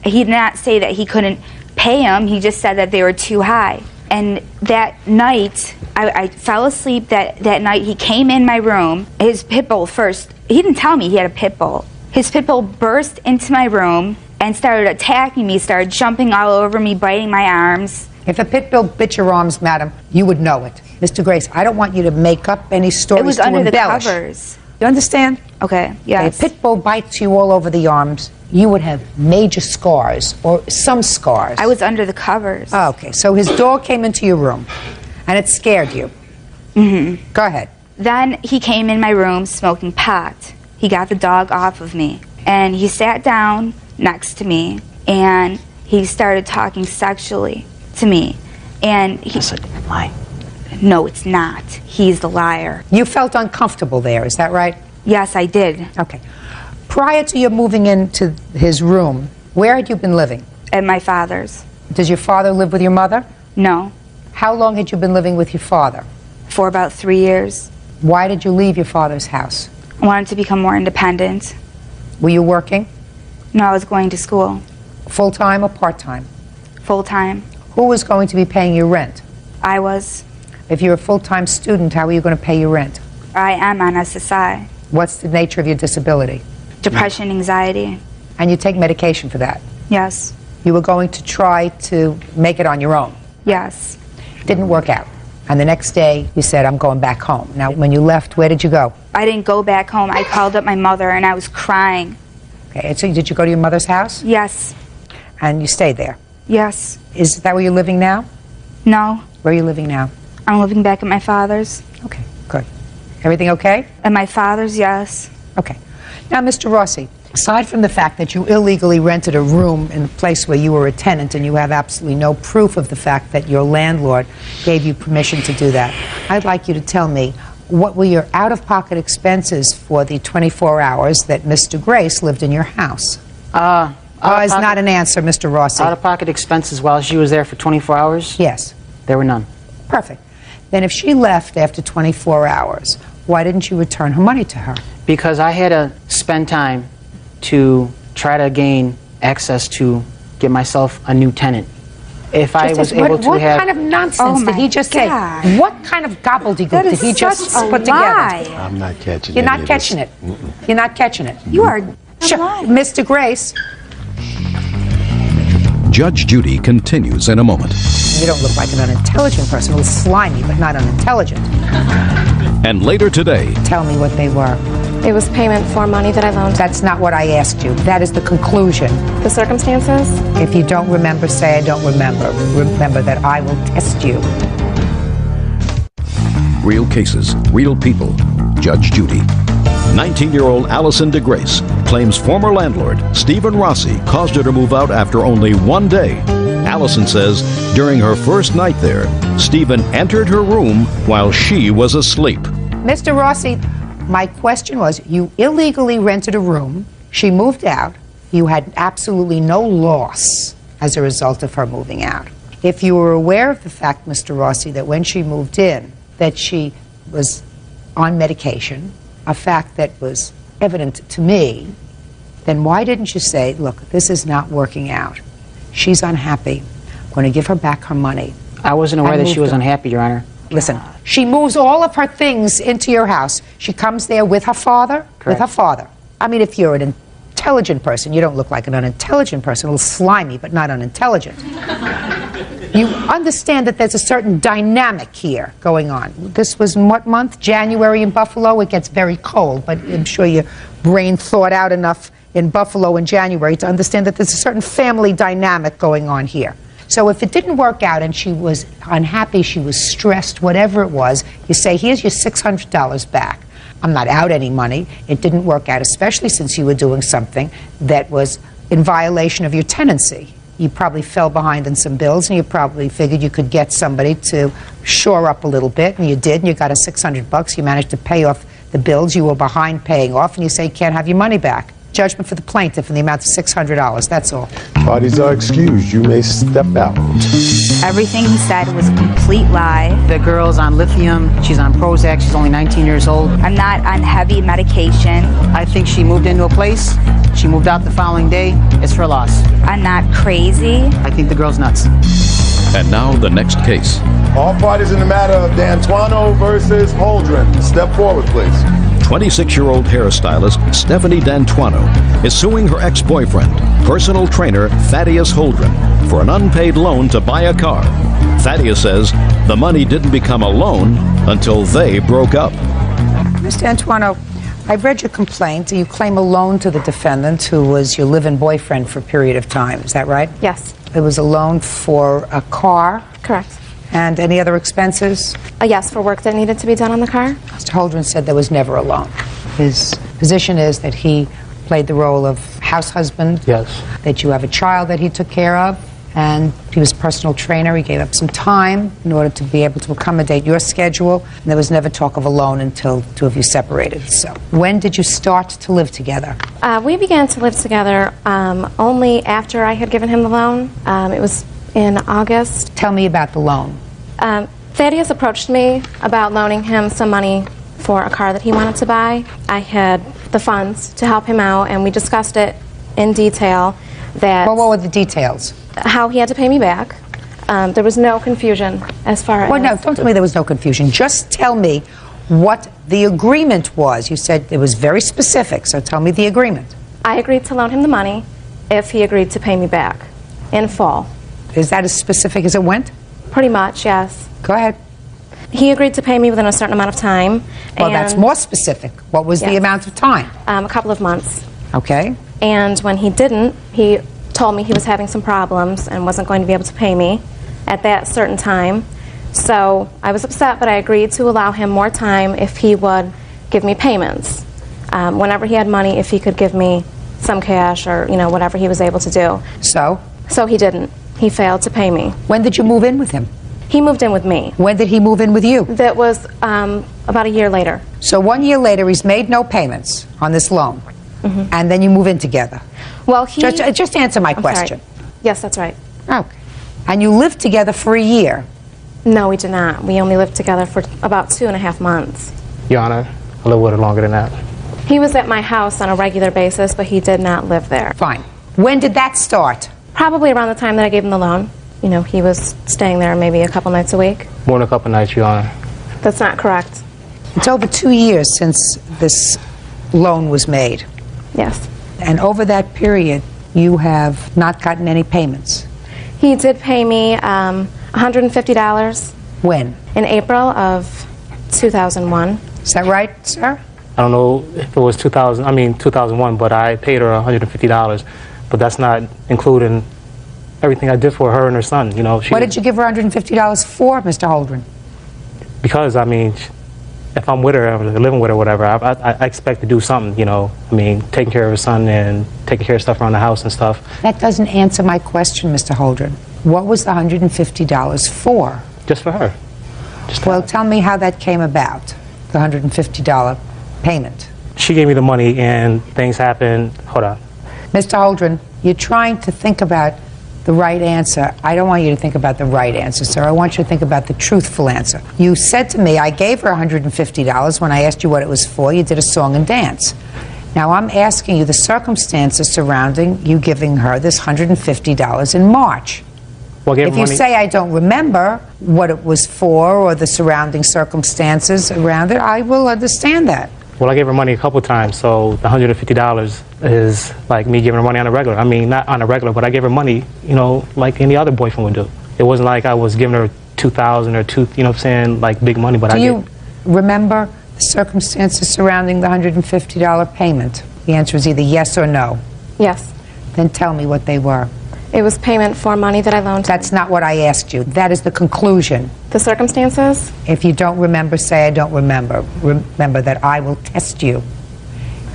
He did not say that he couldn't pay them. He just said that they were too high. And that night, I fell asleep that night. He came in my room. His pit bull first, he didn't tell me he had a pit bull. His pit bull burst into my room and started attacking me, started jumping all over me, biting my arms. If a pit bull bit your arms, madam, you would know it. Mr. Grace, I don't want you to make up any stories It was to under embellish. the covers. You understand? Okay, yes. If a pit bull bites you all over the arms, you would have major scars or some scars. I was under the covers. Oh, okay, so his dog came into your room and it scared you. Mm-hmm. Go ahead. Then he came in my room smoking pot. He got the dog off of me. And he sat down next to me and he started talking sexually to me. And he said, "Lie." No, it's not. He's the liar. You felt uncomfortable there, is that right? Yes, I did. Okay. Prior to your moving into his room, where had you been living? At my father's. Does your father live with your mother? No. How long had you been living with your father? For about 3 years. Why did you leave your father's house? I wanted to become more independent. Were you working? No, I was going to school. Full-time or part-time? Full-time. Who was going to be paying your rent? I was. If you're a full-time student, how are you going to pay your rent? I am on SSI. What's the nature of your disability? Depression, anxiety. And you take medication for that? Yes. You were going to try to make it on your own? Yes. Didn't work out. And the next day, you said, I'm going back home. Now, when you left, where did you go? I didn't go back home. I called up my mother and I was crying. Okay, and so did you go to your mother's house? Yes. And you stayed there? Yes. Is that where you're living now? No. Where are you living now? I'm living back at my father's. Okay, good. Everything okay? At my father's, yes. Okay. Now, Mr. Rossi, aside from the fact that you illegally rented a room in a place where you were a tenant and you have absolutely no proof of the fact that your landlord gave you permission to do that, I'd like you to tell me what were your out-of-pocket expenses for the 24 hours that Mr. Grace lived in your house? Is not an answer, Mr. Rossi. Out-of-pocket expenses while she was there for 24 hours? Yes. There were none. Perfect. Then if she left after 24 hours, why didn't you return her money to her? Because I had to spend time to try to gain access to get myself a new tenant. If I was able to what have... kind of nonsense did he just say? What kind of gobbledygook did he just put together? I'm not catching it. You're not catching it. You're not catching it. You are Mr. Grace. Judge Judy continues in a moment. You don't look like an unintelligent person. A little slimy, but not unintelligent. And later today... Tell me what they were. It was payment for money that I loaned. That's not what I asked you. That is the conclusion. The circumstances? If you don't remember, say I don't remember. Remember that I will test you. Real cases, real people. Judge Judy. 19-year-old Allison DeGrace claims former landlord Stephen Rossi caused her to move out after only one day. Allison says during her first night there, Stephen entered her room while she was asleep. Mr. Rossi, my question was, you illegally rented a room, she moved out, you had absolutely no loss as a result of her moving out. If you were aware of the fact, Mr. Rossi, that when she moved in, that she was on medication, a fact that was evident to me, then why didn't you say, look, this is not working out. She's unhappy. I'm going to give her back her money. I wasn't aware that she was unhappy, Your Honor. Listen, she moves all of her things into your house. She comes there with her father? Correct. With her father. I mean, if you're an intelligent person, you don't look like an unintelligent person, a little slimy, but not unintelligent. You understand that there's a certain dynamic here going on. This was what month? January in Buffalo? It gets very cold, but I'm sure your brain thought out enough in Buffalo in January to understand that there's a certain family dynamic going on here. So if it didn't work out and she was unhappy, she was stressed, whatever it was, you say, here's your $600 back. I'm not out any money. It didn't work out, especially since you were doing something that was in violation of your tenancy. you probably fell behind in some bills, and you probably figured you could get somebody to shore up a little bit, and you did, and you got a $600. You managed to pay off the bills you were behind paying off, and you say you can't have your money back. Judgment for the plaintiff in the amount of $600. That's all. Parties are excused. You may step out. Everything he said was a complete lie. The girl's on lithium. She's on Prozac. She's only 19 years old. I'm not on heavy medication. I think she moved into a place. She moved out the following day. It's her loss. I'm not crazy. I think the girl's nuts. And now the next case. All parties in the matter of D'Antuono versus Holdren. Step forward, please. 26-year-old hairstylist Stephanie D'Antuono is suing her ex-boyfriend, personal trainer Thaddeus Holdren, for an unpaid loan to buy a car. Thaddeus says the money didn't become a loan until they broke up. Mr. D'Antuono, I've read your complaint. You claim a loan to the defendant, who was your live-in boyfriend for a period of time. Is that right? Yes. It was a loan for a car? Correct. And any other expenses? Yes, for work that needed to be done on the car. Mr. Holdren said there was never a loan. His position is that he played the role of house husband. Yes. That you have a child that he took care of, and he was a personal trainer. He gave up some time in order to be able to accommodate your schedule, and there was never talk of a loan until two of you separated. So when did you start to live together? We began to live together only after I had given him the loan. It was in August. Tell me about the loan. Thaddeus approached me about loaning him some money for a car that he wanted to buy. I had the funds to help him out, and we discussed it in detail. Well, what were the details? How he had to pay me back. There was no confusion as far as... Well, no, don't tell me there was no confusion. Just tell me what the agreement was. You said it was very specific, so tell me the agreement. I agreed to loan him the money if he agreed to pay me back in full. Is that as specific as it went? Pretty much, yes. Go ahead. He agreed to pay me within a certain amount of time. Well, that's more specific. What was the amount of time? A couple of months. Okay. And when he didn't, he told me he was having some problems and wasn't going to be able to pay me at that certain time. So I was upset, but I agreed to allow him more time if he would give me payments. Whenever he had money, if he could give me some cash or, whatever he was able to do. So? So he didn't. He failed to pay me. When did you move in with him? He moved in with me. When did he move in with you? That was about a year later. So 1 year later, he's made no payments on this loan. Mm-hmm. And then you move in together. Well, he... Just answer my I'm question. sorry. Yes, that's right. Okay. And you lived together for a year? No, we did not. We only lived together for about 2.5 months. Your Honor, I lived with her longer than that. He was at my house on a regular basis, but he did not live there. Fine. When did that start? Probably around the time that I gave him the loan. He was staying there maybe a couple nights a week. More than a couple nights, Your Honor. That's not correct. It's over 2 years since this loan was made. Yes. And over that period, you have not gotten any payments. He did pay me $150. When? In April of 2001. Is that right, sir? I don't know if it was 2001, but I paid her $150. But that's not including everything I did for her and her son. What did you give her $150 for, Mr. Holdren? Because, if I'm with her, I'm living with her, whatever, I expect to do something, taking care of her son and taking care of stuff around the house and stuff. That doesn't answer my question, Mr. Holdren. What was the $150 for? Just for her. Well, tell me how that came about, the $150 payment. She gave me the money and things happened. Hold on. Mr. Holdren, you're trying to think about the right answer. I don't want you to think about the right answer, sir. I want you to think about the truthful answer. You said to me, I gave her $150 when I asked you what it was for. You did a song and dance. Now I'm asking you the circumstances surrounding you giving her this $150 in March. Well, if you say I don't remember what it was for or the surrounding circumstances around it, I will understand that. Well, I gave her money a couple times, so the $150 is like me giving her money on a regular. Not on a regular, but I gave her money, like any other boyfriend would do. It wasn't like I was giving her $2,000 or like big money. But do you remember the circumstances surrounding the $150 payment? The answer is either yes or no. Yes. Then tell me what they were. It was payment for money that I loaned. That's not what I asked you. That is the conclusion. The circumstances? If you don't remember, say I don't remember. Remember that I will test you.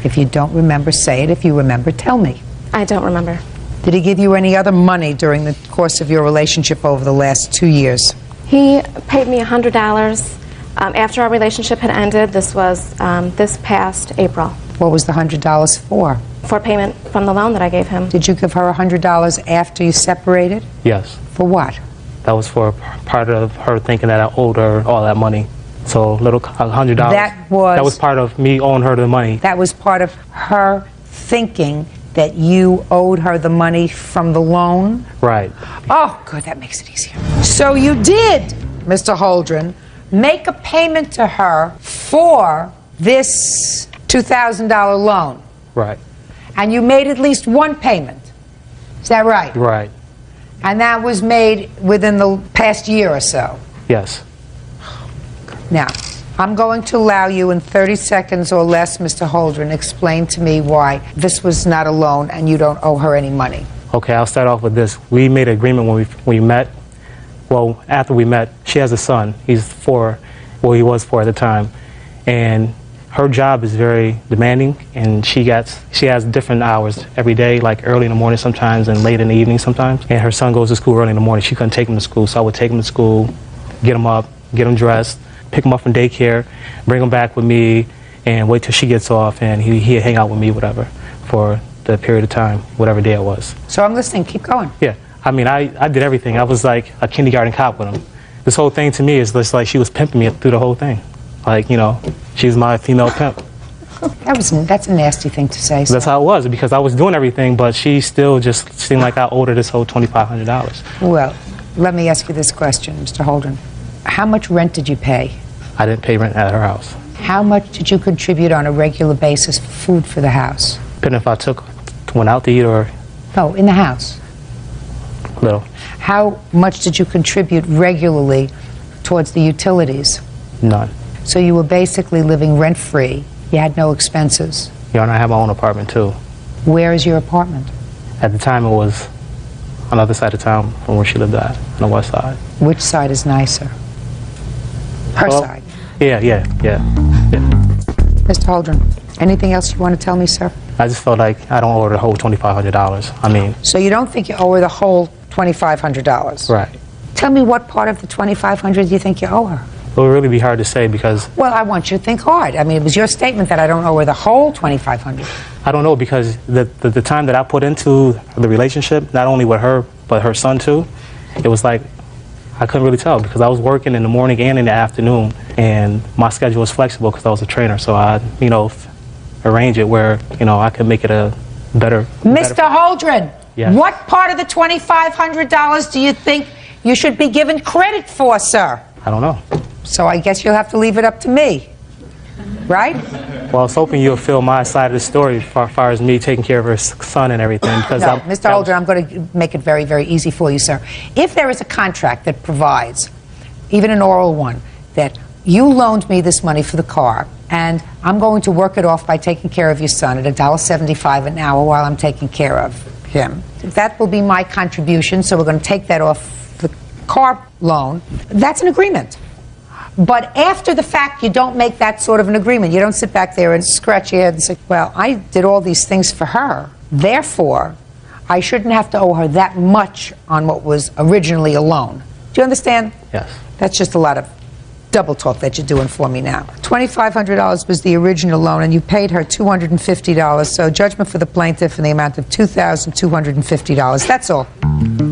If you don't remember, say it. If you remember, tell me. I don't remember. Did he give you any other money during the course of your relationship over the last 2 years? He paid me $100 after our relationship had ended. This was this past April. What was the $100 for? For payment from the loan that I gave him. Did you give her $100 after you separated? Yes. For what? That was for part of her thinking that I owed her all that money. So little $100. That was part of me owing her the money. That was part of her thinking that you owed her the money from the loan? Right. Oh, good, that makes it easier. So you did, Mr. Holdren, make a payment to her for this $2,000 loan. Right. And you made at least one payment. Is that right? Right. And that was made within the past year or so. Yes. Now, I'm going to allow you in 30 seconds or less, Mr. Holdren, explain to me why this was not a loan and you don't owe her any money. Okay, I'll start off with this. We made an agreement when we met. Well, after we met, she has a son. He's 4. Well, he was 4 at the time. And her job is very demanding, and she has different hours every day, like early in the morning sometimes and late in the evening sometimes. And her son goes to school early in the morning. She couldn't take him to school, so I would take him to school, get him up, get him dressed, pick him up from daycare, bring him back with me, and wait till she gets off, and he'd hang out with me, whatever, for the period of time, whatever day it was. So I'm listening. Keep going. Yeah. I mean, I did everything. I was like a kindergarten cop with him. This whole thing to me is just like she was pimping me through the whole thing. Like, you know, she's my female pimp. That's a nasty thing to say. That's how it was, because I was doing everything, but she still just seemed like I owed her this whole $2,500. Well, let me ask you this question, Mr. Holdren. How much rent did you pay? I didn't pay rent at her house. How much did you contribute on a regular basis for food for the house? Depending if I went out to eat or... No, in the house. Little. How much did you contribute regularly towards the utilities? None. So you were basically living rent-free. You had no expenses. Yeah, and I have my own apartment too. Where is your apartment? At the time it was on the other side of town from where she lived at, on the west side. Which side is nicer? Her side. Yeah. Mr. Holdren, anything else you want to tell me, sir? I just felt like I don't owe her the whole $2,500. I mean... So you don't think you owe her the whole $2,500? Right. Tell me what part of the $2,500 you think you owe her? It would really be hard to say because... Well, I want you to think hard. I mean, it was your statement that I don't owe her the whole $2,500. I don't know, because the time that I put into the relationship, not only with her, but her son too, it was like, I couldn't really tell because I was working in the morning and in the afternoon, and my schedule was flexible because I was a trainer, so I, arrange it where, I could make it a better... Mr. Holdren, yes. What part of the $2,500 do you think you should be given credit for, sir? I don't know. So I guess you'll have to leave it up to me, right? Well, I was hoping you'll feel my side of the story as far as me taking care of her son and everything. Because no, Mr. Holdren, I'm going to make it very, very easy for you, sir. If there is a contract that provides, even an oral one, that you loaned me this money for the car, and I'm going to work it off by taking care of your son at $1.75 an hour while I'm taking care of him, that will be my contribution, so we're going to take that off the car loan. That's an agreement. But after the fact, you don't make that sort of an agreement. You don't sit back there and scratch your head and say, well, I did all these things for her. Therefore, I shouldn't have to owe her that much on what was originally a loan. Do you understand? Yes. That's just a lot of double talk that you're doing for me now. $2,500 was the original loan, and you paid her $250. So judgment for the plaintiff in the amount of $2,250. That's all.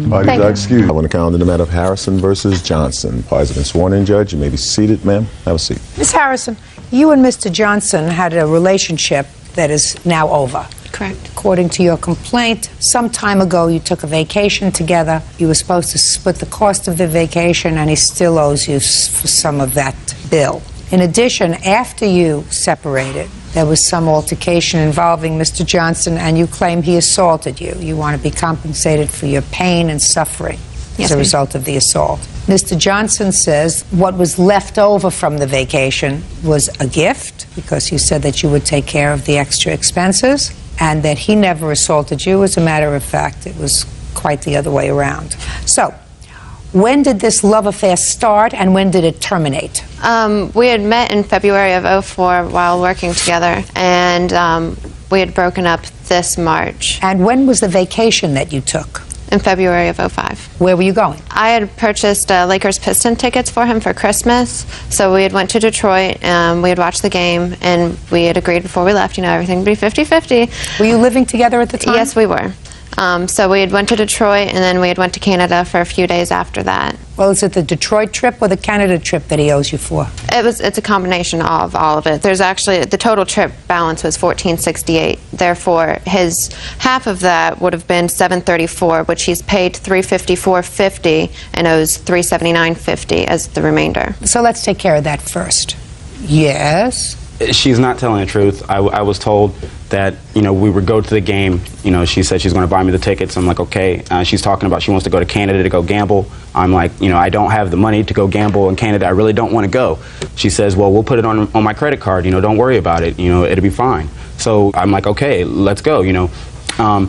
Parties are excused. I want to count in the matter of Harrison versus Johnson. Parties have been sworn in, Judge. You may be seated, ma'am. Have a seat. Ms. Harrison, you and Mr. Johnson had a relationship that is now over. Correct. According to your complaint, some time ago you took a vacation together. You were supposed to split the cost of the vacation, and he still owes you for some of that bill. In addition, after you separated, there was some altercation involving Mr. Johnson, and you claim he assaulted you. You want to be compensated for your pain and suffering as a result of the assault. Mr. Johnson says what was left over from the vacation was a gift, because you said that you would take care of the extra expenses, and that he never assaulted you. As a matter of fact, it was quite the other way around. So, when did this love affair start, and when did it terminate? We had met in February of '04 while working together, and We had broken up this March. And when was the vacation that you took? In February of '05. Where were you going? I had purchased Lakers Piston tickets for him for Christmas. So we had went to Detroit, we had watched the game, and we had agreed before we left, everything would be 50-50. Were you living together at the time? Yes, we were. So we had went to Detroit, and then we had went to Canada for a few days after that. Well, is it the Detroit trip or the Canada trip that he owes you for? It's a combination of all of it. There's actually, the total trip balance was $1,468. Therefore, his half of that would have been $734, which he's paid $354.50 and owes $379.50 as the remainder. So let's take care of that first. Yes? She's not telling the truth. I was told that, we would go to the game. She said she's going to buy me the tickets. I'm like, okay. She's talking about she wants to go to Canada to go gamble. I'm like, I don't have the money to go gamble in Canada. I really don't want to go. She says, well, we'll put it on my credit card. Don't worry about it. It'll be fine. So I'm like, okay, let's go. I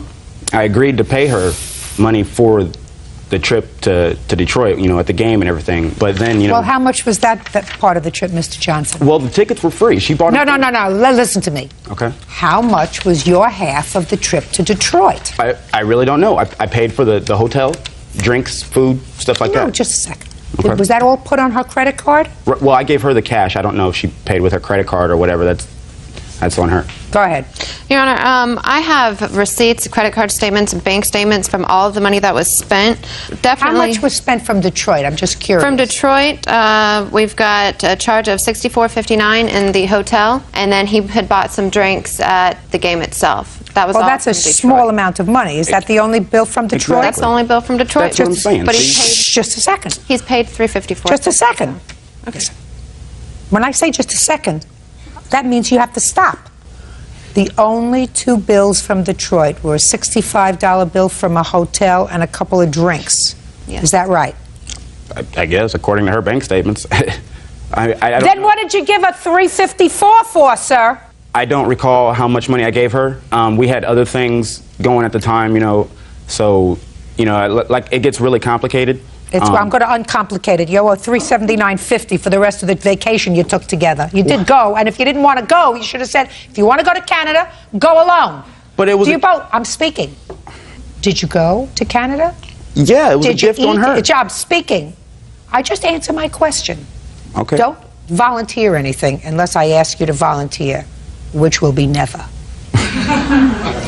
agreed to pay her money for the trip to Detroit, at the game and everything. But then, Well, how much was that part of the trip, Mr. Johnson? Well, the tickets were free. She bought No. Listen to me. Okay. How much was your half of the trip to Detroit? I really don't know. I paid for the hotel, drinks, food, stuff like that. No, just a second. Okay. Was that all put on her credit card? Well, I gave her the cash. I don't know if she paid with her credit card or whatever. That's on her. Go ahead. Your Honor, I have receipts, credit card statements, and bank statements from all of the money that was spent. Definitely. How much was spent from Detroit? I'm just curious. From Detroit, we've got a charge of $64.59 in the hotel, and then he had bought some drinks at the game itself. That was well, all that's a from Detroit. small amount of money. Is that the only bill from Detroit? That's the only bill from Detroit. That's what I'm saying. But he's paid, just a second. He's paid $354. Just a second. Okay. When I say just a second, that means you have to stop. The only two bills from Detroit were a $65 bill from a hotel and a couple of drinks. Yes. Is that right? I guess, according to her bank statements. I Then what did you give her $354 for, sir? I don't recall how much money I gave her. We had other things going at the time, so, like it gets really complicated. I'm going to uncomplicate it. You owe $379.50 for the rest of the vacation you took together. You did go, and if you didn't want to go, you should have said, if you want to go to Canada, go alone. But it was. I'm speaking. Did you go to Canada? Yeah, it was a gift on her. I'm speaking. I just answer my question. Okay. Don't volunteer anything unless I ask you to volunteer, which will be never.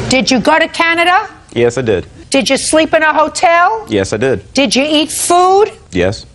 Did you go to Canada? Yes, I did. Did you sleep in a hotel? Yes, I did. Did you eat food? Yes.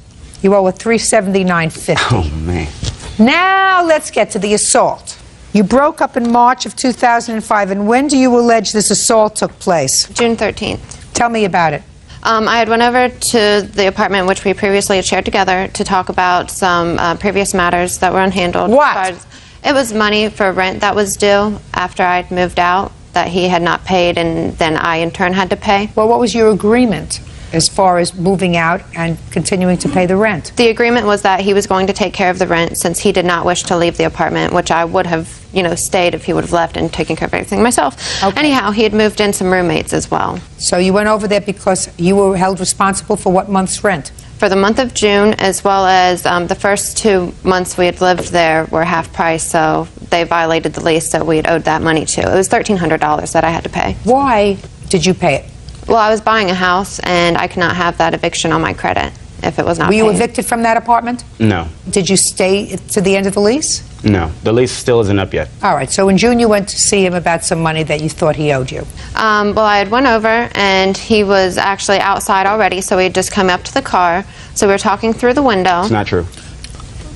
You owe a $379.50. Oh, man. Now let's get to the assault. You broke up in March of 2005, and when do you allege this assault took place? June 13th. Tell me about it. I had went over to the apartment which we previously had shared together to talk about some previous matters that were unhandled. What? It was money for rent that was due after I'd moved out that he had not paid, and then I in turn had to pay. Well, what was your agreement as far as moving out and continuing to pay the rent? The agreement was that he was going to take care of the rent since he did not wish to leave the apartment, which I would have, stayed if he would have left and taken care of everything myself. Okay. Anyhow, he had moved in some roommates as well. So you went over there because you were held responsible for what month's rent? For the month of June, as well as the first 2 months we had lived there were half price, so they violated the lease, so we had owed that money too. It was $1,300 that I had to pay. Why did you pay it? Well, I was buying a house, and I could not have that eviction on my credit if it was not Were you paid. evicted from that apartment? No. Did you stay to the end of the lease? No. The lease still isn't up yet. All right, so in June you went to see him about some money that you thought he owed you. Well, I had went over, and he was actually outside already, so he had just come up to the car. So we were talking through the window. It's not true.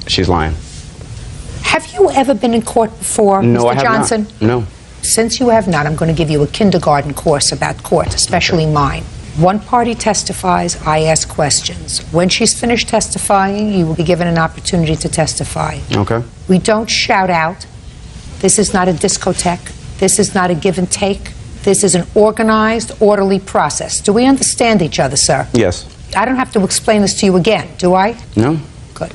She's lying. Have you ever been in court before, No, Mr. I have Johnson? not. No. Since you have not, I'm going to give you a kindergarten course about court, especially mine. One party testifies, I ask questions. When she's finished testifying, you will be given an opportunity to testify. Okay. We don't shout out. This is not a discotheque. This is not a give and take. This is an organized, orderly process. Do we understand each other, sir? Yes. I don't have to explain this to you again, do I? No. Good.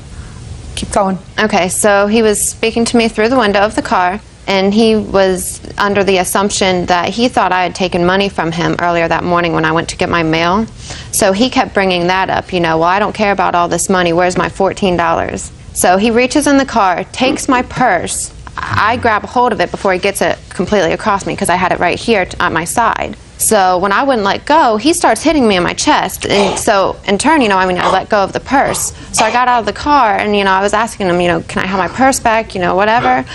Keep going. Okay, so he was speaking to me through the window of the car, and he was under the assumption that he thought I had taken money from him earlier that morning when I went to get my mail. So he kept bringing that up, well, I don't care about all this money. Where's my $14? So he reaches in the car, takes my purse. I grab a hold of it before he gets it completely across me because I had it right here at my side. So when I wouldn't let go, he starts hitting me in my chest. And so in turn, I let go of the purse. So I got out of the car and, I was asking him, can I have my purse back, whatever.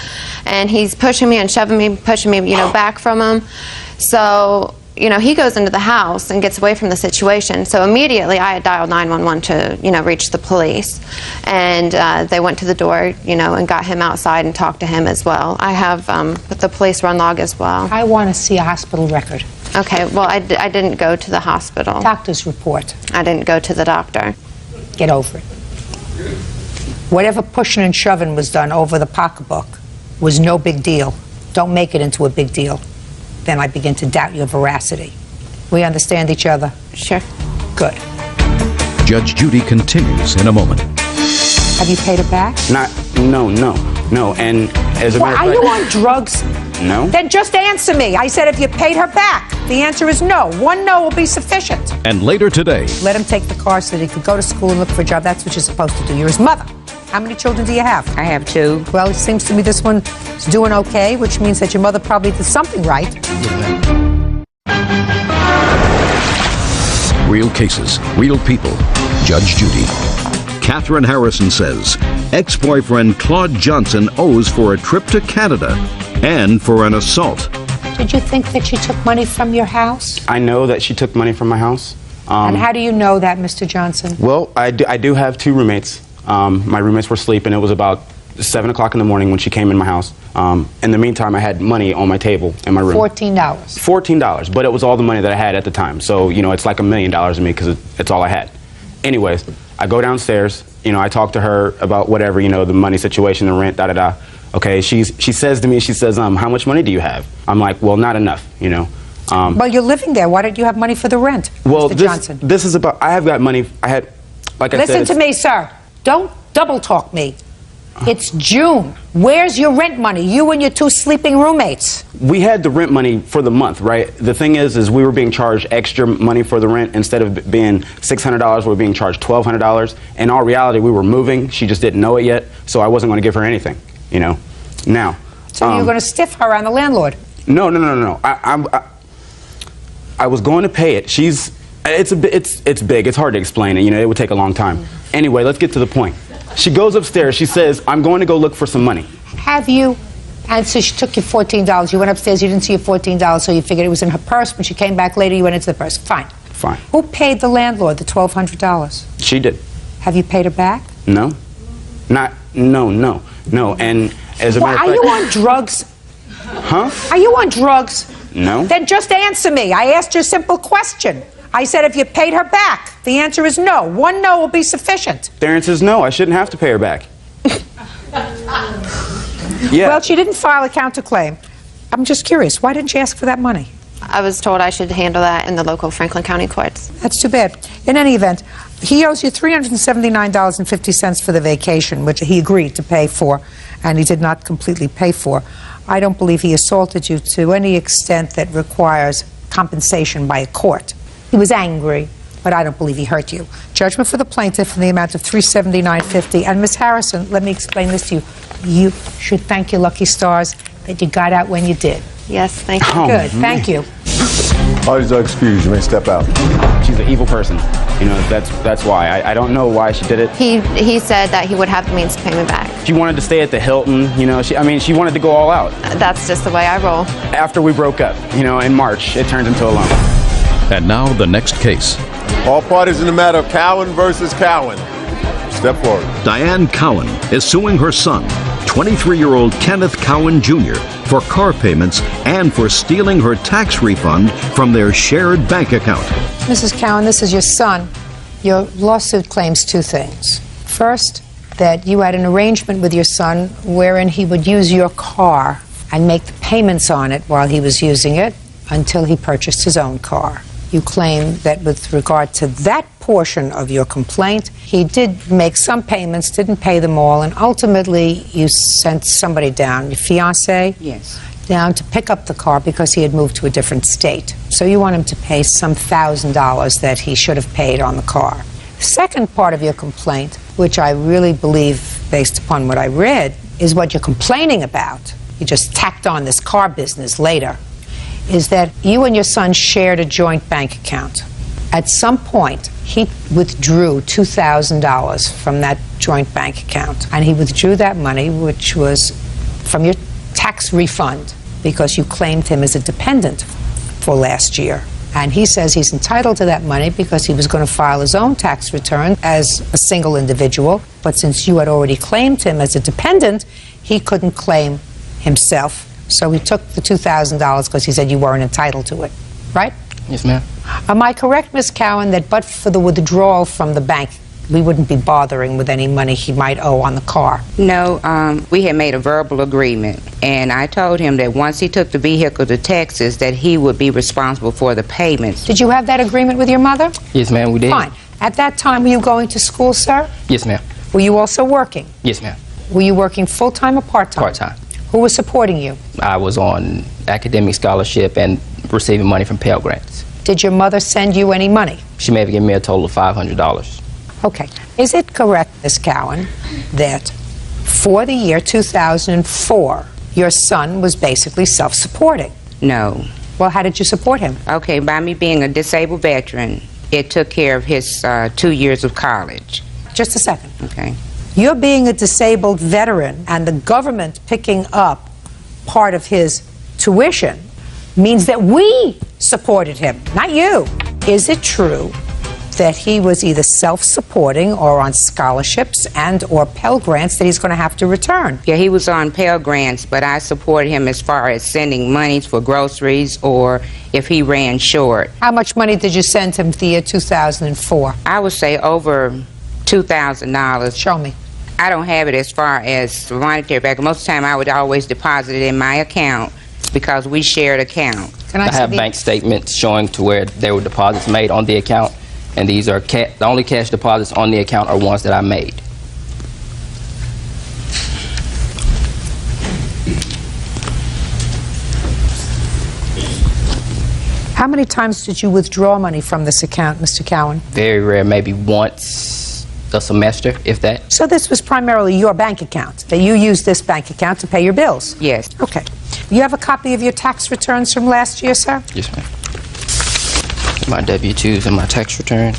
And he's pushing me and shoving me, pushing me, back from him. So, he goes into the house and gets away from the situation. So immediately I had dialed 911 to, reach the police. And they went to the door, and got him outside and talked to him as well. I have the police run log as well. I want to see a hospital record. Okay, well, I didn't go to the hospital. Doctor's report. I didn't go to the doctor. Get over it. Whatever pushing and shoving was done over the pocketbook was no big deal. Don't make it into a big deal. Then I begin to doubt your veracity. We understand each other? Sure. Good. Judge Judy continues in a moment. Have you paid it back? No. And as a matter of fact, are you on drugs? No. Then just answer me. I said if you paid her back. The answer is no. One no will be sufficient. And later today, let him take the car so that he could go to school and look for a job. That's what you're supposed to do. You're his mother. How many children do you have? I have 2. Well, it seems to me this one is doing okay, which means that your mother probably did something right. real cases, real people. Judge Judy. Catherine Harrison says ex-boyfriend Claude Johnson owes for a trip to Canada and for an assault. Did you think that she took money from your house? I know that she took money from my house. And how do you know that, Mr. Johnson? Well, I do have 2 roommates. My roommates were sleeping. It was about 7 o'clock in the morning when she came in my house. In the meantime, I had money on my table in my room. $14. $14, but it was all the money that I had at the time. So, it's like $1 million to me because it's all I had. Anyways, I go downstairs. I talk to her about whatever, the money situation, the rent, da-da-da. Okay, she says to me, how much money do you have? I'm like, well, not enough, well, you're living there. Why don't you have money for the rent, well, Mr. Johnson? This is about, I have got money. I had, like I said. Listen to me, sir. Don't double talk me. It's June. Where's your rent money? You and your 2 sleeping roommates. We had the rent money for the month, right? The thing is we were being charged extra money for the rent. Instead of being $600, we were being charged $1,200. In all reality, we were moving. She just didn't know it yet, so I wasn't going to give her anything, Now. So you're going to stiff her on the landlord? No. I was going to pay it. It's big. It's hard to explain it. It would take a long time. Anyway, let's get to the point. She goes upstairs. She says, I'm going to go look for some money. Have you? And so she took you $14. You went upstairs. You didn't see your $14, so you figured it was in her purse. When she came back later, you went into the purse. Fine. Fine. Who paid the landlord the $1,200? She did. Have you paid her back? No. No. And as a matter of fact, are you on drugs? Huh? Are you on drugs? No. Then just answer me. I asked you a simple question. I said if you paid her back. The answer is no. 1 no will be sufficient. The answer is no. I shouldn't have to pay her back. Yeah. Well, she didn't file a counterclaim. I'm just curious. Why didn't she ask for that money? I was told I should handle that in the local Franklin County courts. That's too bad. In any event, he owes you $379.50 for the vacation, which he agreed to pay for, and he did not completely pay for. I don't believe he assaulted you to any extent that requires compensation by a court. He was angry, but I don't believe he hurt you. Judgment for the plaintiff in the amount of $379.50. And Ms. Harrison, let me explain this to you. You should thank your lucky stars that you got out when you did. Yes, thank you. Oh, Good, man. thank you. Parties are excused. You may step out. She's an evil person. That's why. I don't know why she did it. He said that he would have the means to pay me back. She wanted to stay at the Hilton. She wanted to go all out. That's just the way I roll. After we broke up, in March, it turned into a loan. And now the next case. All parties in the matter of Cowan versus Cowan. Step forward. Diane Cowan is suing her son, 23-year-old Kenneth Cowan Jr., for car payments and for stealing her tax refund from their shared bank account. Mrs. Cowan, this is your son. Your lawsuit claims 2 things. First, that you had an arrangement with your son wherein he would use your car and make the payments on it while he was using it until he purchased his own car. You claim that with regard to that portion of your complaint, he did make some payments, didn't pay them all, and ultimately you sent somebody down, your fiancé? Yes. Down to pick up the car because he had moved to a different state. So you want him to pay some $1,000 that he should have paid on the car. The second part of your complaint, which I really believe, based upon what I read, is what you're complaining about. You just tacked on this car business later. Is that you and your son shared a joint bank account. At some point, he withdrew $2,000 from that joint bank account. And he withdrew that money, which was from your tax refund, because you claimed him as a dependent for last year. And he says he's entitled to that money because he was going to file his own tax return as a single individual. But since you had already claimed him as a dependent, he couldn't claim himself. So he took the $2,000 because he said you weren't entitled to it, right? Yes, ma'am. Am I correct, Ms. Cowan, that but for the withdrawal from the bank, we wouldn't be bothering with any money he might owe on the car? No, we had made a verbal agreement, and I told him that once he took the vehicle to Texas, that he would be responsible for the payments. Did you have that agreement with your mother? Yes, ma'am, we did. Fine. At that time, were you going to school, sir? Yes, ma'am. Were you also working? Yes, ma'am. Were you working full-time or part-time? Part-time. Who was supporting you? I was on academic scholarship and receiving money from Pell Grants. Did your mother send you any money? She may have given me a total of $500. Okay. Is it correct, Ms. Cowan, that for the year 2004, your son was basically self-supporting? No. Well, how did you support him? Okay, by me being a disabled veteran, it took care of his 2 years of college. Just a second. Okay. You're being a disabled veteran and the government picking up part of his tuition means that we supported him, not you. Is it true that he was either self-supporting or on scholarships and or Pell Grants that he's going to have to return? Yeah, he was on Pell Grants, but I supported him as far as sending monies for groceries or if he ran short. How much money did you send him for the year 2004? I would say over $2,000. Show me. I don't have it as far as monetary back. Most of the time I would always deposit it in my account because we shared account. I have bank statements showing to where there were deposits made on the account, and these are the only cash deposits on the account are ones that I made. How many times did you withdraw money from this account, Mr. Cowan? Very rare, maybe once a semester, if that. So this was primarily your bank account, that you used this bank account to pay your bills? Yes. Okay. You have a copy of your tax returns from last year, sir? Yes, ma'am. My W-2s and my tax return.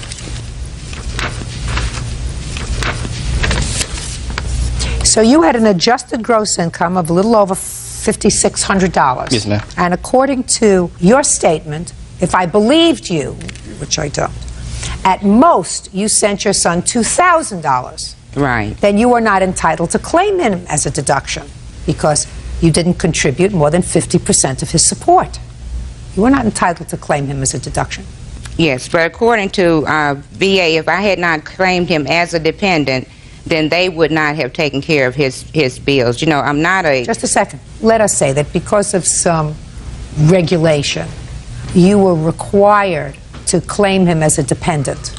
So you had an adjusted gross income of a little over $5,600. Yes, ma'am. And according to your statement, if I believed you, which I don't, at most you sent your son $2,000. Right. Then you are not entitled to claim him as a deduction because you didn't contribute more than 50% of his support. You were not entitled to claim him as a deduction. Yes, but according to VA, if I had not claimed him as a dependent, then they would not have taken care of his bills. You know, I'm not a... Just a second. Let us say that because of some regulation, you were required to claim him as a dependent,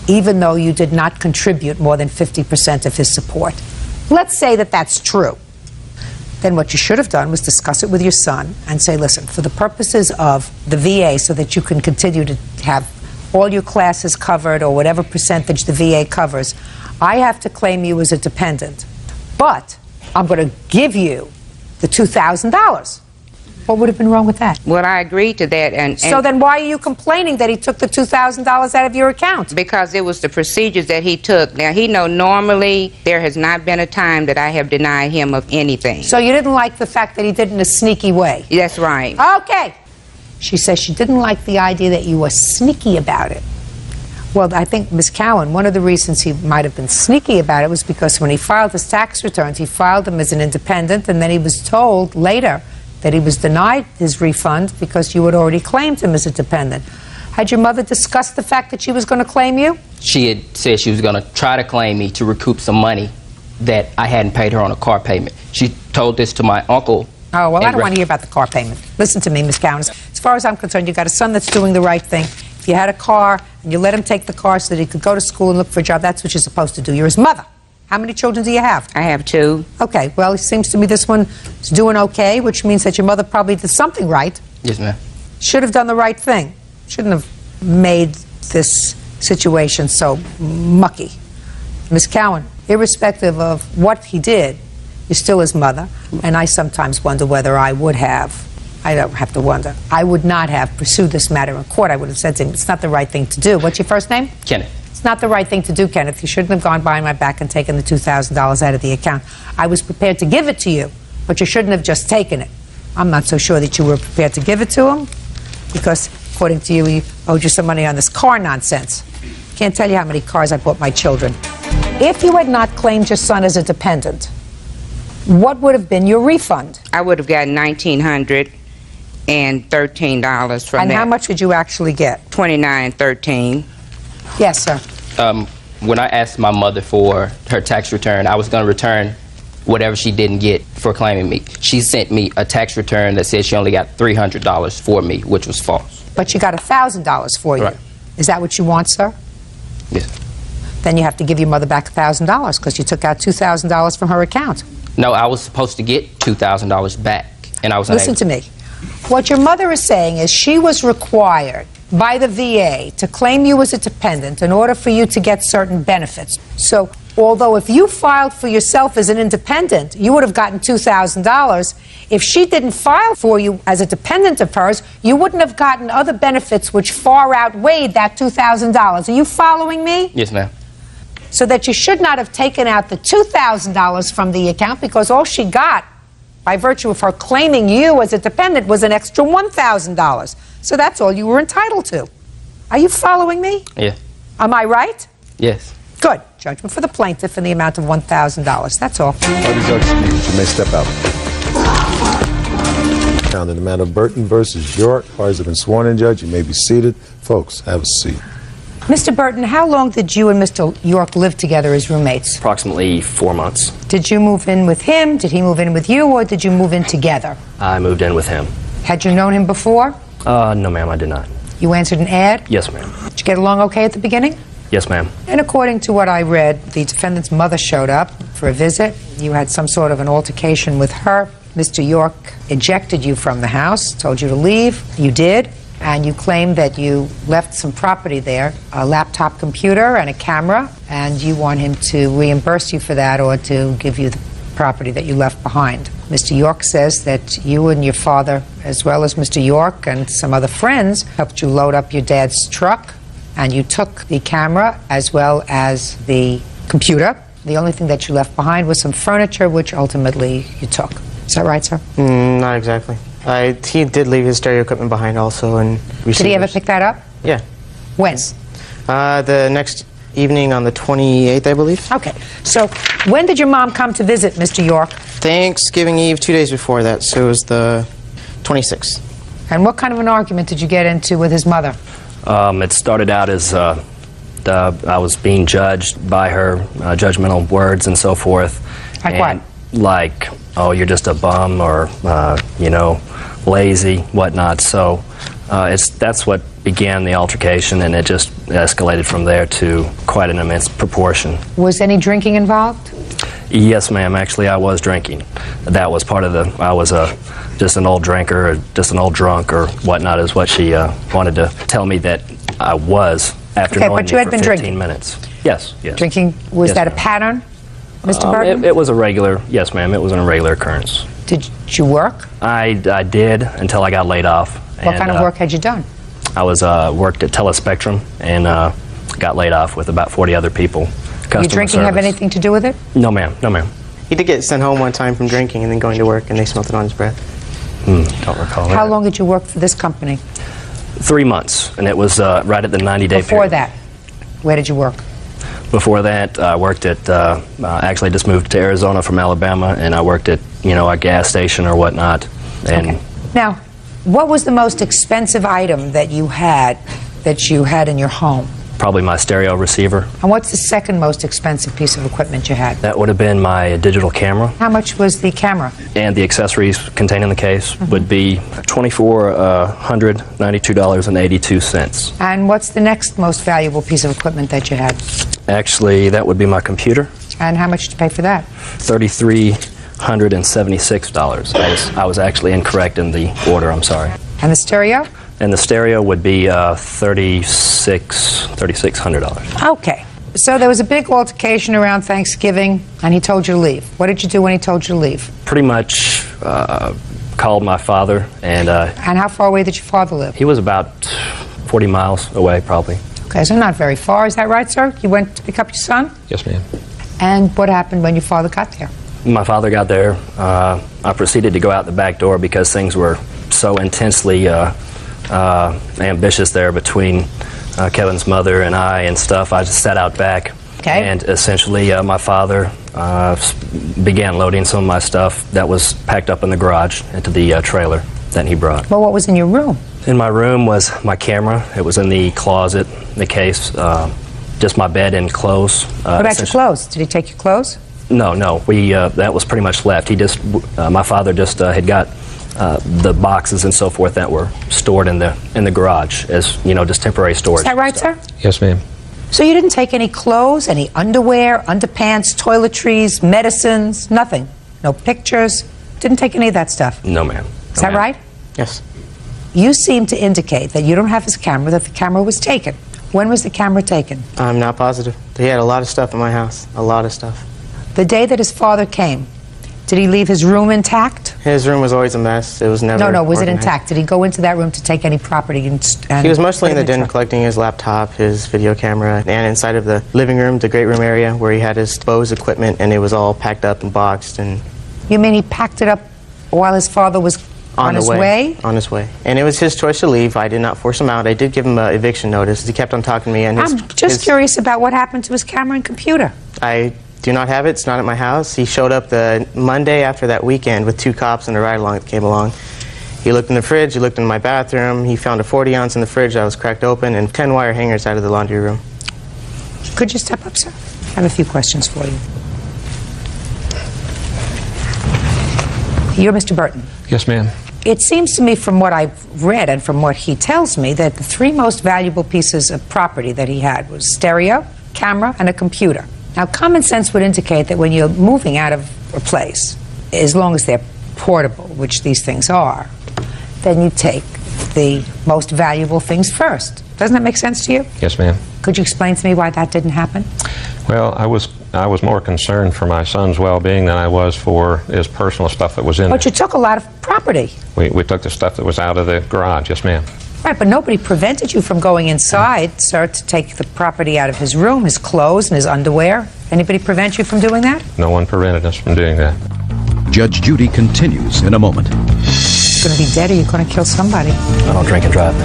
even though you did not contribute more than 50% of his support. Let's say that that's true. Then what you should have done was discuss it with your son and say, listen, for the purposes of the VA, so that you can continue to have all your classes covered or whatever percentage the VA covers, I have to claim you as a dependent, but I'm going to give you the $2,000. What would have been wrong with that? Well, I agreed to that. And so then why are you complaining that he took the $2,000 out of your account? Because it was the procedures that he took. Now, he know normally there has not been a time that I have denied him of anything. So you didn't like the fact that he did it in a sneaky way? That's right. Okay. She says she didn't like the idea that you were sneaky about it. Well, I think, Ms. Cowan, one of the reasons he might have been sneaky about it was because when he filed his tax returns, he filed them as an independent, and then he was told later that he was denied his refund because you had already claimed him as a dependent. Had your mother discussed the fact that she was going to claim you? She had said she was going to try to claim me to recoup some money that I hadn't paid her on a car payment. She told this to my uncle. Oh, well, I don't want to hear about the car payment. Listen to me, Ms. Cowan. As far as I'm concerned, you've got a son that's doing the right thing. If you had a car and you let him take the car so that he could go to school and look for a job, that's what you're supposed to do. You're his mother. How many children do you have? I have 2. Okay, well, it seems to me this one is doing okay, which means that your mother probably did something right. Yes, ma'am. Should have done the right thing. Shouldn't have made this situation so mucky. Ms. Cowan, irrespective of what he did, You're still his mother. And I sometimes wonder whether I would have, I don't have to wonder, I would not have pursued this matter in court. I would have said to him, it's not the right thing to do. What's your first name? Kenneth. It's not the right thing to do, Kenneth. You shouldn't have gone behind my back and taken the $2,000 out of the account. I was prepared to give it to you, but you shouldn't have just taken it. I'm not so sure that you were prepared to give it to him, because according to you, he owed you some money on this car nonsense. Can't tell you how many cars I bought my children. If you had not claimed your son as a dependent, what would have been your refund? I would have gotten $1,913 from that. And how much would you actually get? $29.13. Yes, sir. When I asked my mother for her tax return, I was going to return whatever she didn't get for claiming me. She sent me a tax return that said she only got $300 for me, which was false. But you got $1,000 for you. Right. Is that what you want, sir? Yes. Then you have to give your mother back $1,000 because you took out $2,000 from her account. No, I was supposed to get $2,000 back, and I was Listen to me. What your mother is saying is she was required by the VA to claim you as a dependent in order for you to get certain benefits. So, although if you filed for yourself as an independent, you would have gotten $2,000. If she didn't file for you as a dependent of hers, you wouldn't have gotten other benefits which far outweighed that $2,000. Are you following me? Yes, ma'am. So that you should not have taken out the $2,000 from the account, because all she got, by virtue of her claiming you as a dependent, was an extra $1,000. So that's all you were entitled to. Are you following me? Yeah. Am I right? Yes. Good. Judgment for the plaintiff in the amount of $1,000. That's all. Party judge, you may step out. Now, in the matter of Burton versus York, parties have been sworn in, Judge. You may be seated. Folks, have a seat. Mr. Burton, how long did you and Mr. York live together as roommates? Approximately 4 months. Did you move in with him? Did he move in with you? Or did you move in together? I moved in with him. Had you known him before? No, ma'am, I did not. You answered an ad? Yes, ma'am. Did you get along okay at the beginning? Yes, ma'am. And according to what I read, the defendant's mother showed up for a visit. You had some sort of an altercation with her. Mr. York ejected you from the house, told you to leave. You did. And you claimed that you left some property there, a laptop computer and a camera, and you want him to reimburse you for that or to give you the property that you left behind. Mr. York says that you and your father, as well as Mr. York and some other friends, helped you load up your dad's truck, and you took the camera as well as the computer. The only thing that you left behind was some furniture, which ultimately you took. Is that right, sir? Not exactly. He did leave his stereo equipment behind also, and Did he ever pick that up? Yeah. When? The next evening on the 28th, I believe. Okay. So when did your mom come to visit Mr. York? Thanksgiving Eve, 2 days before that, so it was the 26th. And what kind of an argument did you get into with his mother? It started out as I was being judged by her, judgmental words and so forth. Like what? Like, oh, you're just a bum, or, lazy, whatnot. So that's what began the altercation, and it just escalated from there to quite an immense proportion. Was any drinking involved? Yes, ma'am. Actually, I was drinking. That was part of I was just an old drinker, or just an old drunk, or whatnot, is what she wanted to tell me that I was after knowing me for 15 minutes. Yes, yes. Drinking, was that a pattern, Mr. Burton? It was a regular, yes, ma'am. It was a regular occurrence. Did you work? I did until I got laid off. What kind of work had you done? I was worked at Telespectrum and got laid off with about 40 other people. Your drinking have anything to do with it? No, ma'am. No, ma'am. He did get sent home one time from drinking and then going to work, and they smelled it on his breath. Don't recall that. How long did you work for this company? 3 months, and it was right at the 90-day period. Before that, where did you work? Before that, I worked at, actually just moved to Arizona from Alabama, and I worked at, a gas station or whatnot. And okay. Now, what was the most expensive item that you had in your home? Probably my stereo receiver. And what's the second most expensive piece of equipment you had? That would have been my digital camera. How much was the camera? And the accessories contained in the case would be $2,492.82. And what's the next most valuable piece of equipment that you had? Actually, that would be my computer. And how much did you pay for that? $3,376. I was actually incorrect in the order, I'm sorry. And the stereo? And the stereo would be $3,600. Okay. So there was a big altercation around Thanksgiving, and he told you to leave. What did you do when he told you to leave? Pretty much called my father, and how far away did your father live? he was about 40 miles away, probably. Okay, so not very far. Is that right, sir? You went to pick up your son? Yes, ma'am. And what happened when your father got there? My father got there. I proceeded to go out the back door because things were so intensely ambitious there between Kevin's mother and I and stuff. I just sat out back. Okay. And essentially, my father began loading some of my stuff that was packed up in the garage into the trailer that he brought. Well, what was in your room? In my room was my camera. It was in the closet, the case, just my bed and clothes. What about your clothes? Did he take your clothes? No. We that was pretty much left. He just, my father just had got the boxes and so forth that were stored in the garage as just temporary storage. Is that right, sir? Yes, ma'am. So you didn't take any clothes, any underwear, underpants, toiletries, medicines, nothing? No pictures? Didn't take any of that stuff? No, ma'am. Is that right? Yes. You seem to indicate that you don't have his camera, that the camera was taken. When was the camera taken? I'm not positive. He had a lot of stuff in my house. A lot of stuff. The day that his father came, did he leave his room intact? His room was always a mess. It was never No, was it organized. intact? Did he go into that room to take any property? And He was mostly in put the it den truck? collecting his laptop, his video camera, and inside of the living room, the great room area where he had his Bose equipment, and it was all packed up and boxed and You mean he packed it up while his father was on his way? On his way. And it was his choice to leave. I did not force him out. I did give him an eviction notice. He kept on talking to me. And I'm just curious about what happened to his camera and computer. I do not have it. It's not at my house. He showed up the Monday after that weekend with 2 cops and a ride-along that came along. He looked in the fridge. He looked in my bathroom. He found a 40-ounce in the fridge that was cracked open and 10 wire hangers out of the laundry room. Could you step up, sir? I have a few questions for you. You're Mr. Burton. Yes, ma'am. It seems to me from what I've read and from what he tells me that the 3 most valuable pieces of property that he had was stereo, camera, and a computer. Now, common sense would indicate that when you're moving out of a place, as long as they're portable, which these things are, then you take the most valuable things first. Doesn't that make sense to you? Yes, ma'am. Could you explain to me why that didn't happen? Well, I was more concerned for my son's well-being than I was for his personal stuff that was in But there. you took a lot of property. We took the stuff that was out of the garage. Yes, ma'am. Right, but nobody prevented you from going inside, sir, to take the property out of his room, his clothes and his underwear. Anybody prevent you from doing that? No one prevented us from doing that. Judge Judy continues in a moment. You're going to be dead or you're going to kill somebody. I don't drink and drive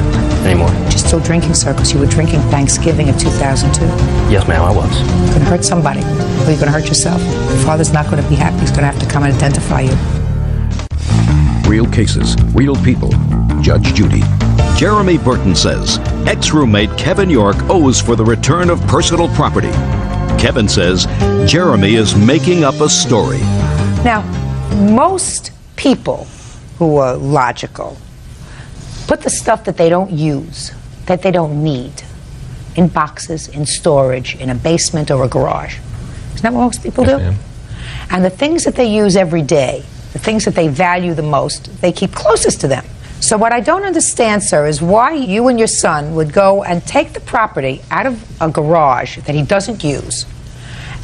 anymore. You're still drinking, sir, because you were drinking Thanksgiving of 2002. Yes, ma'am, I was. You're going to hurt somebody, or you're going to hurt yourself. Your father's not going to be happy. He's going to have to come and identify you. Real cases, real people. Judge Judy. Jeremy Burton says ex-roommate Kevin York owes for the return of personal property. Kevin says Jeremy is making up a story. Now, most people who are logical put the stuff that they don't use, that they don't need, in boxes, in storage, in a basement or a garage. Isn't that what most people do? Ma'am. And the things that they use every day, the things that they value the most, they keep closest to them. So what I don't understand, sir, is why you and your son would go and take the property out of a garage that he doesn't use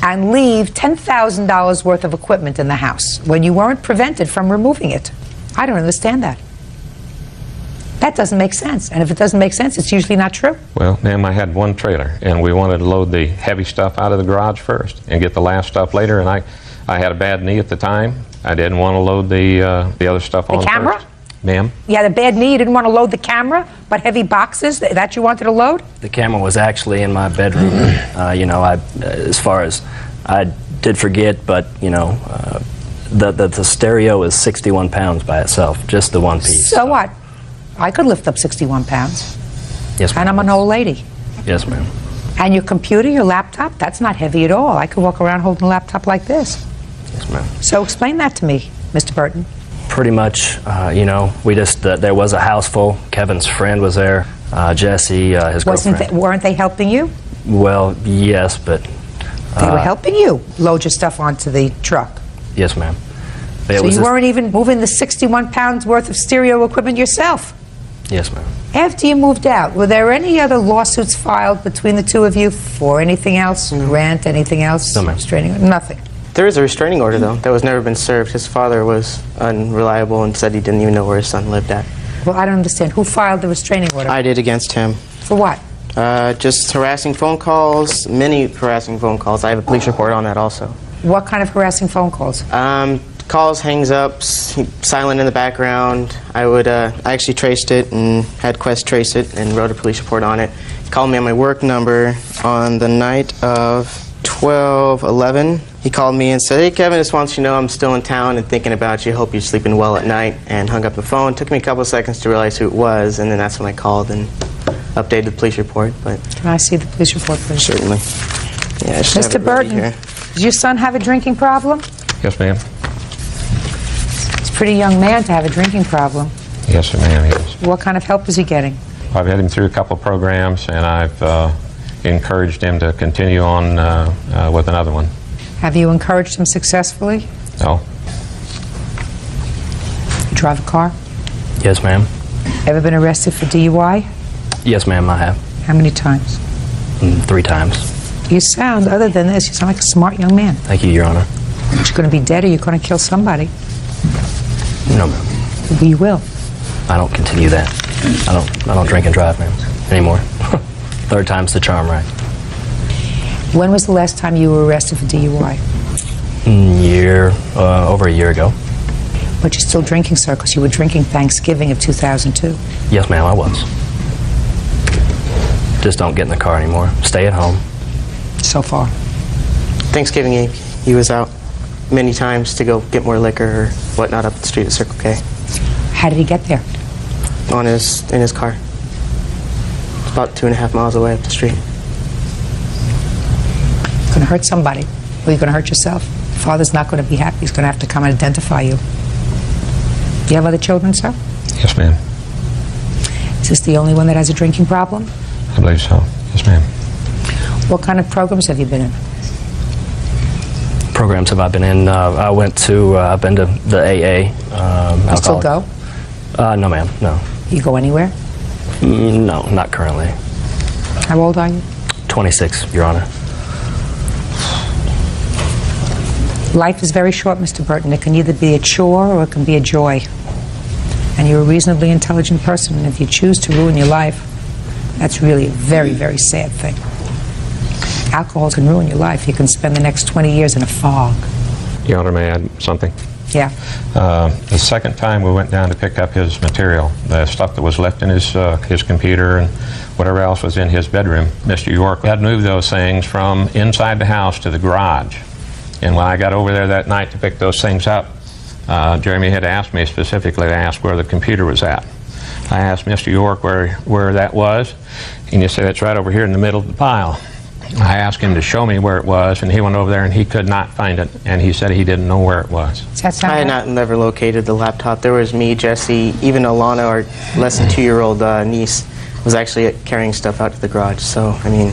and leave $10,000 worth of equipment in the house when you weren't prevented from removing it. I don't understand that. That doesn't make sense. And if it doesn't make sense, it's usually not true. Well, ma'am, I had one trailer, and we wanted to load the heavy stuff out of the garage first and get the last stuff later, and I had a bad knee at the time. I didn't want to load the other stuff on camera? first. Ma'am? You had a bad knee, you didn't want to load the camera, but heavy boxes that you wanted to load? The camera was actually in my bedroom. As far as I did forget, but the stereo is 61 pounds by itself, just the one piece. So what? I could lift up 61 pounds. Yes, ma'am. And I'm an old lady. Yes, ma'am. And your computer, your laptop, that's not heavy at all. I could walk around holding a laptop like this. Yes, ma'am. So explain that to me, Mr. Burton. Pretty much, we just, there was a house full. Kevin's friend was there, Jesse, his girlfriend. Weren't they helping you? Well, yes, but... They were helping you load your stuff onto the truck. Yes, ma'am. So you weren't even moving the 61 pounds worth of stereo equipment yourself? Yes, ma'am. After you moved out, were there any other lawsuits filed between the two of you for anything else? Rent, anything else? No, ma'am. Restraining? Nothing. There is a restraining order, though, that was never been served. His father was unreliable and said he didn't even know where his son lived at. Well, I don't understand. Who filed the restraining order? I did against him. For what? Just harassing phone calls, many harassing phone calls. I have a police report on that also. What kind of harassing phone calls? Calls, hangs-ups, silent in the background. I actually traced it and had Quest trace it and wrote a police report on it. He called me on my work number on the night of 12/11. He called me and said, "Hey, Kevin, just wants you to know I'm still in town and thinking about you. Hope you're sleeping well at night," and hung up the phone. Took me a couple of seconds to realize who it was, and then that's when I called and updated the police report. But Can I see the police report, please? certainly. Yeah, I should have Mr. it ready Burton, here. does your son have a drinking problem? Yes, ma'am. He's a pretty young man to have a drinking problem. Yes, ma'am, yes. What kind of help is he getting? I've had him through a couple of programs, and I've encouraged him to continue on with another one. Have you encouraged him successfully? No. You drive a car? Yes, ma'am. Ever been arrested for DUI? Yes, ma'am, I have. How many times? 3 times. You sound, other than this, you sound like a smart young man. Thank you, Your Honor. But you're going to be dead or you're going to kill somebody. No, ma'am. You will. I don't continue that. I don't drink and drive, ma'am, anymore. 3rd time's the charm, right? When was the last time you were arrested for DUI? Over a year ago. But you're still drinking, sir, because you were drinking Thanksgiving of 2002. Yes, ma'am, I was. Just don't get in the car anymore. Stay at home. So far. Thanksgiving Eve, he was out many times to go get more liquor or whatnot up the street at Circle K. How did he get there? In his car. It's about 2.5 miles away up the street. You're going to hurt somebody, or you're going to hurt yourself. Father's not going to be happy. He's going to have to come and identify you. Do you have other children, sir? Yes, ma'am. Is this the only one that has a drinking problem? I believe so. Yes, ma'am. What kind of programs have you been in? Programs have I been in? I've been to the AA. You still go? No, ma'am, no. You go anywhere? No, not currently. How old are you? 26, Your Honor. Life is very short, Mr. Burton. It can either be a chore or it can be a joy. And you're a reasonably intelligent person, and if you choose to ruin your life, that's really a very, very sad thing. Alcohol can ruin your life. You can spend the next 20 years in a fog. Your Honor, may I add something? Yeah. The second time we went down to pick up his material, the stuff that was left in his computer and whatever else was in his bedroom, Mr. York had moved those things from inside the house to the garage. And when I got over there that night to pick those things up, Jeremy had asked me specifically to ask where the computer was at. I asked Mr. York where that was, and he said it's right over here in the middle of the pile. I asked him to show me where it was, and he went over there and he could not find it, and he said he didn't know where it was. I had never located the laptop. There was me, Jesse, even Alana, our less than 2-year-old niece, was actually carrying stuff out to the garage. So, I mean,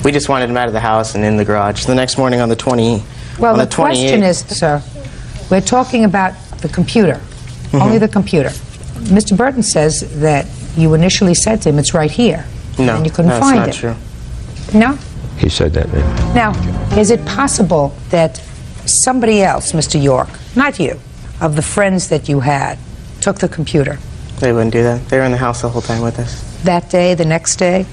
we just wanted him out of the house and in the garage. The next morning on the 20th. Well, the question is, sir, we're talking about the computer, only the computer. Mr. Burton says that you initially said to him, it's right here, No, and you couldn't no, find it's not it. true. No? He said that, ma'am. Now, is it possible that somebody else, Mr. York, not you, of the friends that you had, took the computer? They wouldn't do that. They were in the house the whole time with us. That day, the next day?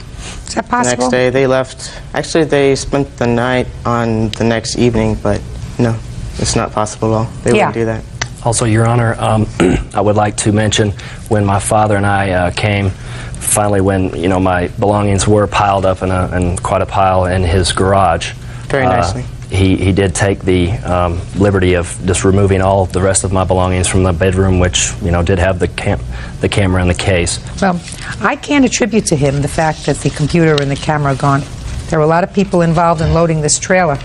Is that possible? The next day, they left. Actually, they spent the night on the next evening, but no, it's not possible at all. They wouldn't do that. Also, Your Honor, I would like to mention when my father and I came, finally when, my belongings were piled up in quite a pile in his garage. Very nicely. He did take the liberty of just removing all the rest of my belongings from the bedroom, which, did have the camera and the case. Well, I can't attribute to him the fact that the computer and the camera are gone. There were a lot of people involved in loading this trailer.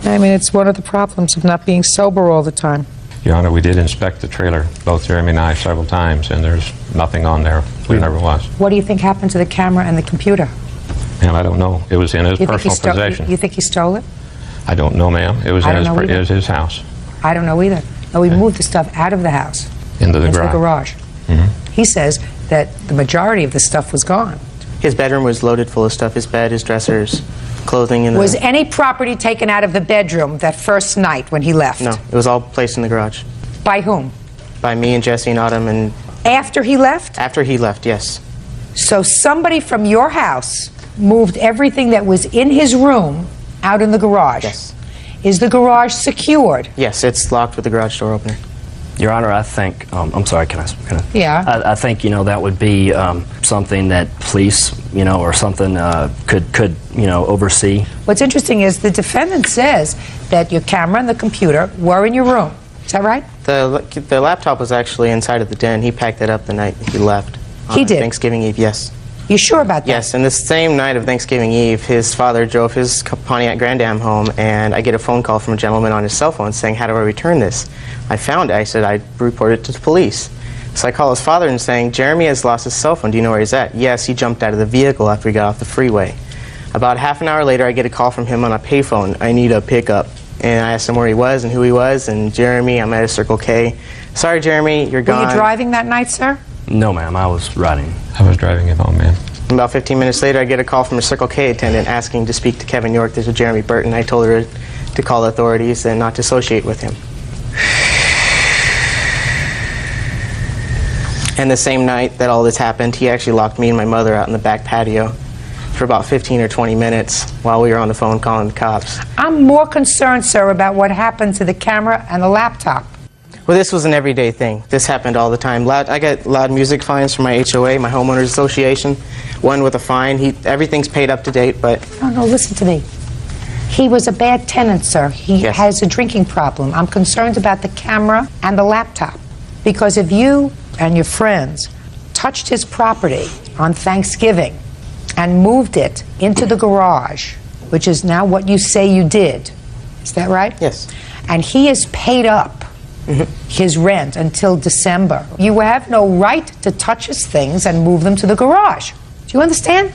I mean, it's one of the problems of not being sober all the time. Your Honor, we did inspect the trailer, both Jeremy and I, several times, and there's nothing on there. There never was. What do you think happened to the camera and the computer? Ma'am, I don't know. It was in his personal possession. You think he stole it? I don't know, ma'am. It was in his house. I don't know either. No, we moved the stuff out of the house. Into the garage. He says that the majority of the stuff was gone. His bedroom was loaded full of stuff. His bed, his dressers, clothing. And Was any property taken out of the bedroom that first night when he left? No, it was all placed in the garage. By whom? By me and Jesse and Autumn. And after he left? After he left, yes. So somebody from your house moved everything that was in his room out in the garage? Yes. Is the garage secured? Yes, it's locked with the garage door opener. Your Honor, I think, I'm sorry, can I? Yeah. I think, that would be something that police, or something could oversee. What's interesting is the defendant says that your camera and the computer were in your room. Is that right? The laptop was actually inside of the den. He packed it up the night he left. He did? Thanksgiving Eve, yes. You sure about that? Yes, and the same night of Thanksgiving Eve, his father drove his Pontiac Grand Am home, and I get a phone call from a gentleman on his cell phone saying, "How do I return this?" I found it. I said, "I reported it to the police." So I call his father and saying, "Jeremy has lost his cell phone. Do you know where he's at?" "Yes, he jumped out of the vehicle after he got off the freeway." About half an hour later, I get a call from him on a payphone. "I need a pickup." And I asked him where he was and who he was, and Jeremy, I'm at a Circle K. "Sorry, Jeremy, you're gone." Were you driving that night, sir? No, ma'am, I was riding. I was driving him home, ma'am. About 15 minutes later, I get a call from a Circle K attendant asking to speak to Kevin York. There's a Jeremy Burton. I told her to call the authorities and not to associate with him. And the same night that all this happened, he actually locked me and my mother out in the back patio for about 15 or 20 minutes while we were on the phone calling the cops. I'm more concerned, sir, about what happened to the camera and the laptop. Well, this was an everyday thing. This happened all the time. I got loud music fines from my HOA, my homeowners association. One with a fine. Everything's paid up to date, but... No, listen to me. He was a bad tenant, sir. He has a drinking problem. I'm concerned about the camera and the laptop. Because if you and your friends touched his property on Thanksgiving and moved it into the garage, which is now what you say you did, is that right? Yes. And he has paid up his rent until December. You have no right to touch his things and move them to the garage. Do you understand?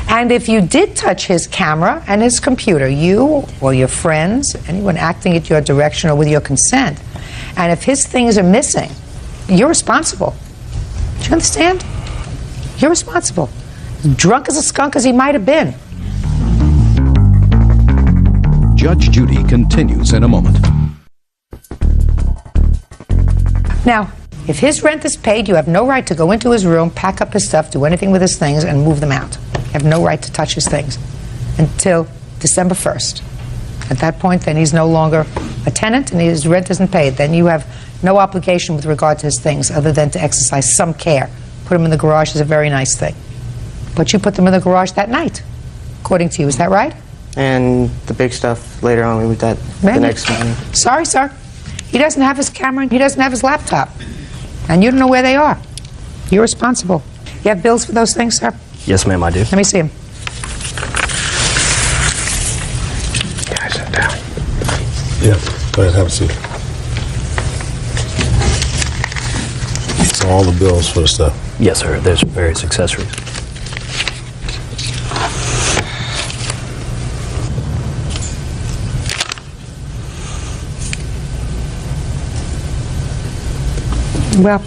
And if you did touch his camera and his computer, you or your friends, anyone acting at your direction or with your consent, and if his things are missing, you're responsible. Do you understand? You're responsible. Drunk as a skunk as he might have been. Judge Judy continues in a moment. Now, if his rent is paid, you have no right to go into his room, pack up his stuff, do anything with his things, and move them out. You have no right to touch his things until December 1st. At that point, then he's no longer a tenant and his rent isn't paid. Then you have no obligation with regard to his things other than to exercise some care. Put them in the garage is a very nice thing. But you put them in the garage that night, according to you. Is that right? And the big stuff later on, we moved that the next morning. Sorry, sir. He doesn't have his camera and he doesn't have his laptop. And you don't know where they are. You're responsible. You have bills for those things, sir? Yes, ma'am, I do. Let me see them. Can I sit down? Yeah, go ahead, have a seat. It's all the bills for the stuff. Yes, sir. There's various accessories. Well,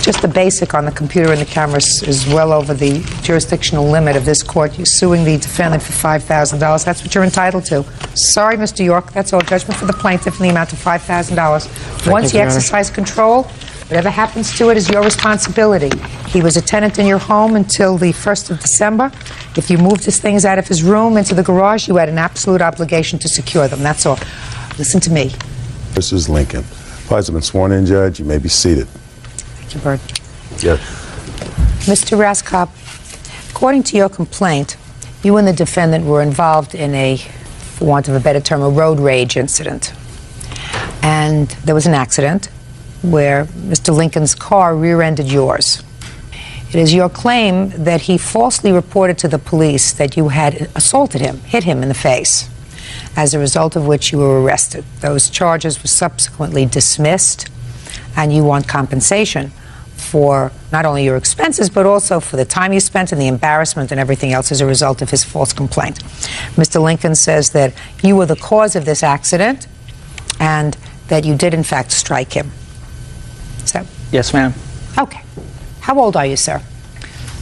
just the basic on the computer and the cameras is well over the jurisdictional limit of this court. You're suing the defendant for $5,000. That's what you're entitled to. Sorry, Mr. York. That's all. Judgment for the plaintiff in the amount of $5,000. Once you exercise control, whatever happens to it is your responsibility. He was a tenant in your home until the 1st of December. If you moved his things out of his room into the garage, you had an absolute obligation to secure them. That's all. Listen to me. This is Lincoln. Parties have been sworn in, Judge. You may be seated. Thank you, Bert. Yes. Mr. Raskop, according to your complaint, you and the defendant were involved in a, for want of a better term, a road rage incident. And there was an accident where Mr. Lincoln's car rear-ended yours. It is your claim that he falsely reported to the police that you had assaulted him, hit him in the face, as a result of which you were arrested. Those charges were subsequently dismissed, and you want compensation for not only your expenses, but also for the time you spent and the embarrassment and everything else as a result of his false complaint. Mr. Lincoln says that you were the cause of this accident and that you did, in fact, strike him. So, yes, ma'am. okay. How old are you, sir?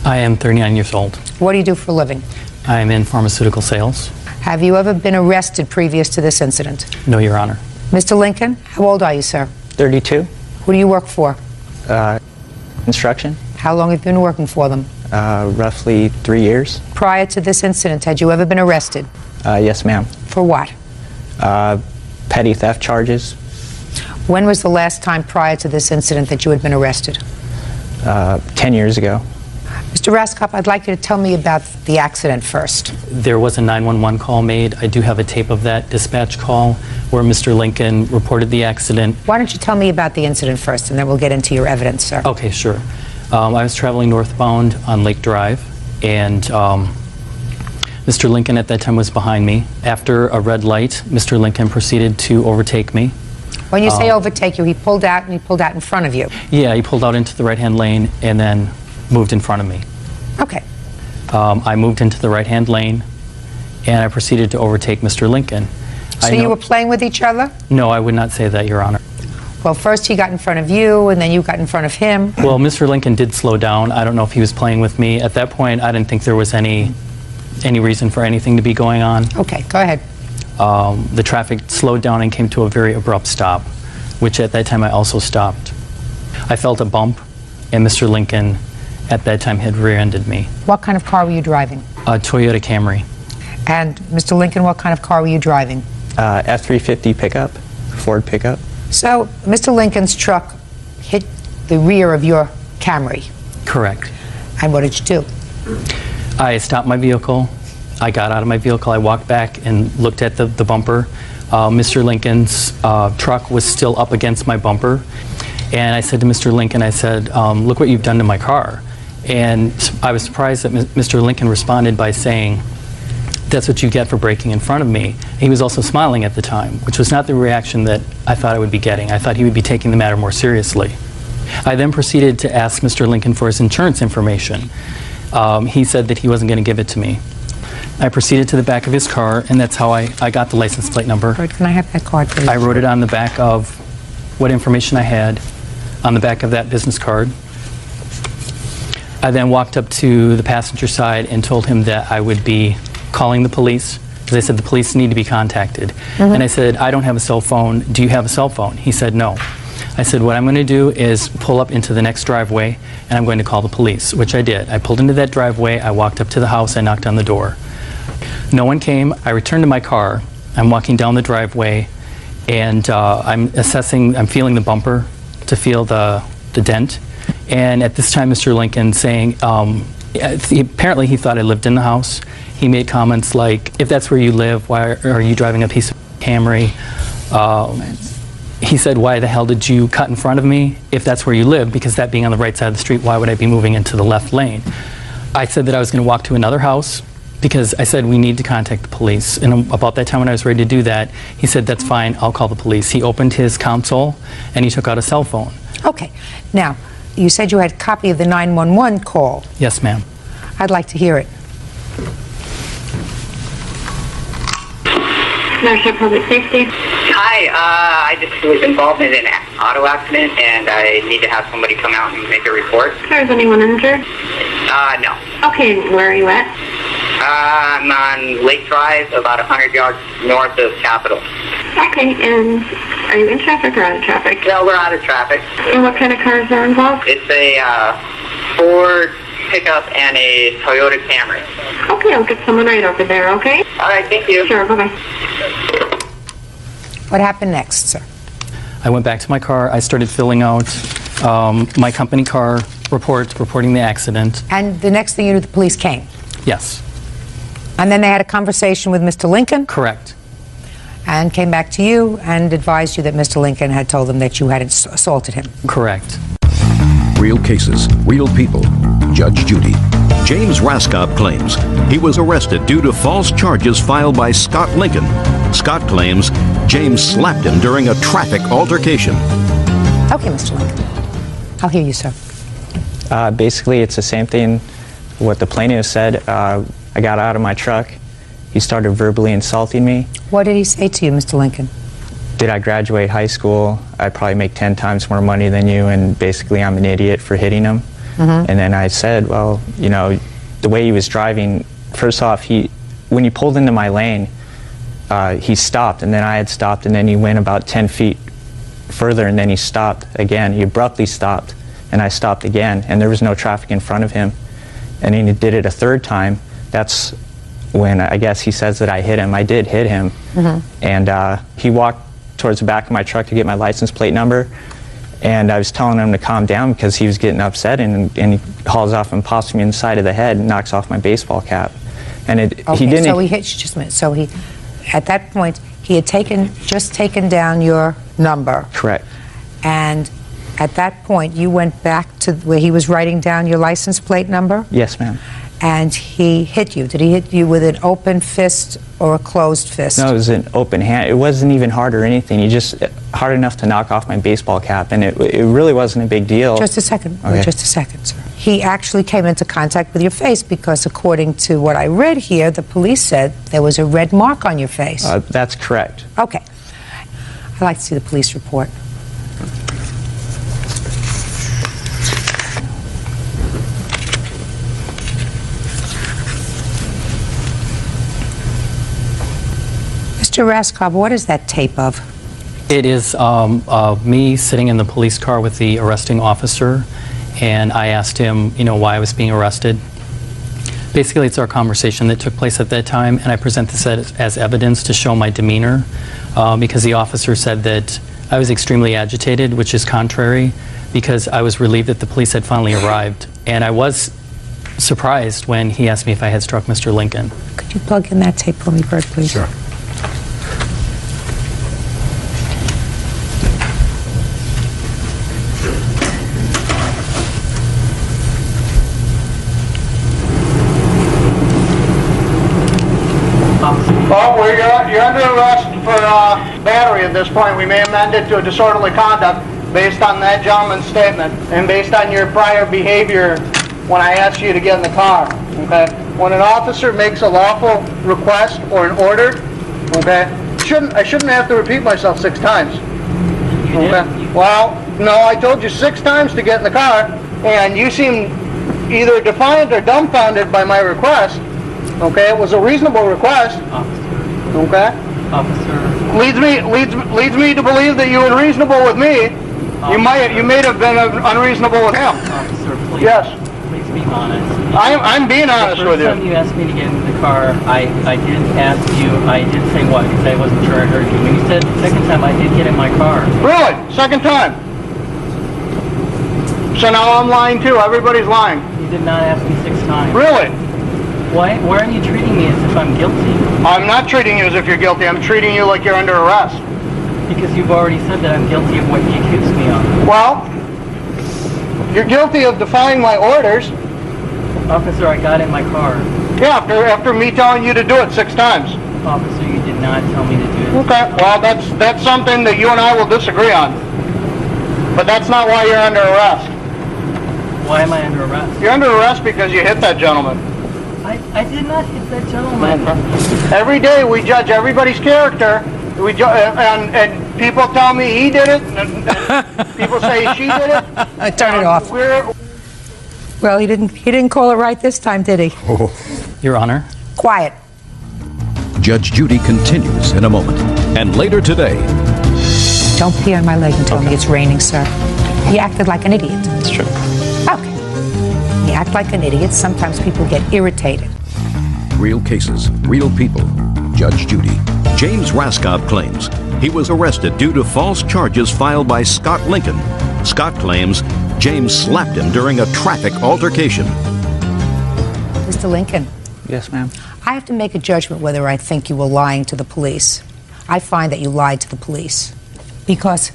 I am 39 years old. What do you do for a living? I am in pharmaceutical sales. Have you ever been arrested previous to this incident? No, Your Honor. Mr. Lincoln, how old are you, sir? 32. Who do you work for? Construction. How long have you been working for them? Roughly 3 years. Prior to this incident, had you ever been arrested? Yes, ma'am. For what? Petty theft charges. When was the last time prior to this incident that you had been arrested? 10 years ago. Mr. Raskop, I'd like you to tell me about the accident first. There was a 911 call made. I do have a tape of that dispatch call where Mr. Lincoln reported the accident. Why don't you tell me about the incident first, and then we'll get into your evidence, sir. Okay, sure. I was traveling northbound on Lake Drive, and Mr. Lincoln at that time was behind me. After a red light, Mr. Lincoln proceeded to overtake me. When you say overtake you, he pulled out, and he pulled out in front of you. Yeah, he pulled out into the right-hand lane and then moved in front of me. Okay. I moved into the right-hand lane, and I proceeded to overtake Mr. Lincoln. So you were playing with each other? No, I would not say that, Your Honor. Well, first he got in front of you, and then you got in front of him. Well, Mr. Lincoln did slow down. I don't know if he was playing with me. At that point, I didn't think there was any reason for anything to be going on. Okay, go ahead. The traffic slowed down and came to a very abrupt stop, which at that time I also stopped. I felt a bump, and Mr. Lincoln at that time had rear-ended me. What kind of car were you driving? A Toyota Camry. And Mr. Lincoln, what kind of car were you driving? F-350 pickup, Ford pickup. So Mr. Lincoln's truck hit the rear of your Camry. Correct. And what did you do? I stopped my vehicle. I got out of my vehicle. I walked back and looked at the bumper. Mr. Lincoln's truck was still up against my bumper. And I said to Mr. Lincoln, I said, look what you've done to my car. And I was surprised that Mr. Lincoln responded by saying, that's what you get for braking in front of me. He was also smiling at the time, which was not the reaction that I thought I would be getting. I thought he would be taking the matter more seriously. I then proceeded to ask Mr. Lincoln for his insurance information. He said that he wasn't going to give it to me. I proceeded to the back of his car, and that's how I got the license plate number. Can I have that card, please? I wrote it on the back of what information I had on the back of that business card. I then walked up to the passenger side and told him that I would be calling the police, because they said the police need to be contacted. And I said, I don't have a cell phone. Do you have a cell phone? He said, no. I said, what I'm going to do is pull up into the next driveway, and I'm going to call the police, which I did. I pulled into that driveway. I walked up to the house. I knocked on the door. No one came. I returned to my car. I'm walking down the driveway, and I'm feeling the bumper to feel the dent. And at this time, Mr. Lincoln saying, apparently he thought I lived in the house. He made comments like, if that's where you live, why are you driving a piece of Camry? He said, why the hell did you cut in front of me if that's where you live? Because that being on the right side of the street, why would I be moving into the left lane? I said that I was going to walk to another house, because I said we need to contact the police. And about that time when I was ready to do that, he said, that's fine, I'll call the police. He opened his console and he took out a cell phone. Okay. Now, you said you had a copy of the 911 call. Yes, ma'am. I'd like to hear it. National Public Safety. Hi, I just was involved in an auto accident, and I need to have somebody come out and make a report. Is anyone injured? No. Okay, where are you at? I'm on Lake Drive, about 100 yards north of Capitol. Okay, and are you in traffic or out of traffic? No, we're out of traffic. And what kind of cars are involved? It's a Ford pickup and a Toyota Camry. Okay, I'll get someone right over there, okay? All right, thank you. Sure, bye-bye. What happened next, sir? I went back to my car. I started filling out my company car report, reporting the accident. And the next thing you knew, the police came? Yes. And then they had a conversation with Mr. Lincoln? Correct. And came back to you and advised you that Mr. Lincoln had told them that you had assaulted him? Correct. Real cases, real people. Judge Judy. James Raskop claims he was arrested due to false charges filed by Scott Lincoln. Scott claims James slapped him during a traffic altercation. Okay, Mr. Lincoln. I'll hear you, sir. Basically, it's the same thing what the plaintiff said. I got out of my truck. He started verbally insulting me. What did he say to you, Mr. Lincoln? Did I graduate high school? I'd probably make 10 times more money than you, and basically I'm an idiot for hitting him. And then I said, well, you know, the way he was driving, first off, when he pulled into my lane, he stopped, and then I had stopped, and then he went about 10 feet further, and then he stopped again. He abruptly stopped, and I stopped again, and there was no traffic in front of him. And then he did it a third time. That's when I guess he says that I hit him. I did hit him. And he walked towards the back of my truck to get my license plate number, and I was telling him to calm down because he was getting upset, and he hauls off and pops me in the side of the head and knocks off my baseball cap. And he didn't. So he hit you, just a minute. So at that point, he had just taken down your number. Correct. And at that point, you went back to where he was writing down your license plate number? Yes, ma'am. And he hit you. Did he hit you with an open fist or a closed fist? No, it was an open hand. It wasn't even hard or anything. He just hard enough to knock off my baseball cap, and it really wasn't a big deal. Just a second. Okay. Just a second, sir. He actually came into contact with your face because, according to what I read here, the police said there was a red mark on your face. That's correct. Okay. I'd like to see the police report. Mr. Raskob, what is that tape of? It is me sitting in the police car with the arresting officer, and I asked him, you know, why I was being arrested. Basically, it's our conversation that took place at that time, and I present this as evidence to show my demeanor, because the officer said that I was extremely agitated, which is contrary, because I was relieved that the police had finally arrived, and I was surprised when he asked me if I had struck Mr. Lincoln. Could you plug in that tape for me, Bert, please? Sure. Well, you're under arrest for battery at this point. We may amend it to a disorderly conduct based on that gentleman's statement and based on your prior behavior when I asked you to get in the car. Okay? When an officer makes a lawful request or an order, okay, I shouldn't have to repeat myself 6 times. Okay? Well, no, I told you 6 times to get in the car, and you seem either defiant or dumbfounded by my request. Okay, it was a reasonable request. Okay. Officer. Leads me to believe that you were reasonable with me. You may have been unreasonable with him. Officer, please. Yes. Please be honest. I'm being honest with you. The first time you asked me to get into the car, I did ask you, I did say what, because I wasn't sure I heard you. When you said the second time, I did get in my car. Really? Second time? So now I'm lying too. Everybody's lying. You did not ask me 6 times. Really? Why are you treating me as if I'm guilty? I'm not treating you as if you're guilty. I'm treating you like you're under arrest. Because you've already said that I'm guilty of what you accused me of. Well, you're guilty of defying my orders. Officer, I got in my car. Yeah, after me telling you to do it 6 times. Officer, you did not tell me to do it. Okay, well, that's something that you and I will disagree on. But that's not why you're under arrest. Why am I under arrest? You're under arrest because you hit that gentleman. I did not hit that gentleman. Every day we judge everybody's character. And people tell me he did it, and people say she did it. Turn it off. Well, he didn't call it right this time, did he? Your Honor. Quiet. Judge Judy continues in a moment. And later today. Don't pee on my leg and tell me it's raining, sir. He acted like an idiot. It's true. Okay. You act like an idiot. Sometimes people get irritated. Real cases, real people. Judge Judy. James Raskob claims he was arrested due to false charges filed by Scott Lincoln. Scott claims James slapped him during a traffic altercation. Mr. Lincoln. Yes, ma'am. I have to make a judgment whether I think you were lying to the police. I find that you lied to the police. Because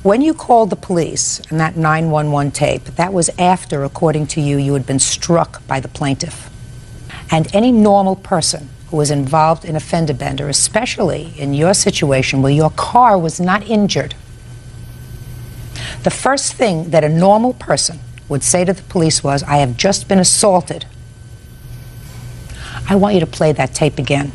when you called the police on that 911 tape, that was after, according to you, you had been struck by the plaintiff. And any normal person who was involved in a fender bender, especially in your situation where your car was not injured, the first thing that a normal person would say to the police was, I have just been assaulted. I want you to play that tape again.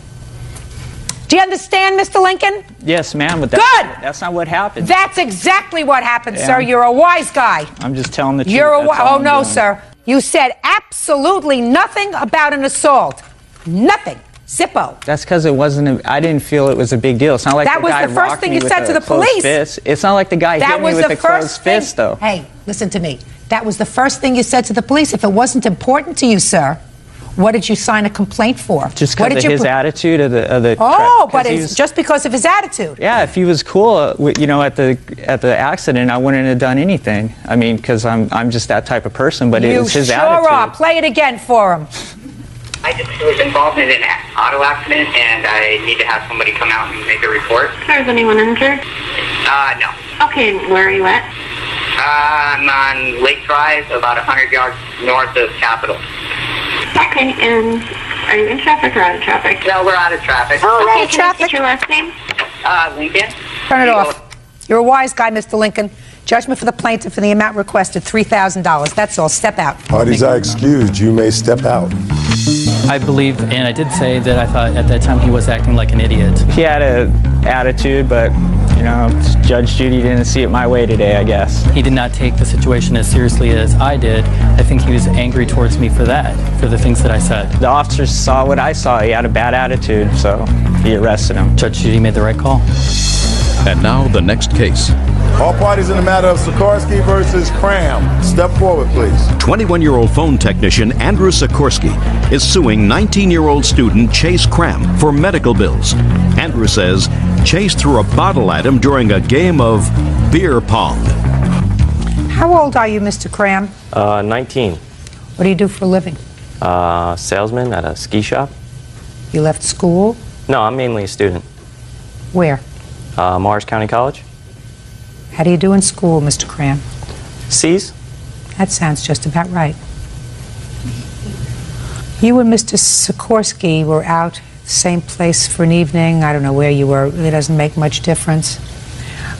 Do you understand, Mr. Lincoln? Yes, ma'am, but that's not what happened. That's exactly what happened, Yeah. sir. You're a wise guy. I'm just telling the truth. You're a That's all oh I'm no, doing. sir. You said absolutely nothing about an assault. Nothing. Zippo. That's because it wasn't. I didn't feel it was a big deal. It's not like That the was guy the first rocked thing me you with said a to the closed police. fist. It's not like the guy That hit me was with the a closed first thing. fist, though. Hey, listen to me. That was the first thing you said to the police. If it wasn't important to you, sir, what did you sign a complaint for? Just What because did of you his put- attitude of the. Oh, 'cause but he it's was- just because of his attitude. Yeah, if he was cool, you know, at the accident, I wouldn't have done anything. I mean, because I'm just that type of person. But it You was his sure attitude. are. Play it again for him. I just was involved in an auto accident, and I need to have somebody come out and make a report. Is anyone injured? No. Okay, where are you at? I'm on Lake Drive, about 100 yards north of Capitol. Okay, and are you in traffic or out of traffic? No, we're out of traffic. Okay, can I get your last name? Lincoln. Turn it off. You're a wise guy, Mr. Lincoln. Judgment for the plaintiff for the amount requested, $3,000. That's all. Step out. Parties are excused. You may step out. I believe, and I did say that I thought at that time he was acting like an idiot. He had an attitude, but you know, Judge Judy didn't see it my way today, I guess. He did not take the situation as seriously as I did. I think he was angry towards me for that, for the things that I said. The officers saw what I saw. He had a bad attitude, so he arrested him. Judge Judy made the right call. And now the next case. All parties in the matter of Sikorsky versus Cram. Step forward, please. 21-year-old phone technician Andrew Sikorsky is suing 19-year-old student Chase Cram for medical bills. Andrew says Chase threw a bottle at him during a game of beer pong. How old are you, Mr. Cram? 19. What do you do for a living? Salesman at a ski shop. You left school? No, I'm mainly a student. Where? Morris County College. How do you do in school, Mr. Cram? C's. That sounds just about right. You and Mr. Sikorsky were out the same place for an evening. I don't know where you were. It really doesn't make much difference.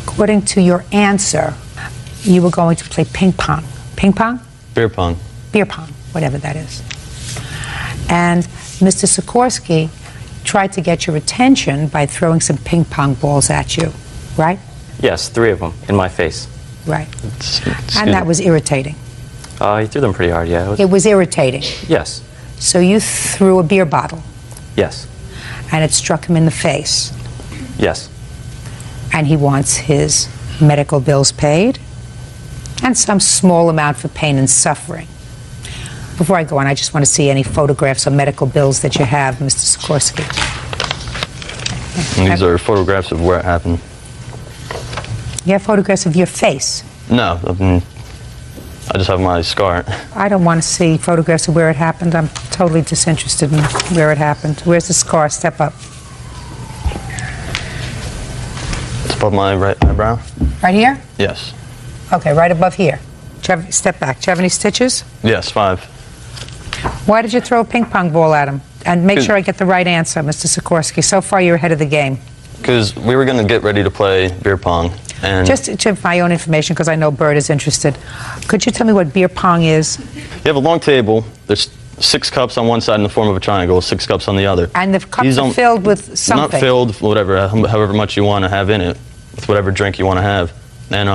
According to your answer, you were going to play ping pong. Ping pong? Beer pong. Beer pong, whatever that is. And Mr. Sikorsky tried to get your attention by throwing some ping pong balls at you, right? Yes, 3 of them in my face. Right. Excuse And that me. was irritating. He threw them pretty hard, yeah. It was irritating. Yes. So you threw a beer bottle Yes. and it struck him in the face. Yes. And he wants his medical bills paid and some small amount for pain and suffering. Before I go on, I just want to see any photographs or medical bills that you have, Mr. Sikorsky. These are photographs of where it happened. You have photographs of your face. No, I just have my scar. I don't want to see photographs of where it happened. I'm totally disinterested in where it happened. Where's the scar? Step up. It's above my right eyebrow. Right here? Yes. Okay, right above here. Step back. Do you have any stitches? Yes, 5. Why did you throw a ping pong ball at him? And make sure I get the right answer, Mr. Sikorsky. So far, you're ahead of the game. Because we were going to get ready to play beer pong. And Just to my own information, because I know Bert is interested, could you tell me what beer pong is? you have a long table. There's 6 cups on one side in the form of a triangle, 6 cups on the other. And the cups are filled with something. Not filled, whatever, however much you want to have in it, with whatever drink you want to have. And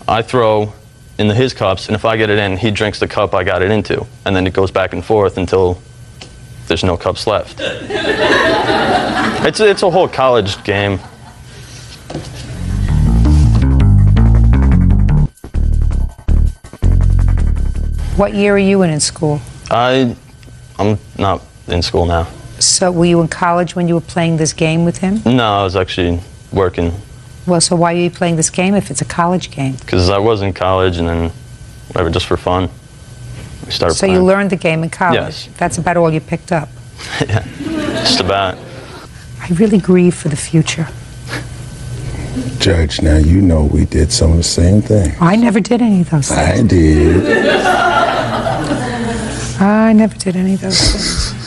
I throw in his cups, and if I get it in, he drinks the cup I got it into. And then it goes back and forth until there's no cups left. It's a whole college game. What year are you in school? I'm not in school now. So were you in college when you were playing this game with him? No, I was actually working. Well, so why are you playing this game if it's a college game? Because I was in college, and then whatever, just for fun, we started So playing. you learned the game in college? Yes. That's about all you picked up? Yeah, just about. I really grieve for the future. Judge, now you know we did some of the same thing. I never did any of those things. I did. I never did any of those things.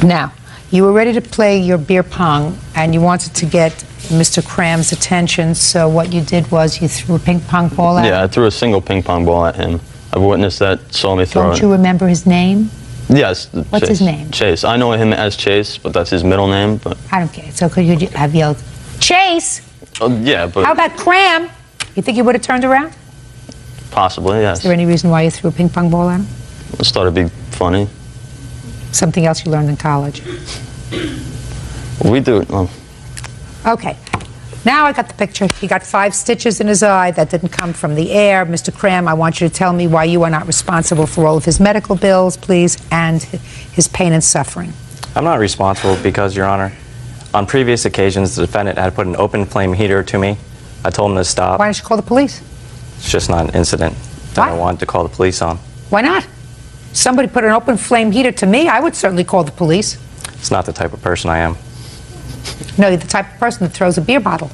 Now, you were ready to play your beer pong, and you wanted to get Mr. Cram's attention, so what you did was you threw a ping pong ball at him? Yeah, I threw a single ping pong ball at him. I've witnessed that, saw me throw Don't it. you remember his name? Yes. What's Chase. his name? Chase. I know him as Chase, but that's his middle name. But I don't care. So could you have yelled, Chase? yeah, but How about Cram? You think he would have turned around? possibly, yes. Is there any reason why you threw a ping pong ball at him? I just thought it'd be funny. Something else you learned in college? We do it. Okay. Now I got the picture. He got 5 stitches in his eye that didn't come from the air. Mr. Cram, I want you to tell me why you are not responsible for all of his medical bills, please, and his pain and suffering. I'm not responsible because, Your Honor, on previous occasions, the defendant had put an open flame heater to me. I told him to stop. Why don't you call the police? It's just not an incident that I wanted to call the police on. Why not? Somebody put an open flame heater to me, I would certainly call the police. It's not the type of person I am. No, you're the type of person that throws a beer bottle.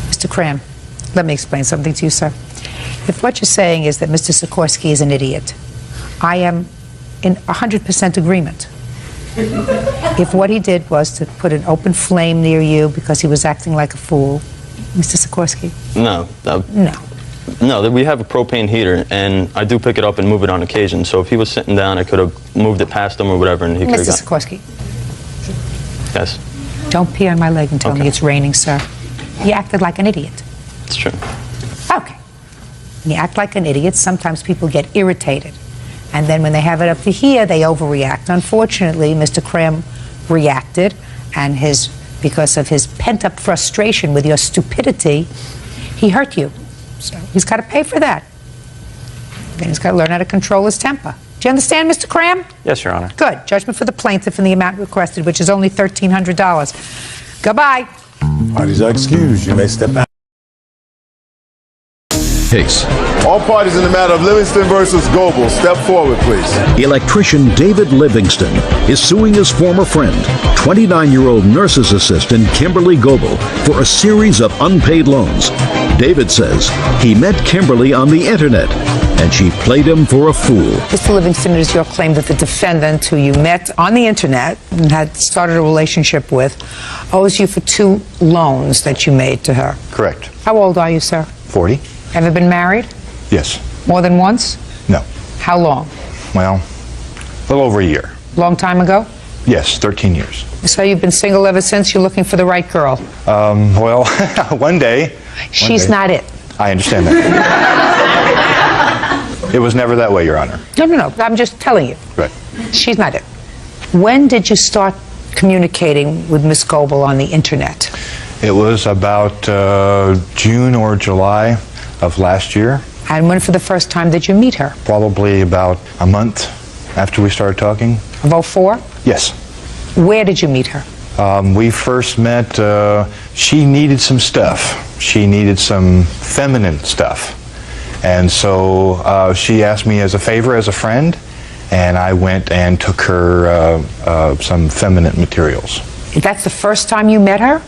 Mr. Cram, let me explain something to you, sir. If what you're saying is that Mr. Sikorsky is an idiot, I am in 100% agreement. If what he did was to put an open flame near you because he was acting like a fool, Mr. Sikorsky? No. No. No, we have a propane heater, and I do pick it up and move it on occasion. So if he was sitting down, I could have moved it past him or whatever, and he could have Mr. got... Sikorsky, Yes, don't pee on my leg and tell me it's raining, sir. You acted like an idiot. it's true. Okay. When you act like an idiot, sometimes people get irritated. And then when they have it up to here, they overreact. Unfortunately, Mr. Cram reacted, and because of his pent-up frustration with your stupidity, he hurt you. So he's got to pay for that. Then he's got to learn how to control his temper. Do you understand, Mr. Cram? Yes, Your Honor. Good. Judgment for the plaintiff in the amount requested, which is only $1,300. Goodbye. Parties are excused. You may step out. Case. All parties in the matter of Livingston versus Goebel, step forward, please. Electrician David Livingston is suing his former friend, 29-year-old nurse's assistant Kimberly Goebel, for a series of unpaid loans. David says he met Kimberly on the internet, and she played him for a fool. Mr. Livingston, it is your claim that the defendant, who you met on the internet and had started a relationship with, owes you for 2 loans that you made to her. Correct. How old are you, sir? 40? Ever been married? Yes. More than once? No. How long? Well, a little over a year. Long time ago? Yes, 13 years. So you've been single ever since? You're looking for the right girl? Well, one day. She's not it. I understand that. It was never that way, Your Honor. No. I'm just telling you. Right. She's not it. When did you start communicating with Miss Goebel on the internet? It was about June or July of last year. And when for the first time did you meet her? Probably about a month after we started talking. Of 04? Yes. Where did you meet her? We first met, she needed some stuff. She needed some feminine stuff. And so she asked me as a favor, as a friend, and I went and took her some feminine materials. That's the first time you met her?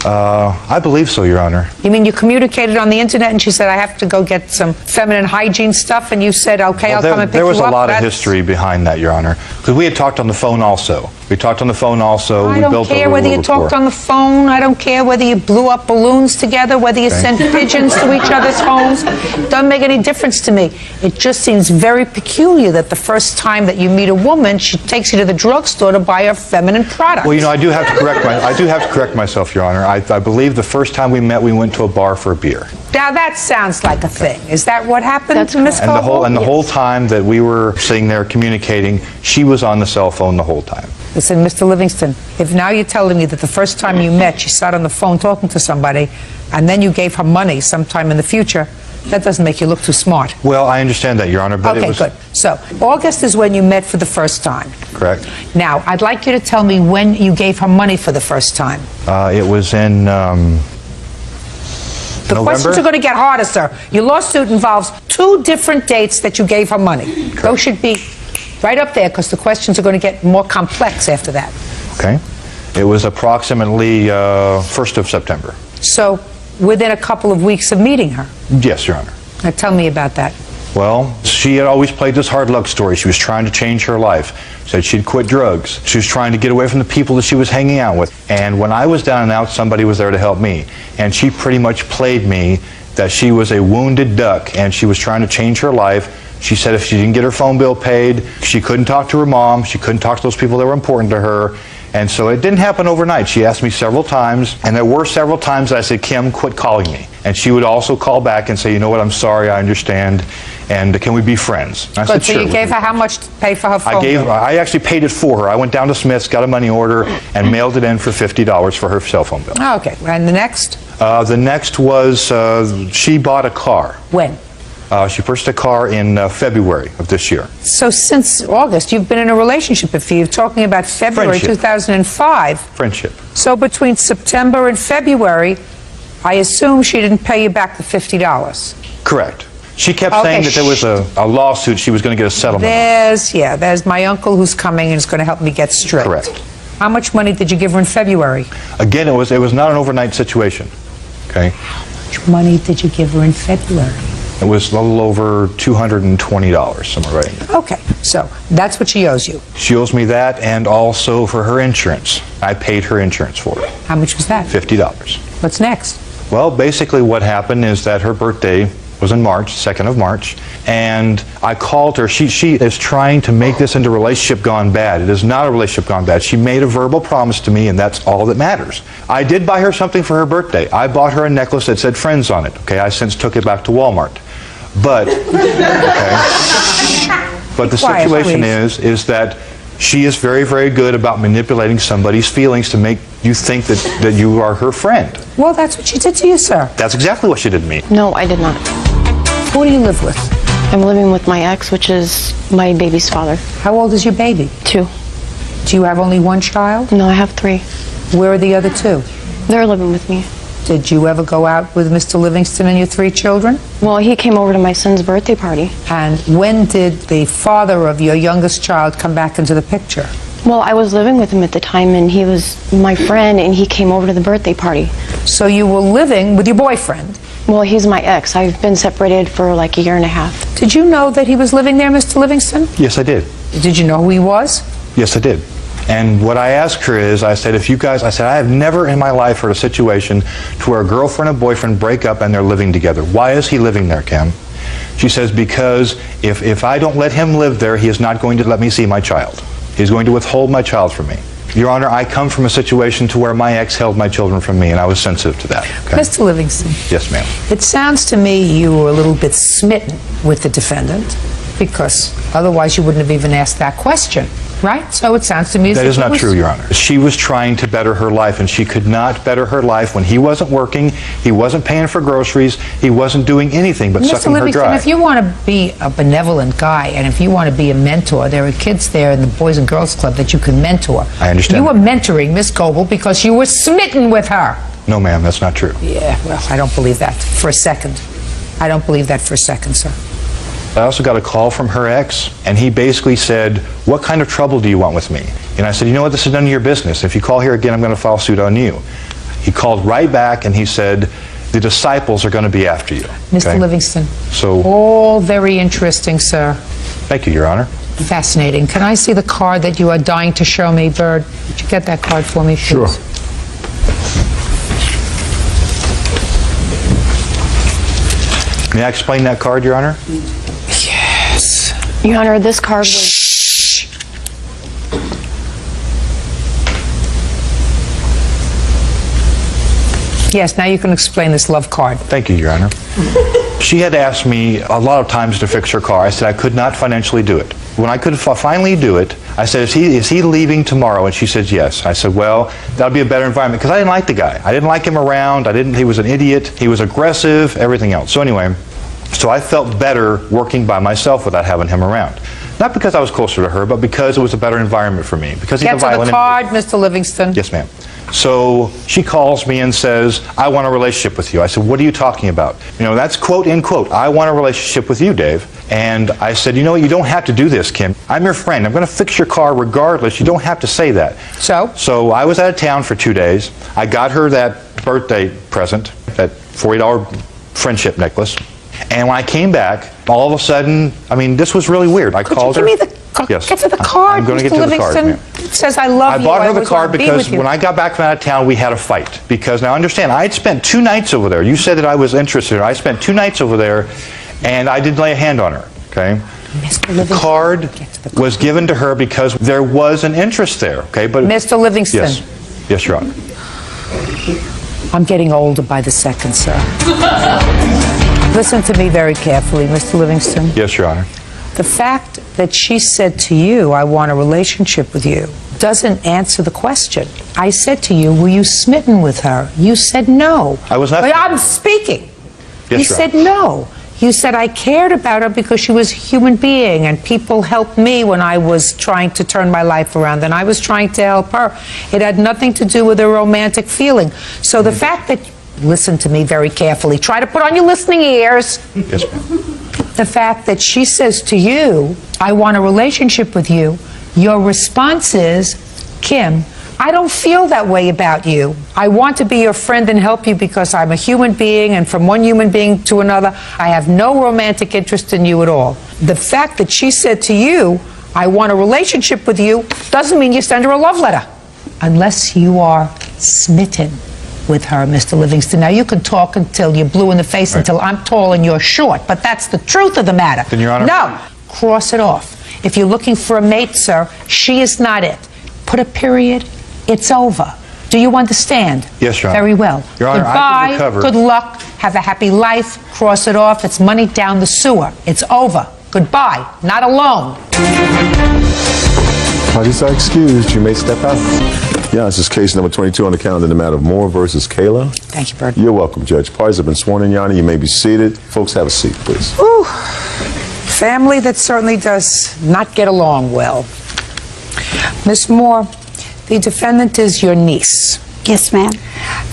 I believe so, Your Honor. You mean you communicated on the internet and she said, I have to go get some feminine hygiene stuff, and you said, okay, I'll come and pick you up? There was a lot of history behind that, Your Honor, because we had talked on the phone also. We talked on the phone also. I don't care whether you talked on the phone. I don't care whether you blew up balloons together, whether you sent pigeons to each other's homes. It doesn't make any difference to me. It just seems very peculiar that the first time that you meet a woman, she takes you to the drugstore to buy her feminine products. Well, you know, I do have to correct myself, Your Honor. I believe the first time we met, we went to a bar for a beer. Now that sounds like a thing. Is that what happened to Miss Goebel? And the whole time that we were sitting there communicating, she was on the cell phone the whole time. Listen, Mr. Livingston, if now you're telling me that the first time you met, she sat on the phone talking to somebody, and then you gave her money sometime in the future, that doesn't make you look too smart. Well, I understand that, Your Honor, but okay, it was... good. So, August is when you met for the first time. Correct. Now, I'd like you to tell me when you gave her money for the first time. It was in The November? questions are going to get harder, sir. Your lawsuit involves 2 different dates that you gave her money. Correct. Those should be right up there, because the questions are going to get more complex after that. Okay. It was approximately 1st of September. So, within a couple of weeks of meeting her? Yes, Your Honor. Now, tell me about that. Well, she had always played this hard luck story. She was trying to change her life. Said she'd quit drugs. She was trying to get away from the people that she was hanging out with. And when I was down and out, somebody was there to help me. And she pretty much played me that she was a wounded duck and she was trying to change her life She said if she didn't get her phone bill paid, she couldn't talk to her mom, she couldn't talk to those people that were important to her. And so it didn't happen overnight. She asked me several times, and there were several times I said, Kim, quit calling me. And she would also call back and say, you know what, I'm sorry, I understand, and can we be friends? And I said, So sure. you gave her how much to pay for her phone bill? I actually paid it for her. I went down to Smith's, got a money order, and mailed it in for $50 for her cell phone bill. Okay, and the next? The next was she bought a car. When? She purchased a car in February of this year. So since August, you've been in a relationship with you. You're talking about February Friendship. 2005. Friendship. So between September and February, I assume she didn't pay you back the $50. Correct. She kept Okay, saying that there was a lawsuit, she was going to get a settlement. There's my uncle who's coming and is going to help me get straight. Correct. How much money did you give her in February? Again, it was not an overnight situation. Okay. How much money did you give her in February? It was a little over $220, somewhere right in there. Okay, so that's what she owes you. She owes me that, and also for her insurance. I paid her insurance for her. How much was that? $50. What's next? Well, basically what happened is that her birthday was in March, 2nd of March, and I called her. She is trying to make this into a relationship gone bad. It is not a relationship gone bad. She made a verbal promise to me, and that's all that matters. I did buy her something for her birthday. I bought her a necklace that said Friends on it. Okay, I since took it back to Walmart. But, but the situation is that she is very, very good about manipulating somebody's feelings to make you think that you are her friend. Well, that's what she did to you, sir. That's exactly what she did to me. No, I did not. Who do you live with? I'm living with my ex, which is my baby's father. How old is your baby? 2. Do you have only one child? No, I have 3. Where are the other 2? They're living with me. Did you ever go out with Mr. Livingston and your 3 children? Well, he came over to my son's birthday party. And when did the father of your youngest child come back into the picture? Well, I was living with him at the time, and he was my friend, and he came over to the birthday party. So you were living with your boyfriend? Well, he's my ex. I've been separated for like 1.5 years. Did you know that he was living there, Mr. Livingston? Yes, I did. Did you know who he was? Yes, I did. And what I asked her is, I said, I have never in my life heard a situation to where a girlfriend and boyfriend break up and they're living together. Why is he living there, Kim? She says, because if I don't let him live there, he is not going to let me see my child. He's going to withhold my child from me. Your Honor, I come from a situation to where my ex held my children from me, and I was sensitive to that. Okay? Mr. Livingston. Yes, ma'am. It sounds to me you were a little bit smitten with the defendant, because otherwise you wouldn't have even asked that question, right? So it sounds to me as That if is it not was true, Your Honor. She was trying to better her life, and she could not better her life when he wasn't working, he wasn't paying for groceries, he wasn't doing anything but sucking her Livingston, dry. if you want to be a benevolent guy and if you want to be a mentor, there are kids there in the Boys and Girls Club that you can mentor. I understand. You were mentoring Miss Goebel because you were smitten with her. No, ma'am, that's not true. Yeah, well, I don't believe that for a second. I don't believe that for a second, sir. I also got a call from her ex, and he basically said, what kind of trouble do you want with me? And I said, you know what, this is none of your business. If you call here again, I'm going to file suit on you. He called right back and he said, the disciples are going to be after you. Mr. Okay? Livingston, So, all very interesting, sir. thank you, Your Honor. Fascinating. Can I see the card that you are dying to show me, Bird? Would you get that card for me, please? Sure. May I explain that card, Your Honor? Yes. Your Honor, this card was... Yes, now you can explain this love card. Thank you, Your Honor. She had asked me a lot of times to fix her car. I said I could not financially do it. When I could finally do it, I said, is he leaving tomorrow? And she said, yes. I said, well, that would be a better environment, because I didn't like the guy. I didn't like him around. He was an idiot. He was aggressive, everything else. So anyway, so I felt better working by myself without having him around. Not because I was closer to her, but because it was a better environment for me. Because he's a Get to violent the card, Mr. Livingston. Yes, ma'am. So she calls me and says, I want a relationship with you. I said, what are you talking about? You know, that's quote, end quote, I want a relationship with you, Dave. And I said, you know what, you don't have to do this, Kim. I'm your friend. I'm going to fix your car regardless. You don't have to say that. So I was out of town for 2 days. I got her that birthday present, that $40 friendship necklace. And when I came back, all of a sudden, I mean, this was really weird. I called her. Give me the Yes. Get to the card, I'm going to Mr. get to the card, Livingston. ma'am. It says, I love I you. bought her the always wanna card be because with you. when I got back from out of town, we had a fight. Because now understand, I had spent 2 nights over there. You said that I was interested. I spent 2 nights over there, and I didn't lay a hand on her. okay? The card was given to her because there was an interest there, okay? But Mr. Livingston. Yes. Yes, Your Honor. I'm getting older by the second, sir. Listen to me very carefully, Mr. Livingston. Yes, Your Honor. The fact that she said to you, I want a relationship with you, doesn't answer the question. I said to you, were you smitten with her? You said no. I was not. But I'm speaking. Yes, You Your said Honor. no. You said I cared about her because she was a human being and people helped me when I was trying to turn my life around and I was trying to help her. It had nothing to do with a romantic feeling. So the fact that, listen to me very carefully, try to put on your listening ears. Yes, ma'am. The fact that she says to you, I want a relationship with you, your response is, Kim, I don't feel that way about you. I want to be your friend and help you because I'm a human being, and from one human being to another, I have no romantic interest in you at all. The fact that she said to you, I want a relationship with you, doesn't mean you send her a love letter. Unless you are smitten with her, Mr. Livingston. Now, you can talk until you're blue in the face, until I'm tall and you're short, but that's the truth of the matter. Then, Your Honor. No, cross it off. If you're looking for a mate, sir, she is not it. Put a period. It's over. Do you understand? Yes, Your Honor. Very well. Your Honor, I Goodbye. can recover. Good luck. Have a happy life. Cross it off. It's money down the sewer. It's over. Goodbye. Not alone. Parties are excused. You may step out. Yeah, this is case number 22 on the calendar in the matter of Moore versus Kayla. Thank you, Bert. You're welcome, Judge. Parties have been sworn in, Your Honor. You may be seated. Folks, have a seat, please. Whew. Family that certainly does not get along well. Miss Moore, the defendant is your niece. Yes, ma'am.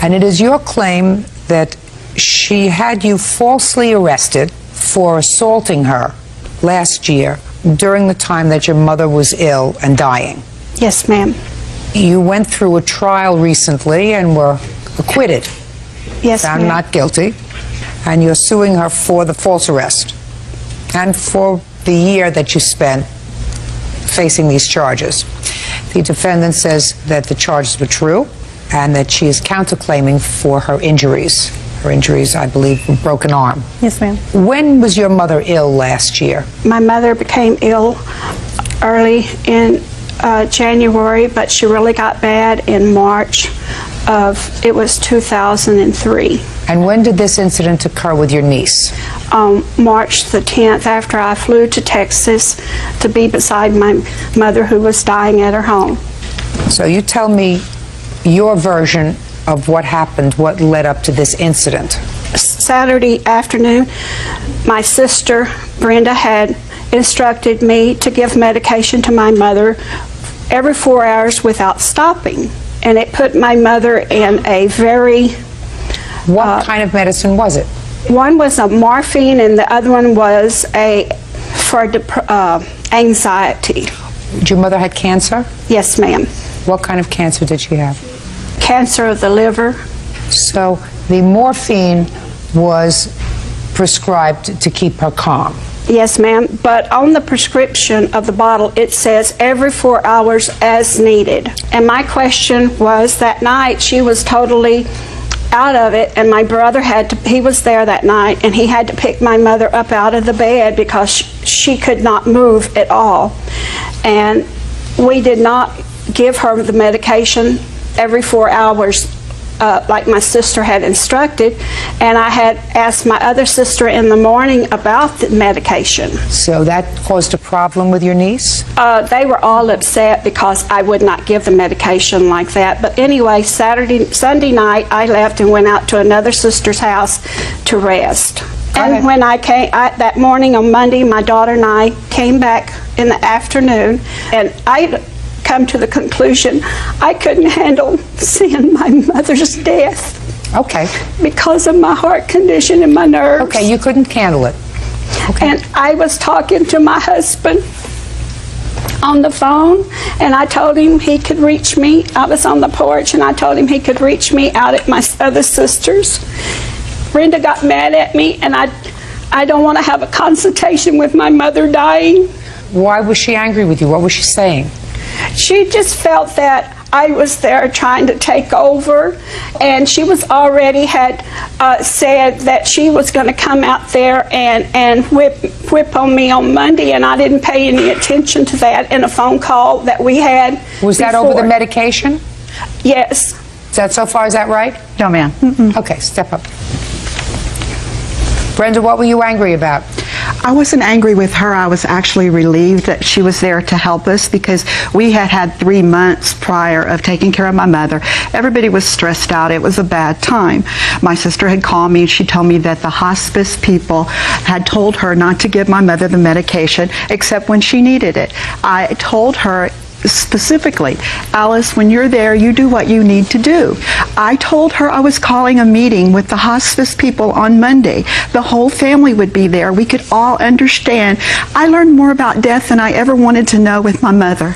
And it is your claim that she had you falsely arrested for assaulting her last year during the time that your mother was ill and dying. Yes, ma'am. You went through a trial recently and were acquitted. Yes, found ma'am. not guilty. And you're suing her for the false arrest and for the year that you spent facing these charges. The defendant says that the charges were true and that she is counterclaiming for her injuries. Her injuries, I believe, were broken arm. Yes, ma'am. When was your mother ill last year? My mother became ill early in January, but she really got bad in March of, it was 2003. And when did this incident occur with your niece? March the 10th, after I flew to Texas to be beside my mother who was dying at her home. So you tell me your version of what happened, what led up to this incident. Saturday afternoon, my sister Brenda had instructed me to give medication to my mother every 4 hours without stopping. And it put my mother in a very... What kind of medicine was it? One was a morphine and the other one was for anxiety. Your mother had cancer? Yes, ma'am. What kind of cancer did she have? Cancer of the liver. So the morphine was prescribed to keep her calm. Yes, ma'am, but on the prescription of the bottle it says every 4 hours as needed. And my question was, that night she was totally out of it, and my brother he was there that night, and he had to pick my mother up out of the bed because she could not move at all. And we did not give her the medication every 4 hours like my sister had instructed, and I had asked my other sister in the morning about the medication. So that caused a problem with your niece? They were all upset because I would not give the medication like that. But anyway, Sunday night, I left and went out to another sister's house to rest. And when I came, that morning on Monday, my daughter and I came back in the afternoon, and I come to the conclusion I couldn't handle seeing my mother's death. Okay. Because of my heart condition and my nerves. Okay, you couldn't handle it. Okay. And I was talking to my husband on the phone, and I told him he could reach me. I was on the porch, and I told him he could reach me out at my other sister's. Brenda got mad at me, and I don't want to have a consultation with my mother dying. Why was she angry with you? What was she saying? She just felt that I was there trying to take over, and she was already had said that she was going to come out there and whip on me on Monday, and I didn't pay any attention to that in a phone call that we had. Was that over the medication? Yes. Is that so far, is that right? No, ma'am. Okay, step up. Brenda, what were you angry about? I wasn't angry with her. I was actually relieved that she was there to help us, because we had 3 months prior of taking care of my mother. Everybody was stressed out. It was a bad time. My sister had called me and she told me that the hospice people had told her not to give my mother the medication except when she needed it. I told her specifically, Alice, when you're there, you do what you need to do. I told her I was calling a meeting with the hospice people on Monday. The whole family would be there. We could all understand. I learned more about death than I ever wanted to know with my mother.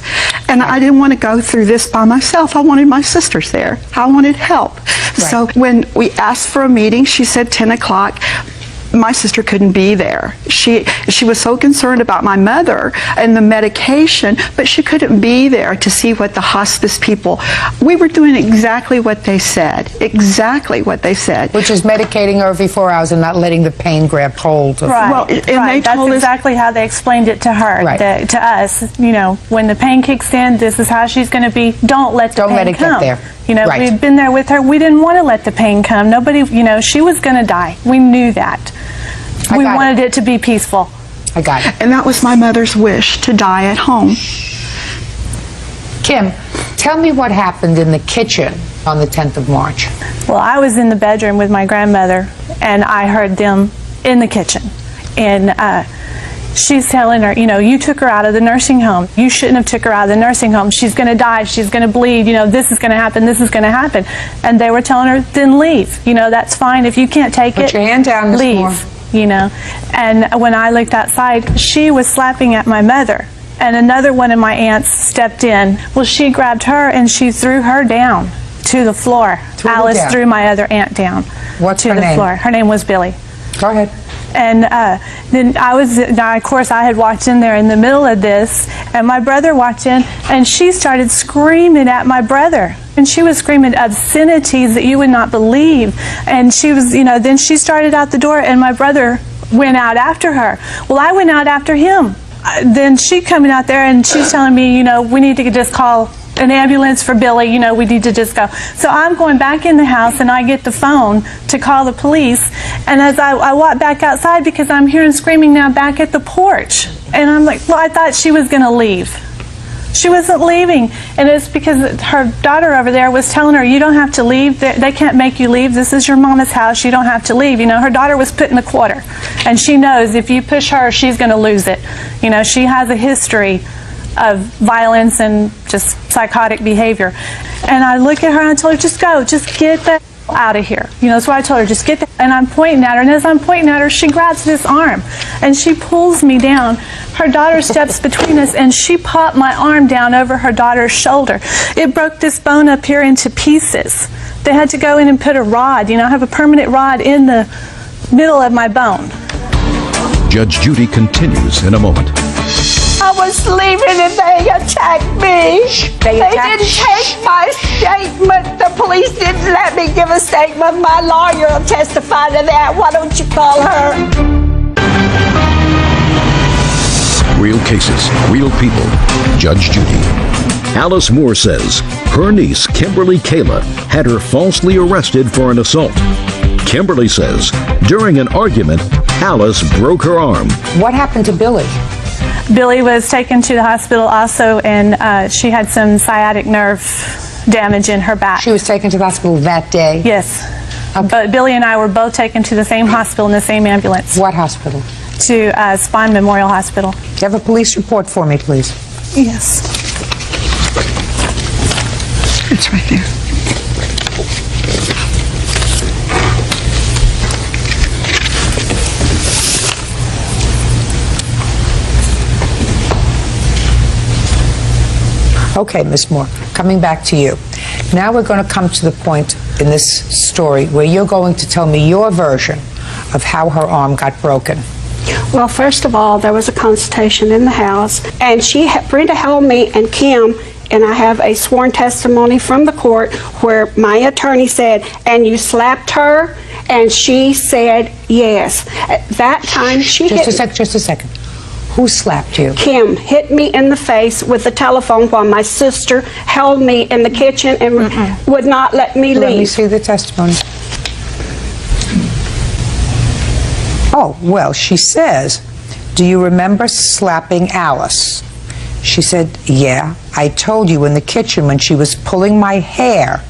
And I didn't want to go through this by myself. I wanted my sisters there. I wanted help. Right. So when we asked for a meeting, she said 10 o'clock. My sister couldn't be there. She was so concerned about my mother and the medication, but she couldn't be there to see what the hospice people. We were doing exactly what they said. Exactly what they said. Which is medicating her every 4 hours and not letting the pain grab hold of her. Right. Well, and they told That's exactly how they explained it to her, to us. You know, when the pain kicks in, this is how she's going to be. Don't let the pain let it come. get there. You know, we'd been there with her. We didn't want to let the pain come. Nobody, you know, she was going to die. We knew that. We wanted it to be peaceful. I got it. And that was my mother's wish, to die at home. Kim, tell me what happened in the kitchen on the 10th of March. Well, I was in the bedroom with my grandmother, and I heard them in the kitchen. And she's telling her, you know, you took her out of the nursing home. You shouldn't have took her out of the nursing home. She's going to die. She's going to bleed. You know, this is going to happen. This is going to happen. And they were telling her, then leave. You know, that's fine. If you can't take it, put your hand down, Ms. leave. Moore. You know, and when I looked outside, she was slapping at my mother, and another one of my aunts stepped in. Well, she grabbed her and she threw her down to the floor. Alice threw my other aunt down to the floor. Her name was Billy. Go ahead. And then of course, I had walked in there in the middle of this, and my brother walked in, and she started screaming at my brother. And she was screaming obscenities that you would not believe. And she was, you know, then she started out the door, and my brother went out after her. Well, I went out after him. Then she coming out there, and she's telling me, you know, we need to just call an ambulance for Billy, you know, we need to just go. So I'm going back in the house, and I get the phone to call the police. And as I walk back outside, because I'm hearing screaming now back at the porch. And I'm like, well, I thought she was going to leave. She wasn't leaving. And it's because her daughter over there was telling her, you don't have to leave. They can't make you leave. This is your mama's house. You don't have to leave. You know, her daughter was put in the quarter. And she knows if you push her, she's going to lose it. You know, she has a history of violence and just psychotic behavior. And I look at her and I told her, just go, just get the out of here. You know, so I told her, just get the, and I'm pointing at her, and as I'm pointing at her, she grabs this arm and she pulls me down. Her daughter steps between us, and she popped my arm down over her daughter's shoulder. It broke this bone up here into pieces. They had to go in and put a rod, you know, have a permanent rod in the middle of my bone. Judge Judy continues in a moment. I was leaving and they attacked me. They didn't take my statement. The police didn't let me give a statement. My lawyer will testify to that. Why don't you call her? Real cases, real people. Judge Judy. Alice Moore says her niece, Kimberly Kayla, had her falsely arrested for an assault. Kimberly says during an argument, Alice broke her arm. What happened to Billy? Billy was taken to the hospital also, and she had some sciatic nerve damage in her back. She was taken to the hospital that day? Yes. Okay. But Billy and I were both taken to the same hospital in the same ambulance. What hospital? To Spine Memorial Hospital. Do you have a police report for me, please? Yes. It's right there. Okay, Ms. Moore, coming back to you. Now we're going to come to the point in this story where you're going to tell me your version of how her arm got broken. Well, first of all, there was a consultation in the house, and Brenda held me and Kim and I have a sworn testimony from the court where my attorney said, "And you slapped her?" And she said, "Yes." At that time, she hit Just a second. Who slapped you? Kim hit me in the face with the telephone while my sister held me in the kitchen and would not let me leave. Let me see the testimony. Oh, well, she says, "Do you remember slapping Alice?" She said, "Yeah, I told you in the kitchen when she was pulling my hair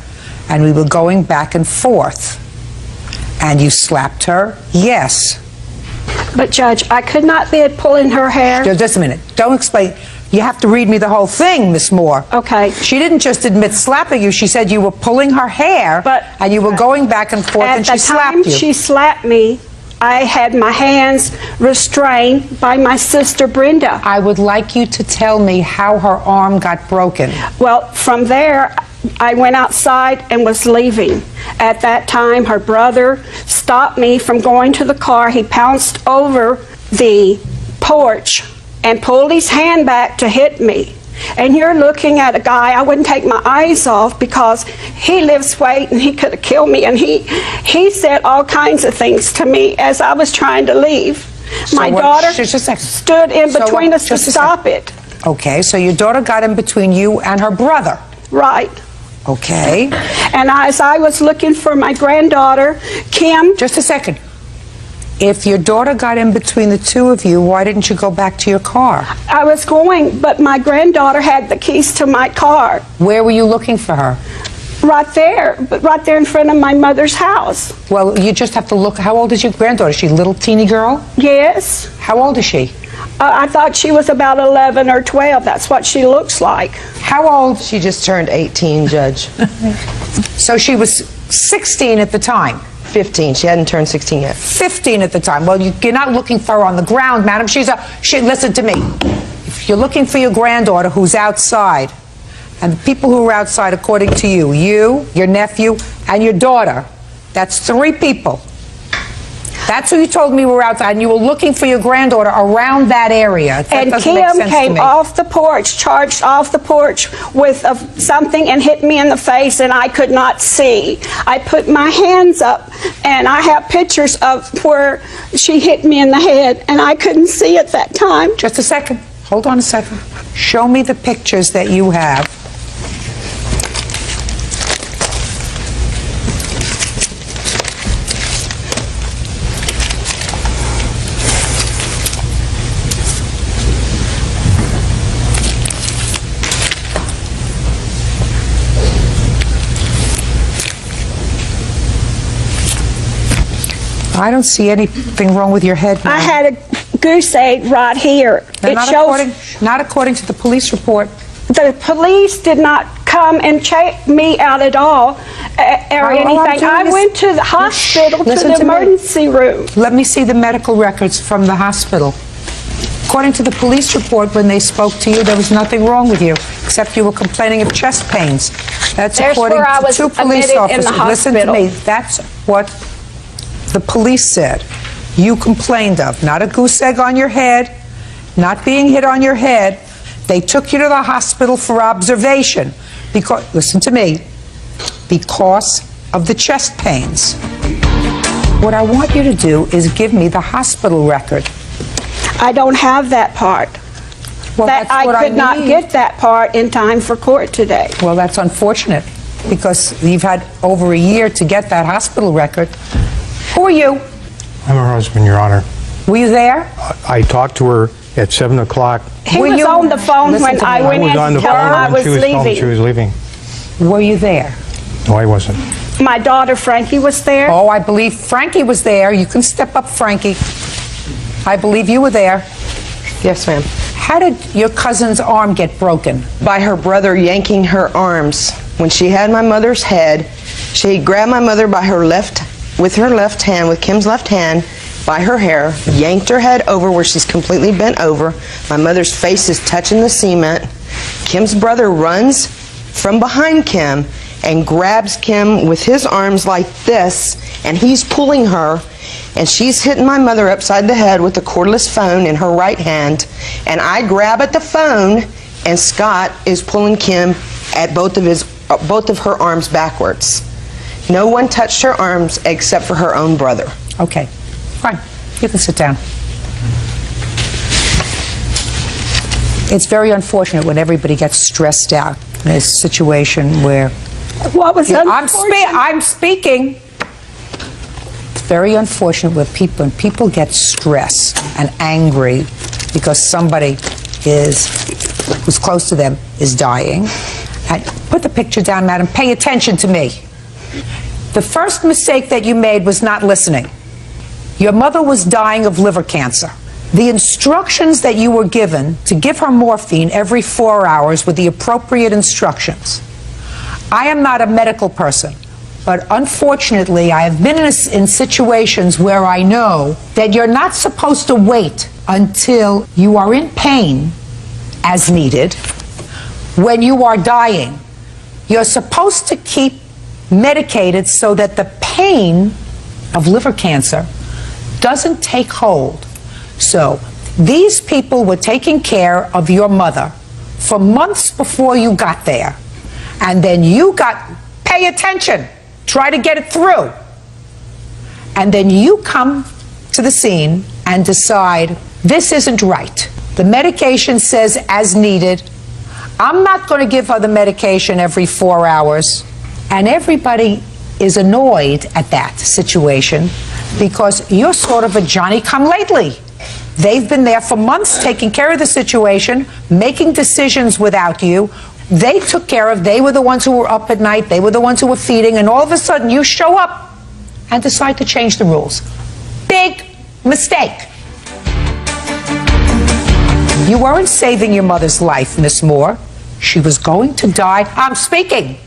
and we were going back and forth." "And you slapped her?" "Yes." But Judge, I could not be pulling her hair. Just a minute. Don't explain. You have to read me the whole thing, Miss Moore. Okay. She didn't just admit slapping you. She said you were pulling her hair and you were going back and forth and she slapped you. At the time she slapped me, I had my hands restrained by my sister Brenda. I would like you to tell me how her arm got broken. Well, from there, I went outside and was leaving. At that time, her brother stopped me from going to the car. He pounced over the porch and pulled his hand back to hit me. And you're looking at a guy, I wouldn't take my eyes off because he lifts weight and he could have killed me. And he said all kinds of things to me as I was trying to leave. My daughter stood in between us to stop it. Okay, so your daughter got in between you and her brother. Right. Okay. And as I was looking for my granddaughter, Kim. Just a second. If your daughter got in between the two of you, why didn't you go back to your car? I was going, but my granddaughter had the keys to my car. Where were you looking for her? Right there, but right there in front of my mother's house. Well, you just have to look. How old is your granddaughter? Is she a little teeny girl? Yes. How old is she? I thought she was about 11 or 12. That's what she looks like. How old? She just turned 18, Judge. So she was 16 at the time? 15. She hadn't turned 16 yet. 15 at the time. Well, you're not looking for her on the ground, madam. Listen to me. If you're looking for your granddaughter who's outside, and the people who are outside, according to you, your nephew, and your daughter, that's 3 people. That's who you told me were outside, and you were looking for your granddaughter around that area. And Kim came off the porch, charged off the porch with something and hit me in the face, and I could not see. I put my hands up, and I have pictures of where she hit me in the head, and I couldn't see at that time. Just a second. Hold on a second. Show me the pictures that you have. I don't see anything wrong with your head now. I had a goose egg right here. Not according to the police report. The police did not come and check me out at all or anything. I went to the hospital, to the emergency room. Let me see the medical records from the hospital. According to the police report, when they spoke to you, there was nothing wrong with you, except you were complaining of chest pains. That's There's according where I to was 2 police admitted officers. in the Listen to hospital. me. That's what the police said you complained of. Not a goose egg on your head, not being hit on your head. They took you to the hospital for observation because, listen to me, because of the chest pains. What I want you to do is give me the hospital record. I don't have that part. Well, that's what I could not need. get that part in time for court today. Well, that's unfortunate because you've had over a year to get that hospital record. Who are you? I'm her husband, Your Honor. Were you there? I talked to her at 7 o'clock. He was on the phone when I went in to tell her I was she was leaving. leaving. Were you there? No, I wasn't. My daughter Frankie was there. Oh, I believe Frankie was there. You can step up, Frankie. I believe you were there. Yes, ma'am. How did your cousin's arm get broken? By her brother yanking her arms. When she had my mother's head, she grabbed my mother by her with Kim's left hand, by her hair, yanked her head over where she's completely bent over. My mother's face is touching the cement. Kim's brother runs from behind Kim and grabs Kim with his arms like this, and he's pulling her, and she's hitting my mother upside the head with the cordless phone in her right hand, and I grab at the phone, and Scott is pulling Kim at both of her arms backwards. No one touched her arms except for her own brother. Okay, fine. You can sit down. It's very unfortunate when everybody gets stressed out in a situation where... What was unfortunate? I'm speaking. It's very unfortunate when people get stressed and angry because somebody who's close to them is dying. And put the picture down, madam. Pay attention to me. The first mistake that you made was not listening. Your mother was dying of liver cancer. The instructions that you were given to give her morphine every 4 hours were the appropriate instructions. I am not a medical person, but unfortunately I have been in situations where I know that you're not supposed to wait until you are in pain as needed. When you are dying, you're supposed to keep medicated so that the pain of liver cancer doesn't take hold. So these people were taking care of your mother for months before you got there. And then pay attention, try to get it through. And then you come to the scene and decide, this isn't right. The medication says as needed. I'm not going to give her the medication every 4 hours. And everybody is annoyed at that situation because you're sort of a Johnny-come-lately. They've been there for months taking care of the situation, making decisions without you. They took care of, they were the ones who were up at night, they were the ones who were feeding, and all of a sudden you show up and decide to change the rules. Big mistake. You weren't saving your mother's life, Miss Moore. She was going to die. I'm speaking.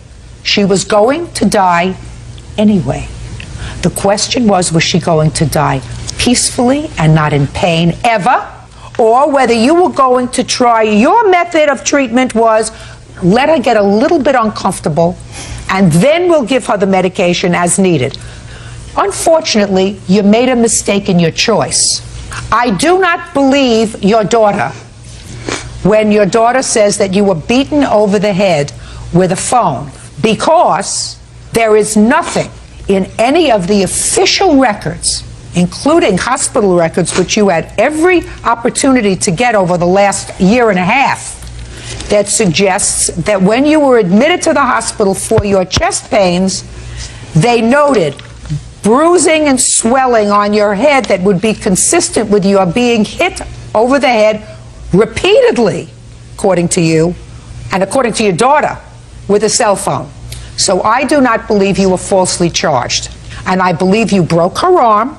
She was going to die anyway. The question was she going to die peacefully and not in pain ever? Or whether you were going to try, your method of treatment was let her get a little bit uncomfortable and then we'll give her the medication as needed. Unfortunately, you made a mistake in your choice. I do not believe your daughter when your daughter says that you were beaten over the head with a phone, because there is nothing in any of the official records, including hospital records, which you had every opportunity to get over the last year and a half, that suggests that when you were admitted to the hospital for your chest pains, they noted bruising and swelling on your head that would be consistent with your being hit over the head repeatedly, according to you, and according to your daughter, with a cell phone. So I do not believe you were falsely charged. And I believe you broke her arm.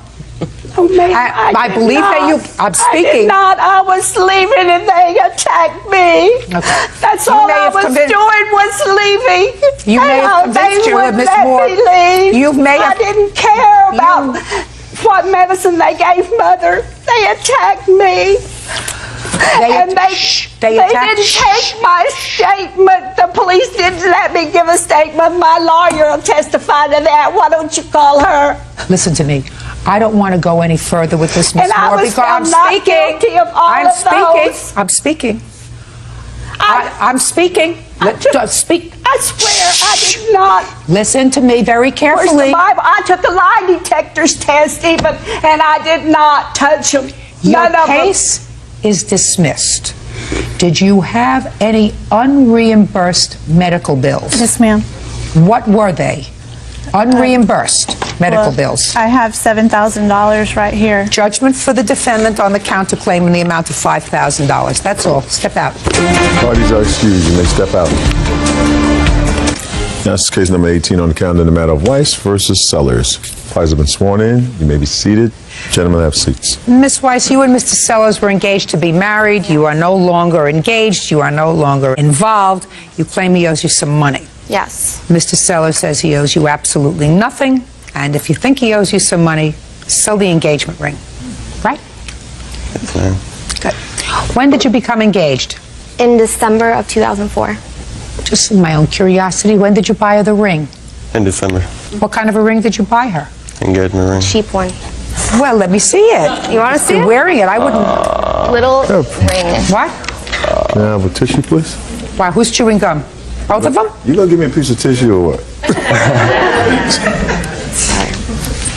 Oh, ma'am, I believe not. that you, I'm speaking. I did not. I was leaving and they attacked me. Okay. That's all I was doing was leaving. You may have convinced you, Miss Moore. I didn't care about what medicine they gave Mother. They attacked me. They didn't take my statement. The police didn't let me give a statement. My lawyer will testify to that. Why don't you call her? Listen to me. I don't want to go any further with this, Miss Moore, because I'm not guilty of all of those. I'm speaking. I'm speaking. Speak. I swear I did not. Listen to me very carefully. Where's the Bible? I took a lie detector's test even, and I did not touch them. Your case is dismissed. Did you have any unreimbursed medical bills? Yes, ma'am. What were they? Unreimbursed medical bills. I have $7,000 right here. Judgment for the defendant on the counterclaim in the amount of $5,000. That's all. Step out. Parties are excused. You may step out. That's case number 18 on the calendar in the matter of Weiss versus Sellers. Parties have been sworn in. You may be seated. Gentlemen, have seats. Miss Weiss, you and Mr. Sellers were engaged to be married. You are no longer engaged. You are no longer involved. You claim he owes you some money. Yes. Mr. Sellers says he owes you absolutely nothing. And if you think he owes you some money, sell the engagement ring. Right? Yes, ma'am. Good. When did you become engaged? In December of 2004. Just in my own curiosity, when did you buy her the ring? In December. What kind of a ring did you buy her? Engagement ring. Cheap one. Well, let me see it. You want to see You're it? wearing it. I wouldn't. Little ring. What? Can I have a tissue, please? Why, who's chewing gum? Both of them? You gonna give me a piece of tissue or what?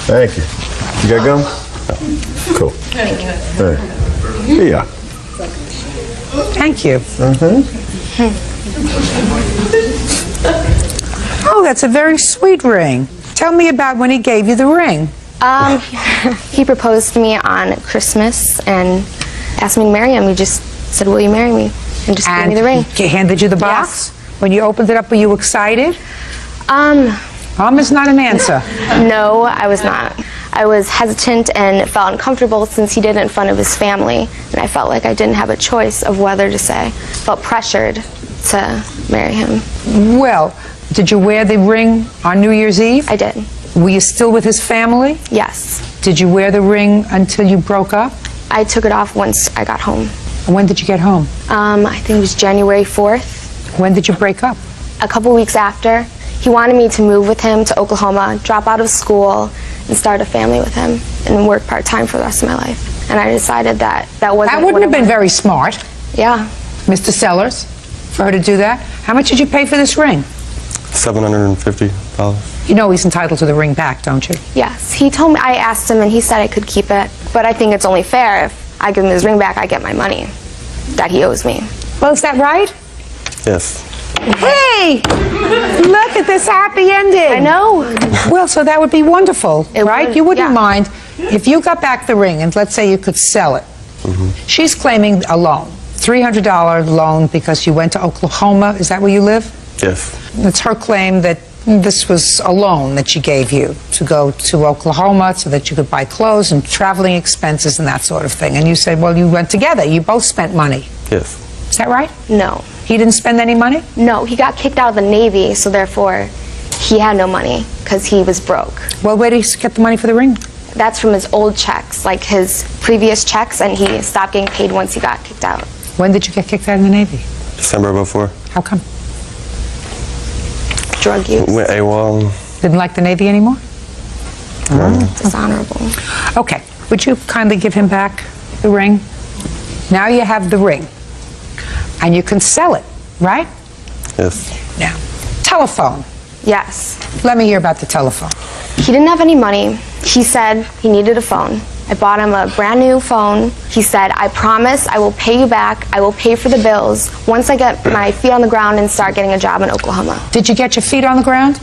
Thank you. You got gum? Cool. Thank you. All right. Here you are. Thank you. Oh, that's a very sweet ring. Tell me about when he gave you the ring. He proposed to me on Christmas and asked me to marry him. He just said, "Will you marry me?" And just gave me the ring. He handed you the box? When you opened it up, were you excited? Is not an answer. No, I was not. I was hesitant and felt uncomfortable since he did it in front of his family, and I felt like I didn't have a choice of whether to say. Felt pressured to marry him. Well, did you wear the ring on New Year's Eve? I did. Were you still with his family? Yes. Did you wear the ring until you broke up? I took it off once I got home. When did you get home? I think it was January 4th. When did you break up? A couple weeks after. He wanted me to move with him to Oklahoma, drop out of school, and start a family with him, and work part-time for the rest of my life. And I decided that wasn't. That wouldn't have been very smart. Yeah. Mr. Sellers, for her to do that. How much did you pay for this ring? $750. You know he's entitled to the ring back, don't you? Yes. He told me, I asked him, and he said I could keep it. But I think it's only fair if I give him his ring back, I get my money that he owes me. Well, is that right? Yes. Hey! Look at this happy ending. I know. Well, so that would be wonderful, right? would, You wouldn't yeah. mind if you got back the ring and let's say you could sell it. She's claiming a loan, $300 loan because you went to Oklahoma. Is that where you live? Yes. It's her claim that this was a loan that she gave you to go to Oklahoma so that you could buy clothes and traveling expenses and that sort of thing. And you said, well, you went together. You both spent money. Yes. Is that right? No. He didn't spend any money? No, he got kicked out of the Navy, so therefore he had no money because he was broke. Well, where did he get the money for the ring? That's from his old checks, like his previous checks, and he stopped getting paid once he got kicked out. When did you get kicked out of the Navy? December before. How come? Drug use. Went AWOL. Didn't like the Navy anymore? Dishonorable. Okay. Would you kindly give him back the ring? Now you have the ring. And you can sell it, right? Yes. Now, telephone. Yes. Let me hear about the telephone. He didn't have any money. He said he needed a phone. I bought him a brand new phone. He said, I promise I will pay you back. I will pay for the bills once I get my feet on the ground and start getting a job in Oklahoma. Did you get your feet on the ground?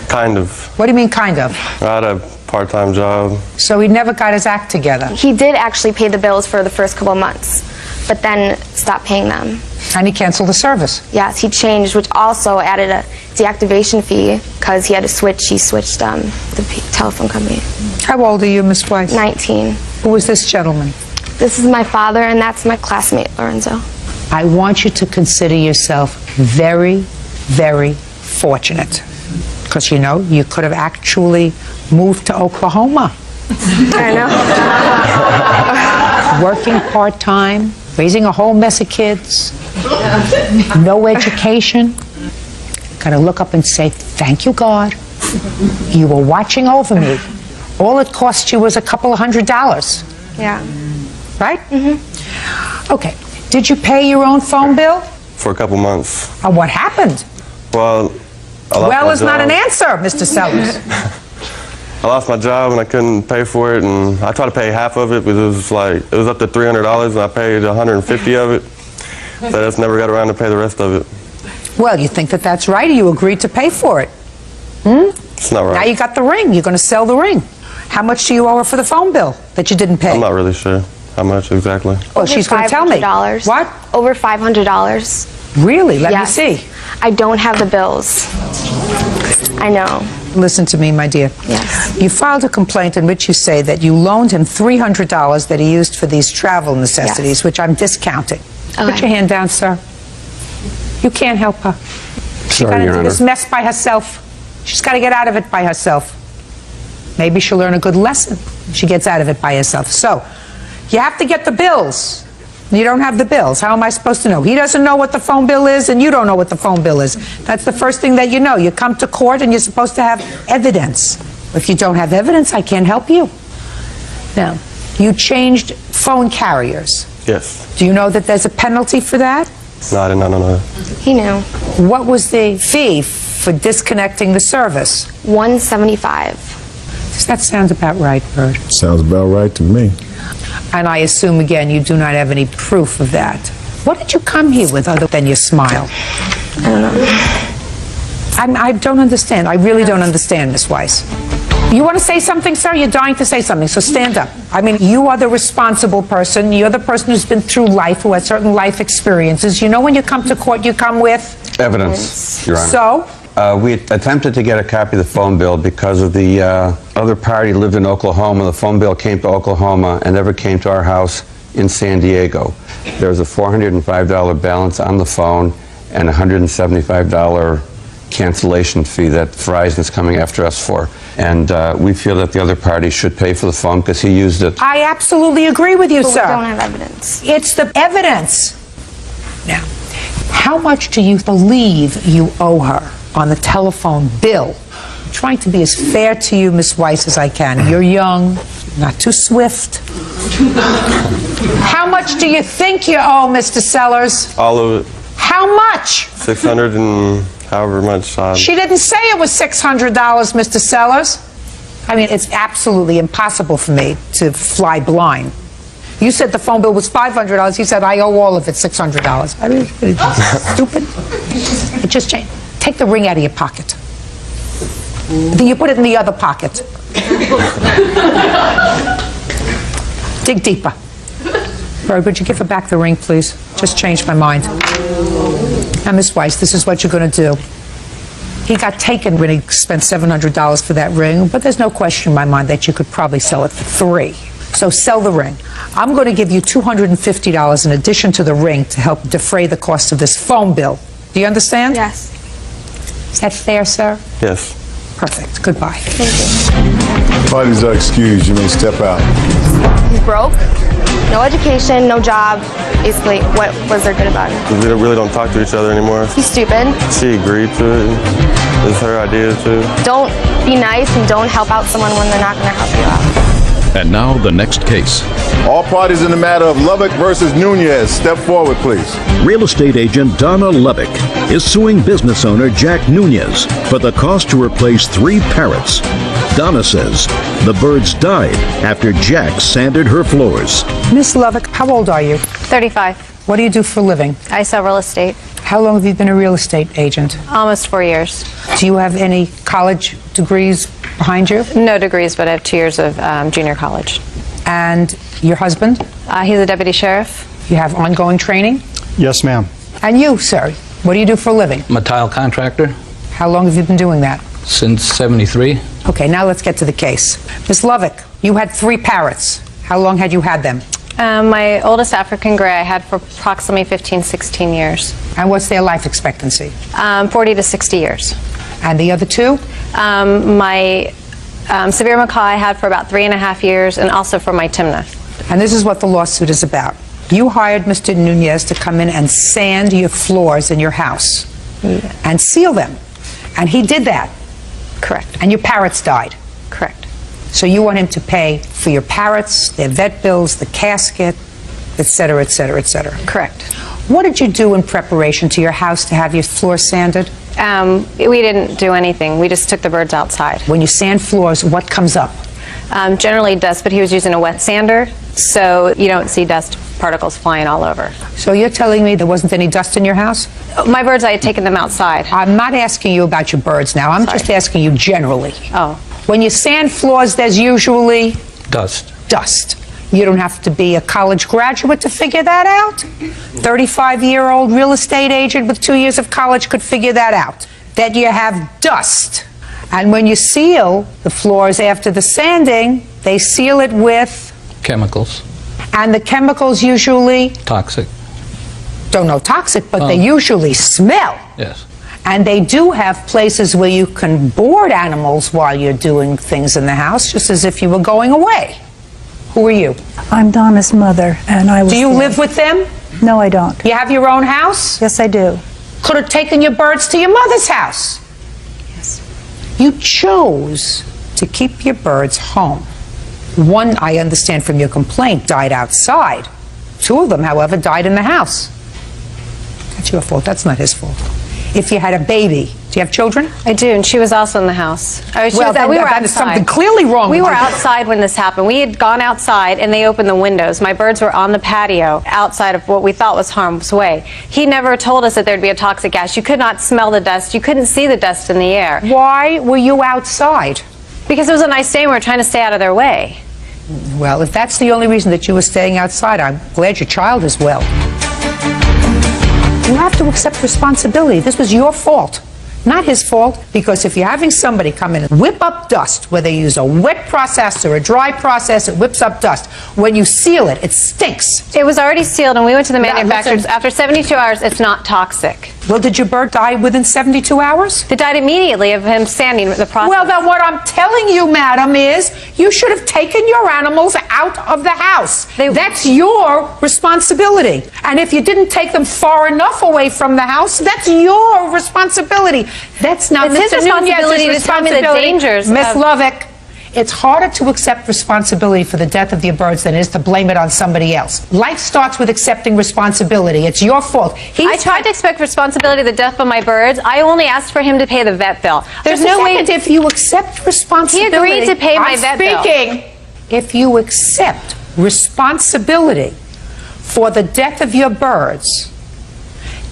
Kind of. What do you mean, kind of? I had a part-time job. So he never got his act together. He did actually pay the bills for the first couple of months, but then stopped paying them. And he canceled the service. Yes, he changed, which also added a deactivation fee because he had to switch. He switched the telephone company. How old are you, Miss Weiss? 19. Who is this gentleman? This is my father, and that's my classmate, Lorenzo. I want you to consider yourself very, very fortunate. Because, you know, you could have actually moved to Oklahoma. I know. Working part-time, raising a whole mess of kids, no education. Got to look up and say, thank you, God. You were watching over me. All it cost you was a couple of $100. Yeah. Right? Mm-hmm. Okay. Did you pay your own phone bill? For a couple months. What happened? Well, Well is not an answer, Mr. Sellers. I lost my job and I couldn't pay for it, and I tried to pay half of it, but it was up to $300, and I paid $150 of it. So I just never got around to pay the rest of it. Well, you think that that's right, or you agreed to pay for it? It's not right. Now you got the ring. You're going to sell the ring. How much do you owe her for the phone bill that you didn't pay? I'm not really sure how much exactly. Well, she's going to tell me. What? Over $500. Really? Let me see. I don't have the bills. I know. Listen to me, my dear. Yes. You filed a complaint in which you say that you loaned him $300 that he used for these travel necessities, which I'm discounting. Put your hand down, sir. You can't help her. She's got into this mess by herself. She's got to get out of it by herself. Maybe she'll learn a good lesson if she gets out of it by herself. So, you have to get the bills. You don't have the bills. How am I supposed to know? He doesn't know what the phone bill is, and you don't know what the phone bill is. That's the first thing that you know. You come to court, and you're supposed to have evidence. If you don't have evidence, I can't help you. Now, you changed phone carriers. Yes. Do you know that there's a penalty for that? No, I did not know that. He knew. What was the fee for disconnecting the service? $175. Does that sound about right, Bert? Sounds about right to me. And I assume, again, you do not have any proof of that. What did you come here with other than your smile? I don't know. I don't understand. I really don't understand, Miss Weiss. You want to say something, sir? You're dying to say something, so stand up. I mean, you are the responsible person. You're the person who's been through life, who has certain life experiences. You know when you come to court, you come with? Evidence, Your Honor. So? We attempted to get a copy of the phone bill because of the other party lived in Oklahoma. The phone bill came to Oklahoma and never came to our house in San Diego. There was a $405 balance on the phone and a $175 cancellation fee that Verizon's coming after us for. And we feel that the other party should pay for the phone because he used it. I absolutely agree with you, But sir. we don't have evidence. It's the evidence. Now, how much do you believe you owe her on the telephone bill? I'm trying to be as fair to you, Miss Weiss, as I can. You're young, not too swift. How much do you think you owe, Mr. Sellers? All of it. How much? 600 and however much. She didn't say it was $600, Mr. Sellers. I mean, it's absolutely impossible for me to fly blind. You said the phone bill was $500. He said, I owe all of it $600. I mean, it's stupid. It just changed. Take the ring out of your pocket. Then you put it in the other pocket. Dig deeper. Roy, would you give her back the ring, please? Just changed my mind. Now, Miss Weiss, this is what you're going to do. He got taken when he spent $700 for that ring, but there's no question in my mind that you could probably sell it for $300. So sell the ring. I'm going to give you $250 in addition to the ring to help defray the cost of this phone bill. Do you understand? Yes. Is that fair, sir? Yes. Perfect. Goodbye. Parties are excused. You may step out. He's broke, no education, no job. Basically, what was there good about it? We really don't talk to each other anymore. He's stupid. She agreed to it. It's her idea too. Don't be nice and don't help out someone when they're not going to help you out. And now the next case. All parties in the matter of Lubbock versus Nunez, step forward, please. Real estate agent Donna Lubbock is suing business owner Jack Nunez for the cost to replace 3 parrots. Donna says the birds died after Jack sanded her floors. Miss Lubbock, how old are you? 35. What do you do for a living? I sell real estate. How long have you been a real estate agent? Almost 4 years. Do you have any college degrees behind you? No degrees, but I have 2 years of junior college. And your husband? He's a deputy sheriff. You have ongoing training? Yes, ma'am. And you, sir, what do you do for a living? I'm a tile contractor How long have you been doing that? since '73. Okay, now let's get to the case. Ms. Lubbock, you had 3 parrots. How long had you had them? My oldest African gray I had for approximately 15, 16 years. And what's their life expectancy? 40 to 60 years. And the other 2? My severe macaw I had for about 3.5 years, and also for my Timna. And this is what the lawsuit is about. You hired Mr. Nunez to come in and sand your floors in your house and seal them. And he did that. Correct. And your parrots died. Correct. So you want him to pay for your parrots, their vet bills, the casket, et cetera, et cetera, et cetera. Correct. What did you do in preparation to your house to have your floors sanded? We didn't do anything. We just took the birds outside. When you sand floors, what comes up? Generally dust, but he was using a wet sander, so you don't see dust particles flying all over. So you're telling me there wasn't any dust in your house? My birds, I had taken them outside. I'm not asking you about your birds now. I'm just asking you generally. Oh. When you sand floors, there's usually Dust. dust. You don't have to be a college graduate to figure that out. 35-year-old real estate agent with 2 years of college could figure that out, that you have dust. And when you seal the floors after the sanding, they seal it with, Chemicals. and the chemicals usually, Toxic. don't know toxic, but they usually smell. Yes. And they do have places where you can board animals while you're doing things in the house, just as if you were going away. Who are you? I'm Donna's mother, and I was. Do you live with them? No, I don't. You have your own house? Yes, I do. Could have taken your birds to your mother's house. Yes. You chose to keep your birds home. One, I understand from your complaint, died outside. 2 of them, however, died in the house. That's your fault. That's not his fault. If you had a baby, do you have children? I do, and she was also in the house. Well, then we were that is outside. something clearly wrong We with were you. outside when this happened. We had gone outside, and they opened the windows. My birds were on the patio outside of what we thought was harm's way. He never told us that there'd be a toxic gas. You could not smell the dust. You couldn't see the dust in the air. Why were you outside? Because it was a nice day, and we were trying to stay out of their way. Well, if that's the only reason that you were staying outside, I'm glad your child is well. You have to accept responsibility. This was your fault, not his fault, because if you're having somebody come in and whip up dust, whether you use a wet process or a dry process, it whips up dust. When you seal it, it stinks. It was already sealed, and we went to the manufacturers. After 72 hours, it's not toxic. Well, did your bird die within 72 hours? It died immediately of him standing the process. Well, then what I'm telling you, madam, is you should have taken your animals out of the house. That's your responsibility. And if you didn't take them far enough away from the house, that's your responsibility. That's not It's his Mr. Nunez's responsibility to tell me the responsibility. dangers Miss of- Lovick, it's harder to accept responsibility for the death of your birds than it is to blame it on somebody else. Life starts with accepting responsibility. It's your fault. I tried to expect responsibility of the death of my birds. I only asked for him to pay the vet bill. There's Just a no way. second, if you accept responsibility. He agreed to pay my vet bill. I'm speaking. If you accept responsibility for the death of your birds,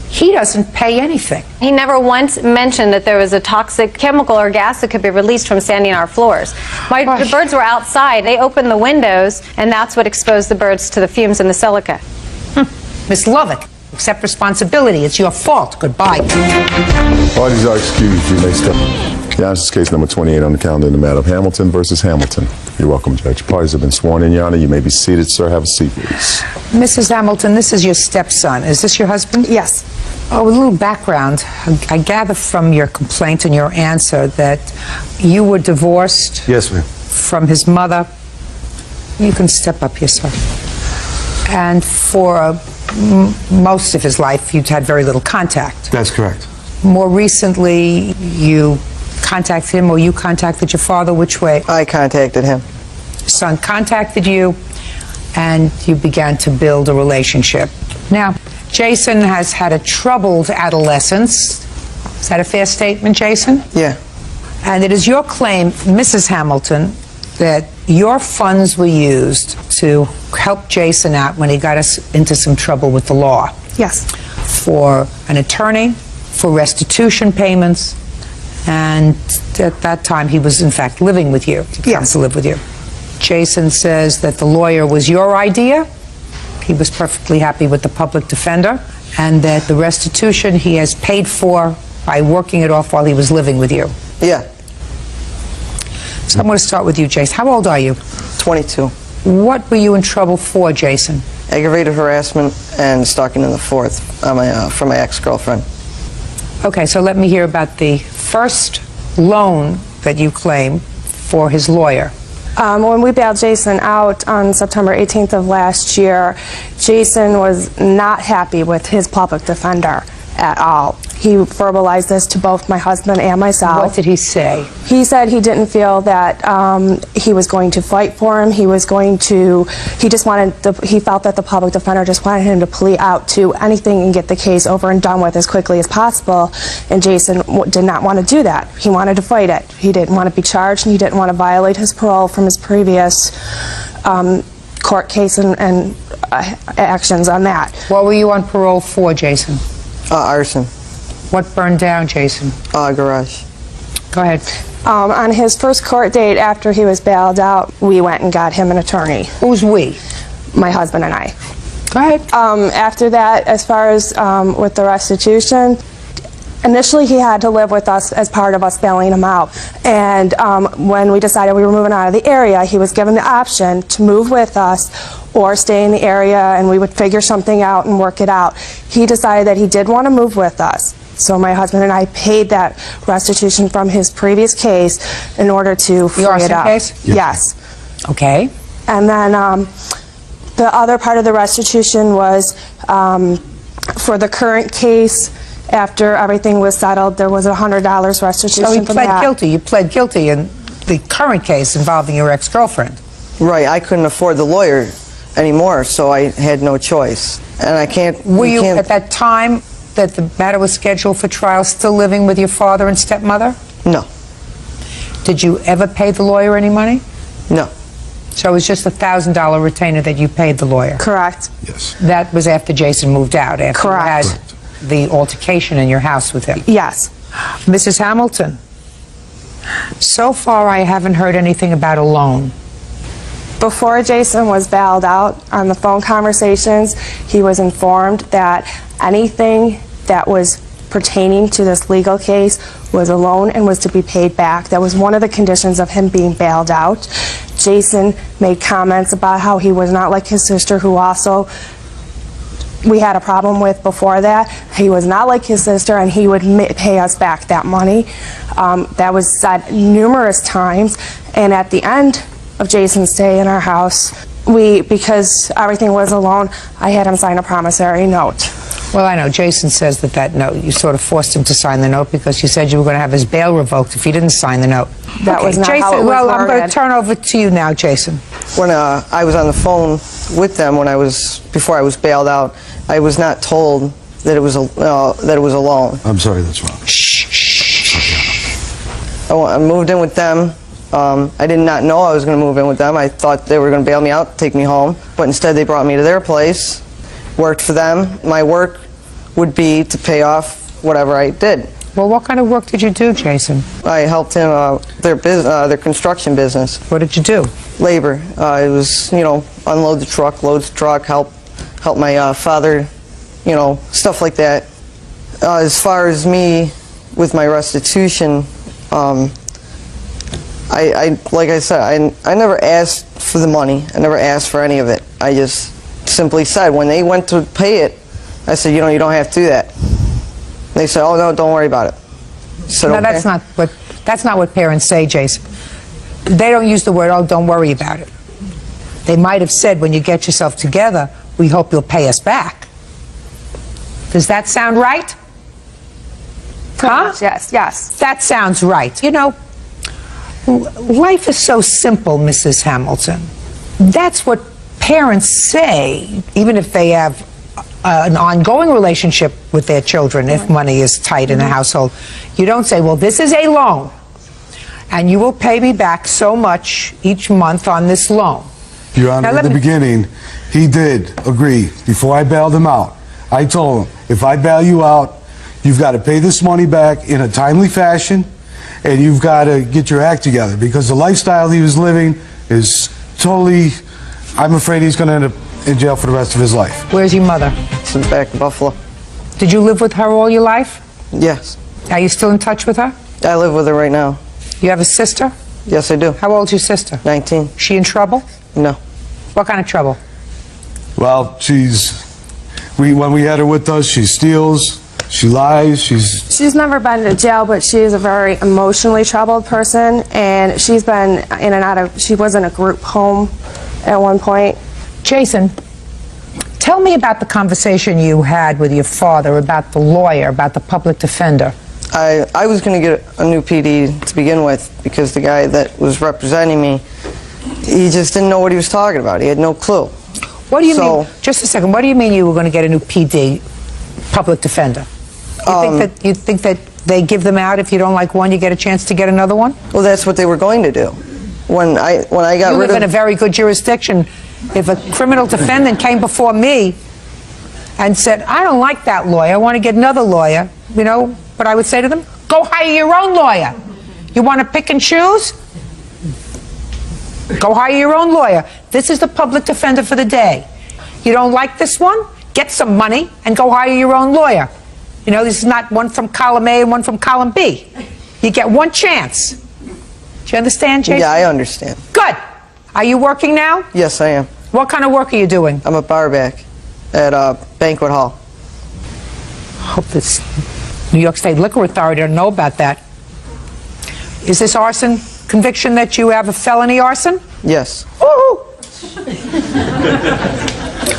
he doesn't pay anything. He never once mentioned that there was a toxic chemical or gas that could be released from sanding our floors. The birds were outside. They opened the windows, and that's what exposed the birds to the fumes and the silica. Miss Lovick, accept responsibility. It's your fault. Goodbye. Parties are excused. You may step. Your Honor, this is case number 28 on the calendar in the matter of Hamilton versus Hamilton. You're welcome, Judge. Parties have been sworn in, Your Honor. You may be seated, sir. Have a seat, please. Mrs. Hamilton, this is your stepson. Is this your husband? Yes. Oh, a little background. I gather from your complaint and your answer that you were divorced. Yes, ma'am. From his mother. You can step up here, sir. And for most of his life, you'd had very little contact. That's correct. More recently, you contacted him, or you contacted your father. Which way? I contacted him. Son contacted you, and you began to build a relationship. Now, Jason has had a troubled adolescence. Is that a fair statement, Jason? Yeah. And it is your claim, Mrs. Hamilton, that your funds were used to help Jason out when he got us into some trouble with the law. Yes. For an attorney, for restitution payments, and at that time he was in fact living with you. He comes to live with you. Jason says that the lawyer was your idea. He was perfectly happy with the public defender, and that the restitution he has paid for by working it off while he was living with you. Yeah. So I'm going to start with you, Jason. How old are you? 22. What were you in trouble for, Jason? Aggravated harassment and stalking in the fourth from my ex-girlfriend. Okay, so let me hear about the first loan that you claim for his lawyer. When we bailed Jason out on September 18th of last year, Jason was not happy with his public defender at all. He verbalized this to both my husband and myself. What did he say? He said he didn't feel that he was going to fight for him. He just wanted, he felt that the public defender just wanted him to plea out to anything and get the case over and done with as quickly as possible. And Jason did not want to do that. He wanted to fight it. He didn't want to be charged, and he didn't want to violate his parole from his previous court case and actions on that. What were you on parole for, Jason? Arson. What burned down, Jason? Garage. Go ahead. On his first court date after he was bailed out, we went and got him an attorney. Who's we? My husband and I. Go ahead. After that, as far as with the restitution, initially he had to live with us as part of us bailing him out. And when we decided we were moving out of the area, he was given the option to move with us or stay in the area, and we would figure something out and work it out. He decided that he did want to move with us. So my husband and I paid that restitution from his previous case in order to free it up. Case? Yes. Okay. And then the other part of the restitution was for the current case. After everything was settled, there was $100 restitution. So you for pled that. guilty. You pled guilty in the current case involving your ex-girlfriend. Right. I couldn't afford the lawyer anymore, so I had no choice. And I can't... Were you, at that time that the matter was scheduled for trial, still living with your father and stepmother? No. Did you ever pay the lawyer any money? No. So it was just a $1,000 retainer that you paid the lawyer? Correct. Yes. That was after Jason moved out, after Correct. you had the altercation in your house with him? Yes. Mrs. Hamilton, so far I haven't heard anything about a loan. Before Jason was bailed out on the phone conversations, he was informed that anything that was pertaining to this legal case was a loan and was to be paid back. That was one of the conditions of him being bailed out. Jason made comments about how he was not like his sister, who also we had a problem with before that. He was not like his sister, and he would pay us back that money. That was said numerous times, and at the end of Jason's stay in our house, because everything was a loan, I had him sign a promissory note. Well, I know Jason says that note, you sort of forced him to sign the note because you said you were going to have his bail revoked if he didn't sign the note. That was not Jason, how it was well, I'm going to worded. turn over to you now, Jason. When I was on the phone with them before I was bailed out, I was not told that it was a loan. I'm sorry, that's wrong. I moved in with them. I did not know I was going to move in with them. I thought they were going to bail me out, take me home, but instead they brought me to their place, worked for them. My work would be to pay off whatever I did. Well, what kind of work did you do, Jason? I helped him their construction business. What did you do? Labor. It was, unload the truck, load the truck, help my father, stuff like that. As far as me with my restitution, like I said, I never asked for the money. I never asked for any of it. I just simply said, when they went to pay it, I said, you don't have to do that. They said, oh, no, don't worry about it. I said, No, okay. that's not what parents say, Jason. They don't use the word, oh, don't worry about it. They might have said, when you get yourself together, we hope you'll pay us back. Does that sound right? Huh? Yes. That sounds right. Life is so simple, Mrs. Hamilton. That's what parents say, even if they have an ongoing relationship with their children, if money is tight in the household. You don't say, well, this is a loan, and you will pay me back so much each month on this loan. Your Honor, Now, at the beginning, he did agree. Before I bailed him out, I told him, if I bail you out, you've got to pay this money back in a timely fashion, and you've got to get your act together, because the lifestyle he was living is totally, I'm afraid he's going to end up in jail for the rest of his life. Where's your mother? She's back in Buffalo. Did you live with her all your life? Yes. Are you still in touch with her? I live with her right now. You have a sister? Yes, I do. How old's your sister? 19. She in trouble? No. What kind of trouble? Well, when we had her with us, she steals, she lies, She's never been to jail, but she is a very emotionally troubled person, and she's been in and out of, she was in a group home at one point. Jason, tell me about the conversation you had with your father about the lawyer, about the public defender. I was going to get a new PD to begin with, because the guy that was representing me, he just didn't know what he was talking about. He had no clue. What do you mean? Just a second. What do you mean you were going to get a new PD, public defender? You think that they give them out if you don't like one, you get a chance to get another one? Well, that's what they were going to do. When I got You rid live in a of... very good jurisdiction. If a criminal defendant came before me and said, I don't like that lawyer, I want to get another lawyer, you know what I would say to them? Go hire your own lawyer. You want to pick and choose? Go hire your own lawyer. This is the public defender for the day. You don't like this one? Get some money and go hire your own lawyer. You know, this is not one from column A and one from column B. You get one chance. Do you understand, Jason? Yeah, I understand. Good. Are you working now? Yes, I am. What kind of work are you doing? I'm a barback at a banquet hall. Hope this New York State Liquor Authority don't know about that. Is this arson conviction that you have a felony arson? Yes. Woo-hoo.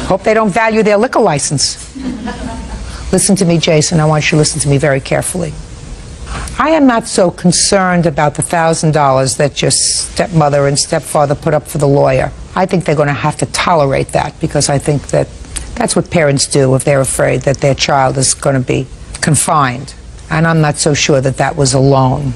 Hope they don't value their liquor license. Listen to me, Jason. I want you to listen to me very carefully. I am not so concerned about the $1,000 that your stepmother and stepfather put up for the lawyer. I think they're going to have to tolerate that, because I think that that's what parents do if they're afraid that their child is going to be confined. And I'm not so sure that that was alone.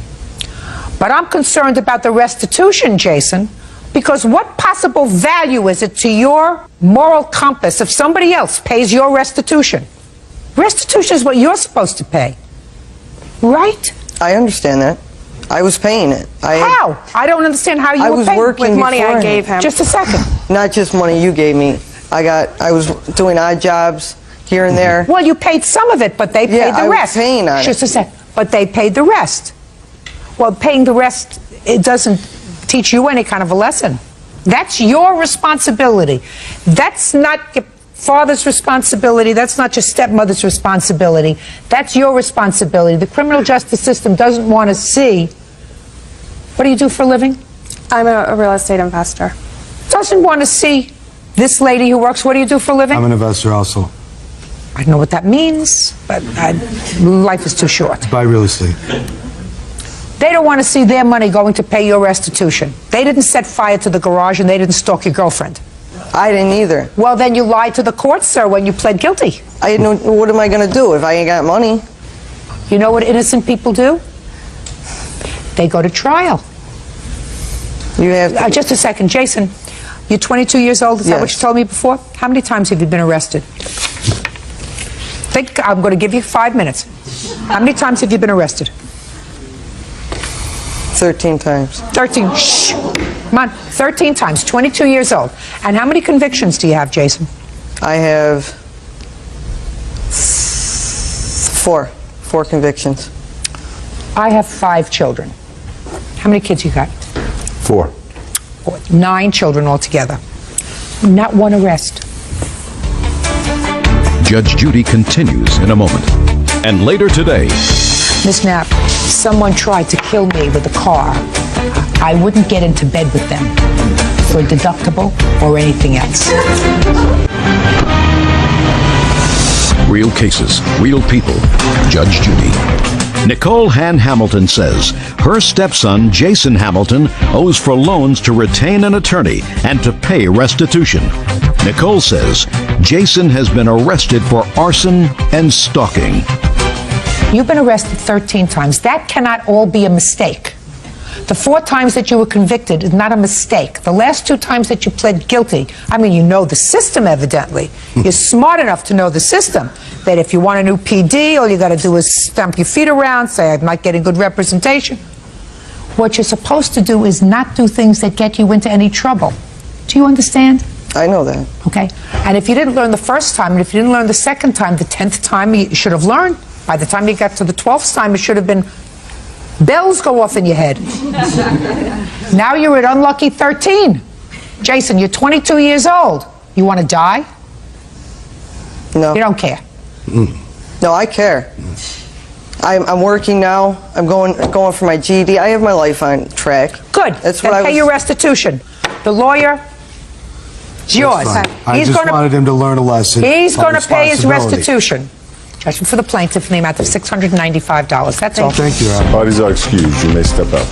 But I'm concerned about the restitution, Jason, because what possible value is it to your moral compass if somebody else pays your restitution? Restitution is what you're supposed to pay, right? I understand that. I was paying it. How? I don't understand how you I were was paying working with money I beforehand. gave him. Just a second. Not just money you gave me. I was doing odd jobs here and there. Well, you paid some of it, but they paid Yeah, the I was rest. paying on Just it. a second. But they paid the rest. Well, paying the rest, it doesn't teach you any kind of a lesson. That's your responsibility. That's not your father's responsibility. That's not your stepmother's responsibility. That's your responsibility. The criminal justice system doesn't want to see. What do you do for a living? I'm a real estate investor. Doesn't want to see this lady who works. What do you do for a living? I'm an investor also. I don't know what that means, but life is too short. Buy real estate. They don't want to see their money going to pay your restitution. They didn't set fire to the garage, and they didn't stalk your girlfriend. I didn't either. Well, then you lied to the court, sir, when you pled guilty. I didn't know, what am I going to do if I ain't got money? You know what innocent people do? They go to trial. You have just a second, Jason. You're 22 years old. Is that what you told me before? How many times have you been arrested? Think. I'm going to give you 5 minutes. How many times have you been arrested? 13 times. 13. Shh. Come on. 13 times. 22 years old. And how many convictions do you have, Jason? I have 4 convictions. I have 5 children. How many kids you got? 4. 9 children altogether. Not one arrest. Judge Judy continues in a moment. And later today, Miss Knapp, someone tried to kill me with a car. I wouldn't get into bed with them for a deductible or anything else. real cases, real people. Judge Judy. Nicole Han Hamilton says her stepson, Jason Hamilton, owes for loans to retain an attorney and to pay restitution. Nicole says Jason has been arrested for arson and stalking. You've been arrested 13 times. That cannot all be a mistake. The 4 times that you were convicted is not a mistake. The last 2 times that you pled guilty, I mean, you know the system, evidently. You're smart enough to know the system, that if you want a new PD, all you got to do is stamp your feet around, say, I'm not getting good representation. What you're supposed to do is not do things that get you into any trouble. Do you understand? I know that. Okay. And if you didn't learn the first time, and if you didn't learn the second time, the 10th time, you should have learned. By the time you got to the 12th time, it should have been bells go off in your head. Now you're at unlucky 13. Jason, you're 22 years old. You want to die? No. You don't care? No, I care. I'm working now. I'm going for my GED. I have my life on track. Good. That's then what I pay was. your restitution. The lawyer, it's yours. Fine. I He's just gonna, wanted him to learn a lesson. He's about going to pay his responsibility. restitution. Judgment for the plaintiff in the amount of $695. That's all. Thank you, Al. Parties are excused. You may step out.